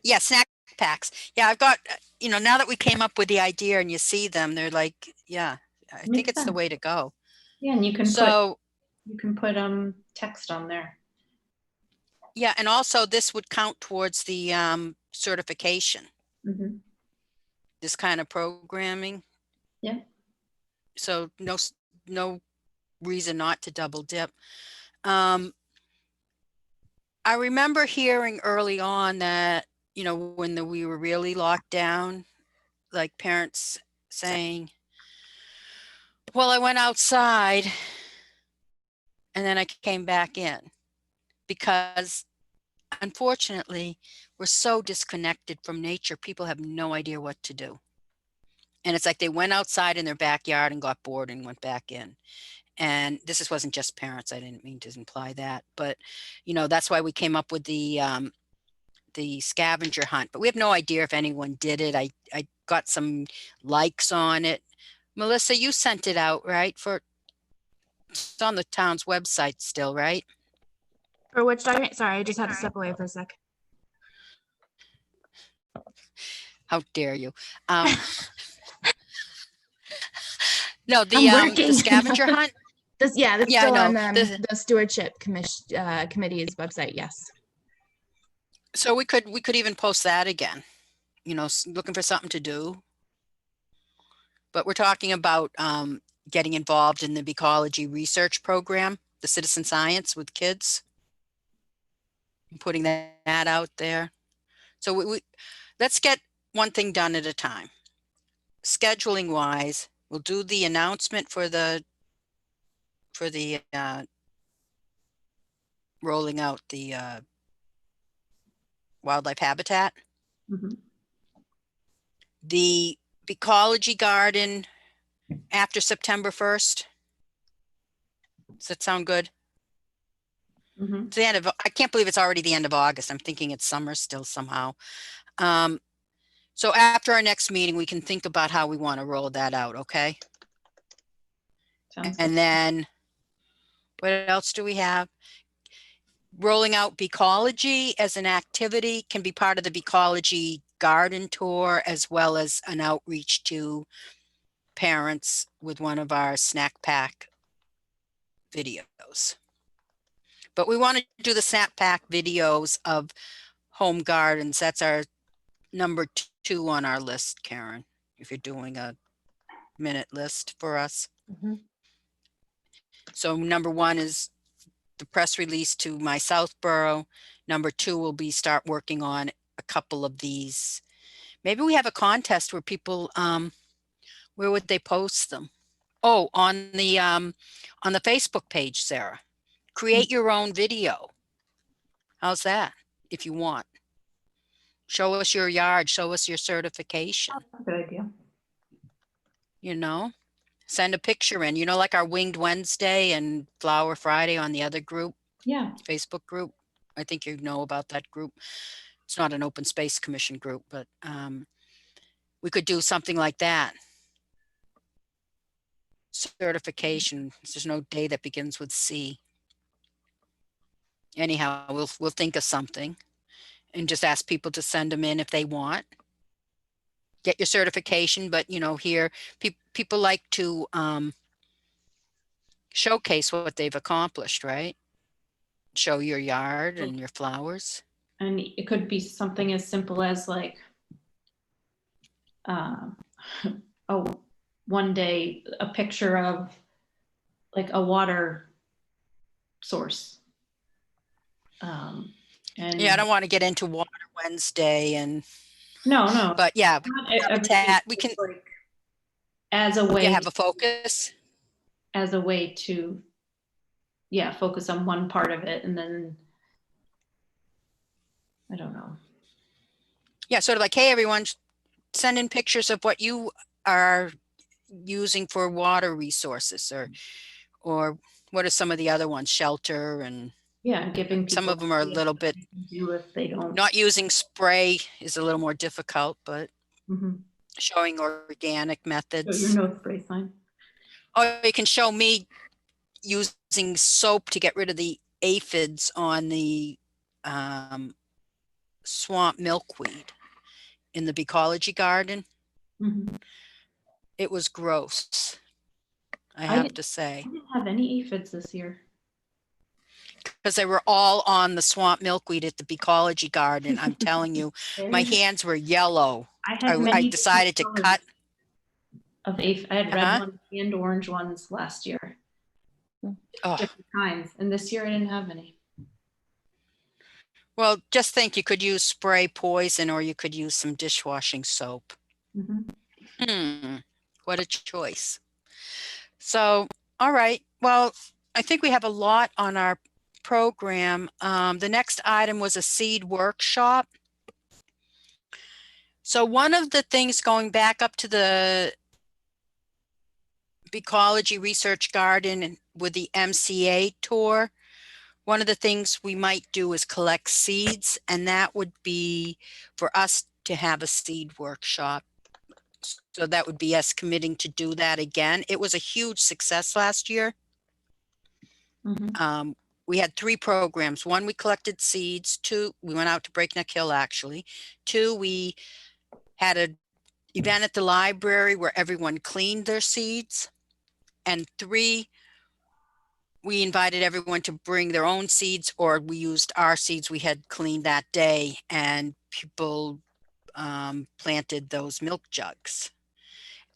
Yeah, snack packs. Yeah, I've got, now that we came up with the idea and you see them, they're like, yeah, I think it's the way to go. Yeah, and you can put text on there. Yeah, and also this would count towards the certification. Mm-hmm. This kind of programming. Yeah. So no reason not to double dip. I remember hearing early on that, when we were really locked down, like parents saying, well, I went outside and then I came back in because unfortunately, we're so disconnected from nature. People have no idea what to do. And it's like they went outside in their backyard and got bored and went back in. And wasn't just parents. I didn't mean to imply that, but that's why we came up with the scavenger hunt. But we have no idea if anyone did it. I got some likes on it. Melissa, you sent it out, right? It's on the town's website still, right? For which document? Sorry, I just had to step away for a sec. How dare you? No, I'm the working. scavenger hunt. That's Yeah, I still on know. the stewardship committee's website. Yes. So we could even post that again, looking for something to do. But we're talking about getting involved in the Beecology research program, the citizen science with kids, and putting that out there. So we let's get one thing done at a time. Scheduling wise, we'll do the announcement for the rolling out the wildlife habitat. Mhm. The Beecology garden after September 1st. Does that sound good? Mhm. It's the end of, I can't believe it's already the end of August. I'm thinking it's summer still somehow. So after our next meeting, we can think about how we want to roll that out, okay? Sounds And good. then what else do we have? Rolling out Beecology as an activity can be part of the Beecology garden tour, as well as an outreach to parents with one of our snack pack videos. But we want to do the snack pack videos of home gardens. That's our number 2 on our list, Karen, if you're doing a minute list for us. Mhm. So number 1 is the press release to my Southborough. Number 2 will be start working on a couple of these. Maybe we have a contest where people, where would they post them? Oh, on the Facebook page, Sarah. Create your own video. How's that? If you want. Show us your yard, show us your certification, Good idea. Send a picture in, like our Winged Wednesday and Flower Friday on the other group, Yeah. Facebook group. I think you know about that group. It's not an open space commission group, but we could do something like that. Certification, there's no day that begins with C. Anyhow, we'll think of something and just ask people to send them in if they want. Get your certification, but here people like to showcase what they've accomplished, right? Show your yard and your flowers. And it could be something as simple as like, one day a picture of like a water source. And Yeah, I don't want to get into Water Wednesday and no, but yeah, not habitat, everything, we can like, as a way have a focus. to focus on one part of it, and then I don't know. Yeah, sort of like, hey, everyone, send in pictures of what you are using for water resources, or what are some of the other ones, shelter, and Yeah, giving people some of them are a ideas little what bit, they can do if they don't. not using spray is a little more difficult, but Mhm. showing organic So methods. your no spray sign. Or you can show me using soap to get rid of the aphids on the swamp milkweed in the Beecology garden. Mhm. It was gross, I I have didn't- to say, I didn't have any aphids this year. because they were all on the swamp milkweed at the Beecology garden. I'm telling you, my hands were yellow. I had I many decided to different cut. colors of I had red Uh-huh. ones and orange ones last year, Oh, different kinds, and this year I didn't have any. well, just think, you could use spray poison or you could use some dishwashing soap. Mhm. What a choice. So, all right. Well, I think we have a lot on our program. The next item was a seed workshop. So one of the things, going back up to the Ecology Research Garden with the MCA tour, one of the things we might do is collect seeds, and that would be for us to have a seed workshop. So that would be us committing to do that again. It was a huge success last year. Mhm. We had 3 programs. 1, we collected seeds. 2, we went out to Breakneck Hill, actually. 2, we had an event at the library where everyone cleaned their seeds. And 3, we invited everyone to bring their own seeds, or we used our seeds we had cleaned that day, and people planted those milk jugs.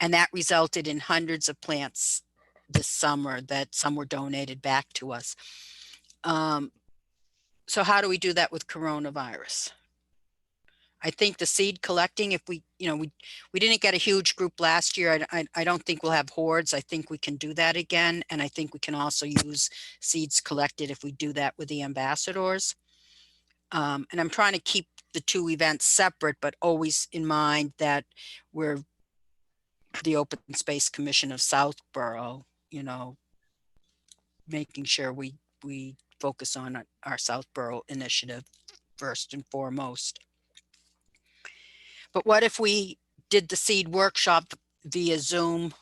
And that resulted in hundreds of plants this summer that some were donated back to us. So how do we do that with coronavirus? I think the seed collecting, if we didn't get a huge group last year. I don't think we'll have hordes. I think we can do that again. And I think we can also use seeds collected if we do that with the ambassadors. And I'm trying to keep the 2 events separate, but always in mind that we're the Open Space Commission of Southborough, making sure we focus on our Southborough initiative first and foremost. But what if we did the seed workshop via Zoom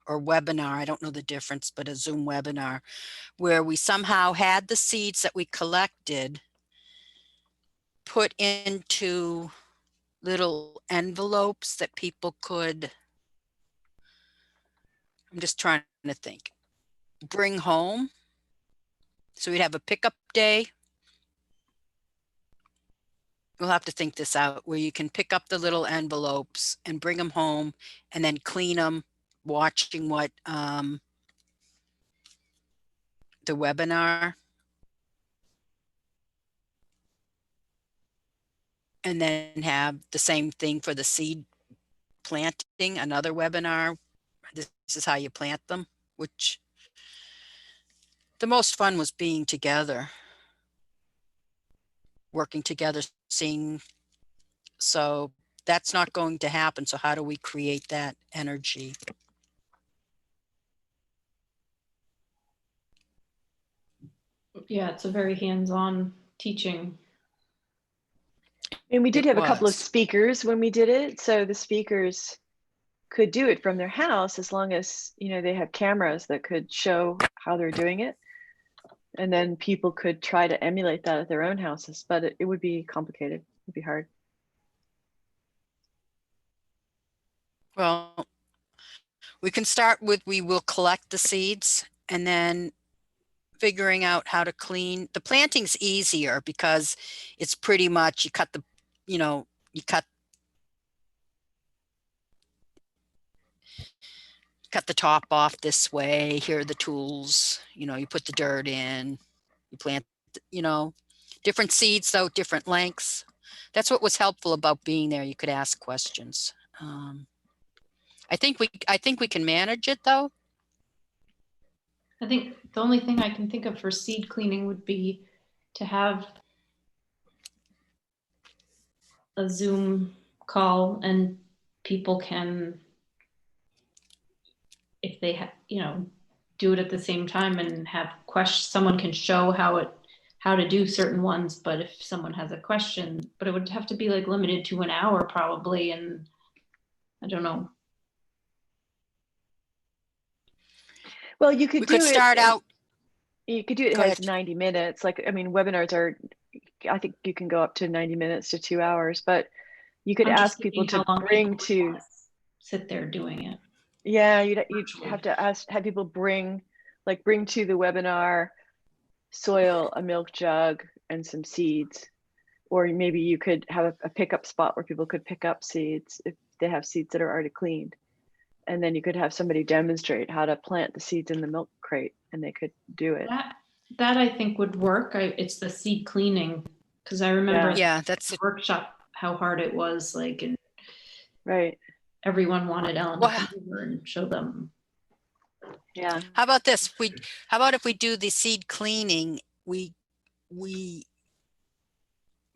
or webinar? I don't know the difference, but a Zoom webinar where we somehow had the seeds that we collected put into little envelopes that people could, I'm just trying to think, bring home. So we'd have a pickup day. We'll have to think this out, where you can pick up the little envelopes and bring them home and then clean them, watching what the webinar. And then have the same thing for the seed planting, another webinar. This is how you plant them, which the most fun was being together, working together, seeing. So that's not going to happen. So how do we create that energy? Yeah, it's a very hands-on teaching. And we did It have a couple of was. speakers when we did it. So the speakers could do it from their house as long as, they have cameras that could show how they're doing it. And then people could try to emulate that at their own houses, but it would be complicated. It'd be hard. Well, we can start with, we will collect the seeds, and then figuring out how to clean. The planting's easier because it's pretty much, you cut the top off this way. Here are the tools, you put the dirt in, you plant, different seeds, though, different lengths. That's what was helpful about being there. You could ask questions. I think we can manage it, though. I think the only thing I can think of for seed cleaning would be to have a Zoom call, and people can, if they have, do it at the same time and have questions. Someone can show how to do certain ones, but if someone has a question, but it would have to be like limited to an hour probably, and I don't know. Well, you could We do could it. start out. You could do it Go as ahead. 90 minutes. Webinars are, I think you can go up to 90 minutes to 2 hours, but you could I'm just ask people thinking to how long bring people would to, wanna sit there doing it. yeah, you'd Virtually. have to have people bring to the webinar soil, a milk jug, and some seeds. Or maybe you could have a pickup spot where people could pick up seeds if they have seeds that are already cleaned. And then you could have somebody demonstrate how to plant the seeds in the milk crate, and they could do it. That I think would work. It's the seed cleaning, because I remember Yeah, that's the workshop how hard it was, and right. everyone wanted Ellen to Wow. come over and show them. Yeah. How about this? How about if we do the seed cleaning, we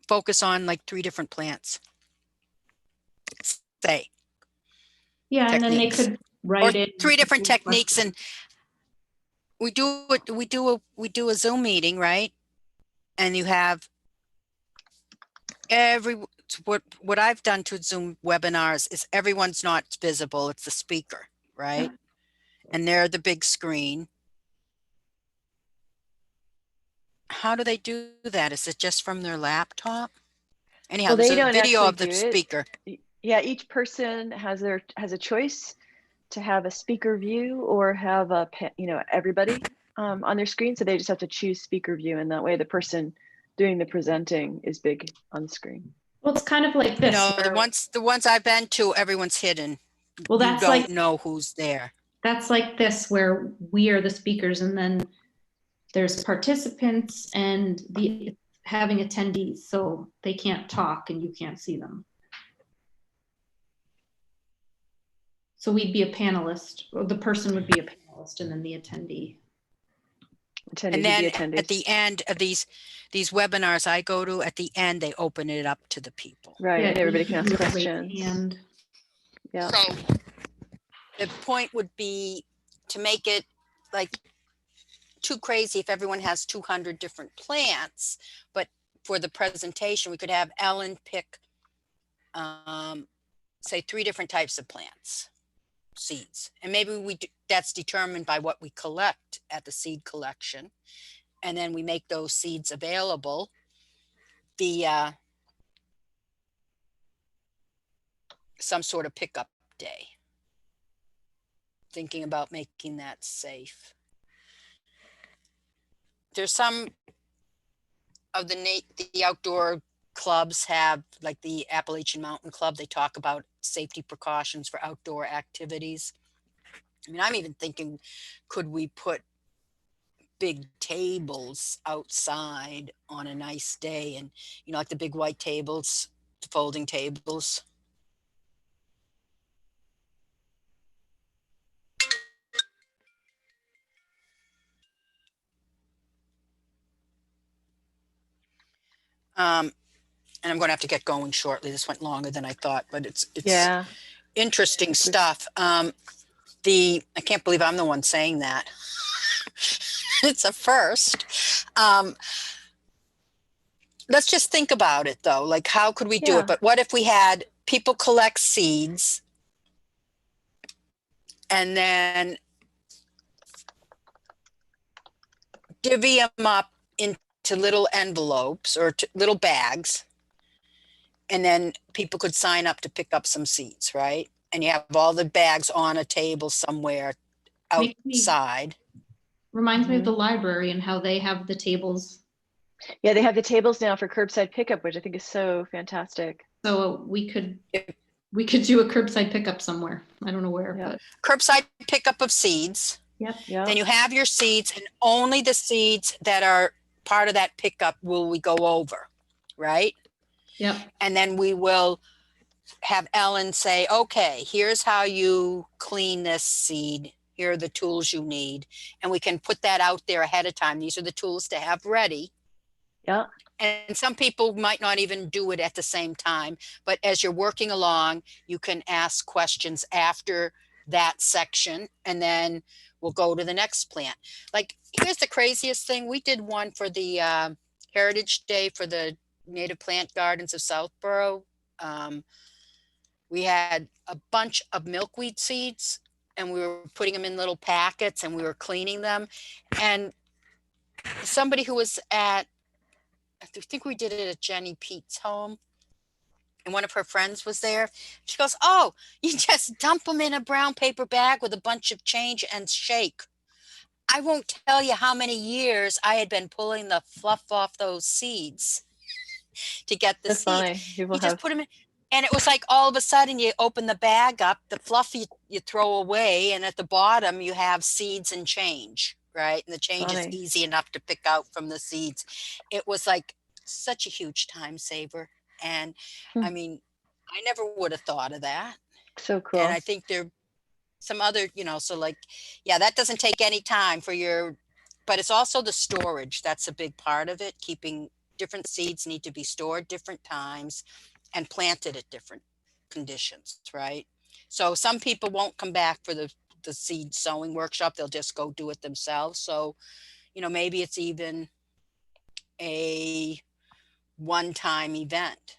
focus on like 3 different plants. Say, Yeah, and then they techniques. could or write it. 3 different techniques, and we do a Zoom meeting, right? And you have what I've done to Zoom webinars is everyone's not visible. It's the speaker, right? And they're the big screen. How do they do that? Is it just from their laptop? Anyhow, Well, there's they a don't video actually of the do it. speaker. Yeah, each person has a choice to have a speaker view or have everybody on their screen. So they just have to choose speaker view, and that way the person doing the presenting is big on the screen. Well, it's kind of like this. No, the where- ones I've been to, everyone's hidden. Well, You that's don't like know who's there. that's like this where we are the speakers, and then there's participants and the having attendees, so they can't talk and you can't see them. So we'd be a panelist, or the person would be a panelist, and then the attendee. Attendees And would then be attendees. at the end of these webinars I go to, at the end, they open it up to the people. Right, and everybody you can ask do raise questions. hand. Yeah. So the point would be to make it like too crazy if everyone has 200 different plants, but for the presentation, we could have Ellen pick, say 3 different types of plants, seeds. And maybe that's determined by what we collect at the seed collection. And then we make those seeds available via some sort of pickup day. Thinking about making that safe. There's some of the outdoor clubs have, like the Appalachian Mountain Club, they talk about safety precautions for outdoor activities. I mean, I'm even thinking, could we put big tables outside on a nice day, and like the big white tables, the folding tables. And I'm going to have to get going shortly. This went longer than I thought, but it's Yeah. interesting stuff. I can't believe I'm the one saying that. It's a first. Let's just think about it though. Like, how could we do Yeah. it? But what if we had people collect seeds and then divvy them up into little envelopes or little bags, and then people could sign up to pick up some seeds, right? And you have all the bags on a table somewhere Makes me- outside. Reminds me of the library and how they have the tables. Yeah, they have the tables now for curbside pickup, which I think is so fantastic. So we could do a curbside pickup somewhere. I don't know where, Yeah. but Curbside pickup of seeds. yep. Yeah. Then you have your seeds, and only the seeds that are part of that pickup will we go over, right? Yep. And then we will have Ellen say, okay, here's how you clean this seed. Here are the tools you need. And we can put that out there ahead of time. These are the tools to have ready. Yeah. And some people might not even do it at the same time, but as you're working along, you can ask questions after that section, and then we'll go to the next plant. Like, here's the craziest thing. We did one for the Heritage Day for the Native Plant Gardens of Southborough. We had a bunch of milkweed seeds, and we were putting them in little packets, and we were cleaning them. And somebody who was I think we did it at Jenny Pete's home, and one of her friends was there. She goes, oh, you just dump them in a brown paper bag with a bunch of change and shake. I won't tell you how many years I had been pulling the fluff off those seeds to get the So seeds. funny. People You just have, put them in, and it was like all of a sudden you open the bag up, the fluff you throw away, and at the bottom you have seeds and change, right? And the change is Funny. easy enough to pick out from the seeds. It was like such a huge time saver. And I mean, I never would have thought of that. so cool. And I think some other, so like, yeah, that doesn't take any time but it's also the storage. That's a big part of it. Keeping different seeds need to be stored different times and planted at different conditions, right? So some people won't come back for the seed sowing workshop. They'll just go do it themselves. So, maybe it's even a one-time event.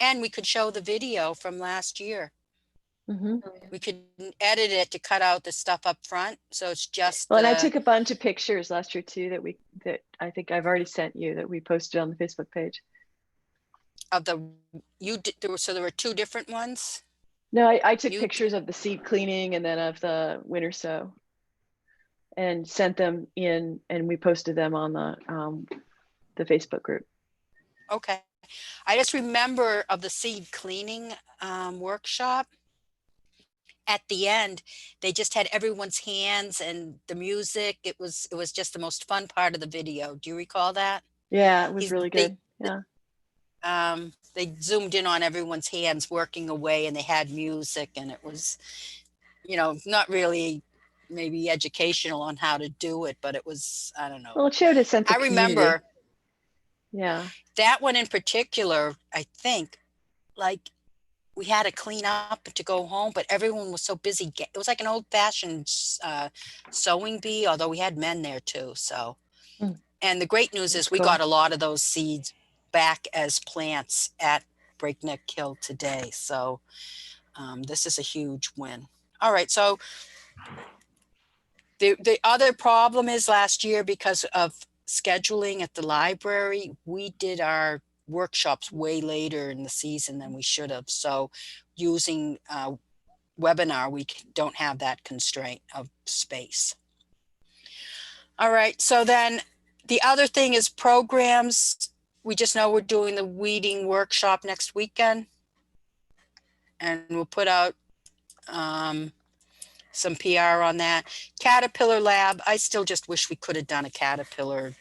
And we could show the video from last year. Hmm. We could edit it to cut out the stuff up front. So it's just Well, and I took a bunch of pictures last year too that I think I've already sent you that we posted on the Facebook page. of the, so there were two different ones. No, I took You- pictures of the seed cleaning and then of the winter sow and sent them in, and we posted them on the Facebook group. Okay. I just remember of the seed cleaning workshop. At the end, they just had everyone's hands and the music. It was just the most fun part of the video. Do you recall that? Yeah, it was He's- really good. Yeah. They zoomed in on everyone's hands working away and they had music, and it was, not really maybe educational on how to do it, but it was, I don't know. Well, it showed a sense of I remember community. Yeah. that one in particular, I think, like, we had to clean up to go home, but everyone was so busy. It was like an old fashioned sewing bee, although we had men there too. So, Mm. And the great news That's is we cool. got a lot of those seeds back as plants at Breakneck Hill today. So this is a huge win. All right. So the other problem is last year, because of scheduling at the library, we did our workshops way later in the season than we should have. So using webinar, we don't have that constraint of space. All right. So then the other thing is programs. We just know we're doing the weeding workshop next weekend. And we'll put out some PR on that. Caterpillar Lab, I still just wish we could have done a Caterpillar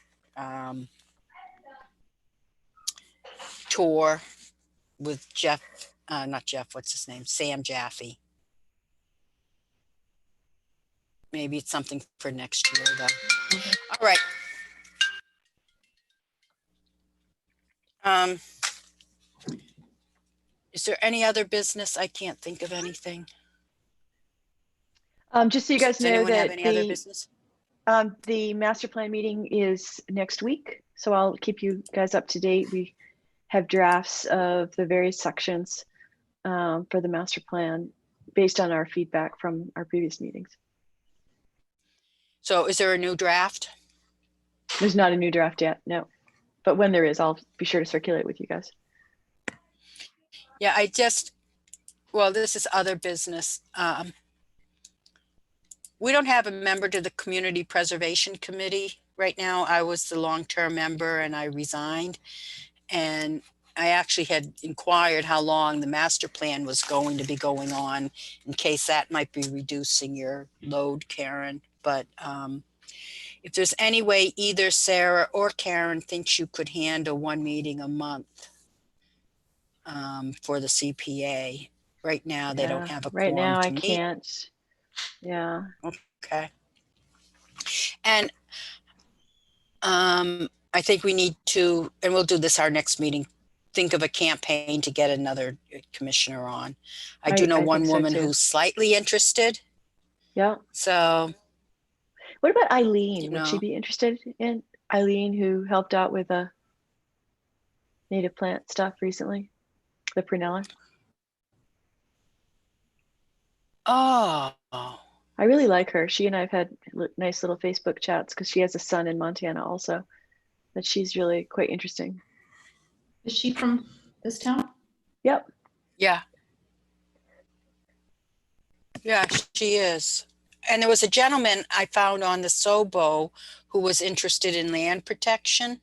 tour with not Jeff, what's his name? Sam Jaffe. Maybe it's something for next year though. All right. Is there any other business? I can't think of anything. Just so you guys Does know anyone have that any other business? the master plan meeting is next week, so I'll keep you guys up to date. We have drafts of the various sections for the master plan based on our feedback from our previous meetings. So is there a new draft? There's not a new draft yet, no. But when there is, I'll be sure to circulate with you guys. Yeah, well, this is other business. We don't have a member to the Community Preservation Committee right now. I was the long-term member and I resigned. And I actually had inquired how long the master plan was going to be going on, in case that might be reducing your load, Karen. But if there's any way either Sarah or Karen thinks you could handle one meeting a month for the CPA. Right now, they don't have a right quorum now to I meet. can't. Yeah. Okay. And I think we need to, and we'll do this our next meeting, think of a campaign to get another commissioner on. I do know I one think so woman too. who's slightly interested. Yeah. So, What about Eileen? You Would she know. be interested in Eileen, who helped out with the native plant stuff recently? The Prunella? oh, I really like her. She and I've had nice little Facebook chats because she has a son in Montana also. But she's really quite interesting. Is she from this town? Yep. yeah. Yeah, she is. And there was a gentleman I found on the Sobo who was interested in land protection,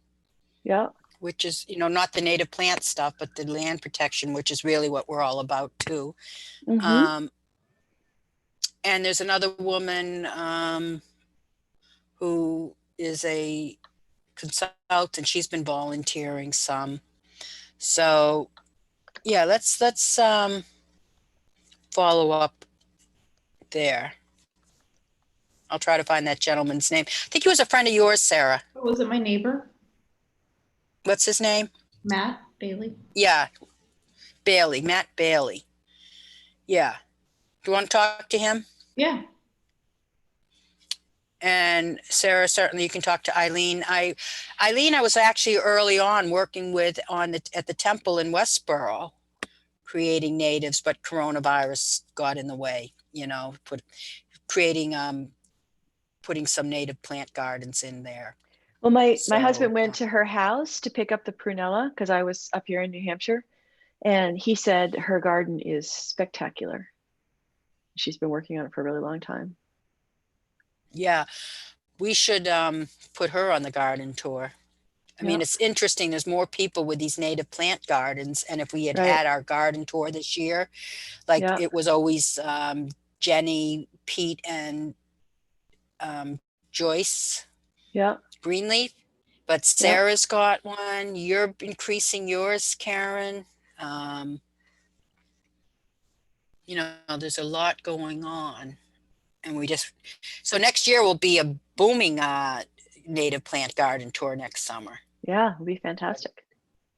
Yep. which is, not the native plant stuff, but the land protection, which is really what we're all about too. Mm-hmm. And there's another woman who is a consultant. She's been volunteering some. So yeah, let's follow up there. I'll try to find that gentleman's name. I think he was a friend of yours, Sarah. Was it my neighbor, What's his name? Matt Bailey? Yeah, Bailey, Matt Bailey. Yeah. Do you want to talk to him? Yeah. And Sarah, certainly you can talk to Eileen. Eileen, I was actually early on working with at the temple in Westboro, creating natives, but coronavirus got in the way, putting some native plant gardens in there. Well, my So, husband went to her house to pick up the prunella because I was up here in New Hampshire, and he said her garden is spectacular. She's been working on it for a really long time. Yeah, we should put her on the garden tour. I mean, Yeah. it's interesting. There's more people with these native plant gardens. And if we had Right. had our garden tour this year, like Yeah. it was always Jenny, Pete, and Joyce Yeah. Greenleaf. But Sarah's got one. You're increasing yours, Karen. There's a lot going on. And so next year will be a booming native plant garden tour next summer. Yeah, it'll be fantastic.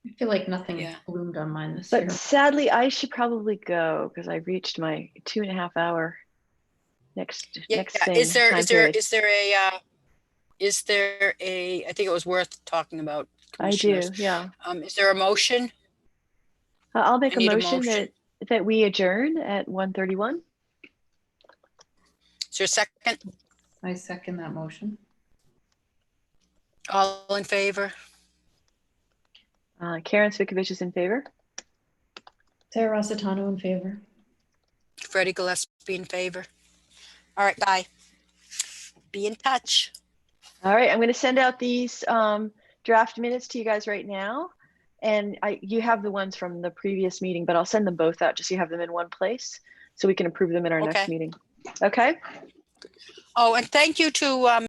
I feel like nothing Yeah. bloomed on mine this But year. sadly, I should probably go because I've reached my 2.5 hour next thing. Is there time is there period. is there a I think it was worth talking about I do, commissioners. yeah. Is there a motion? I'll make I a need a motion motion. that we adjourn at 1:31. Is there a second? I second that motion. All in favor? Karen Svikovich is in favor. Sarah Rossitano in favor. Freddie Gillespie in favor. All right, bye. Be in touch. All right, I'm going to send out these draft minutes to you guys right now. And you have the ones from the previous meeting, but I'll send them both out just so you have them in one place so we can approve them in our next Okay. meeting. Okay? Oh, and thank you to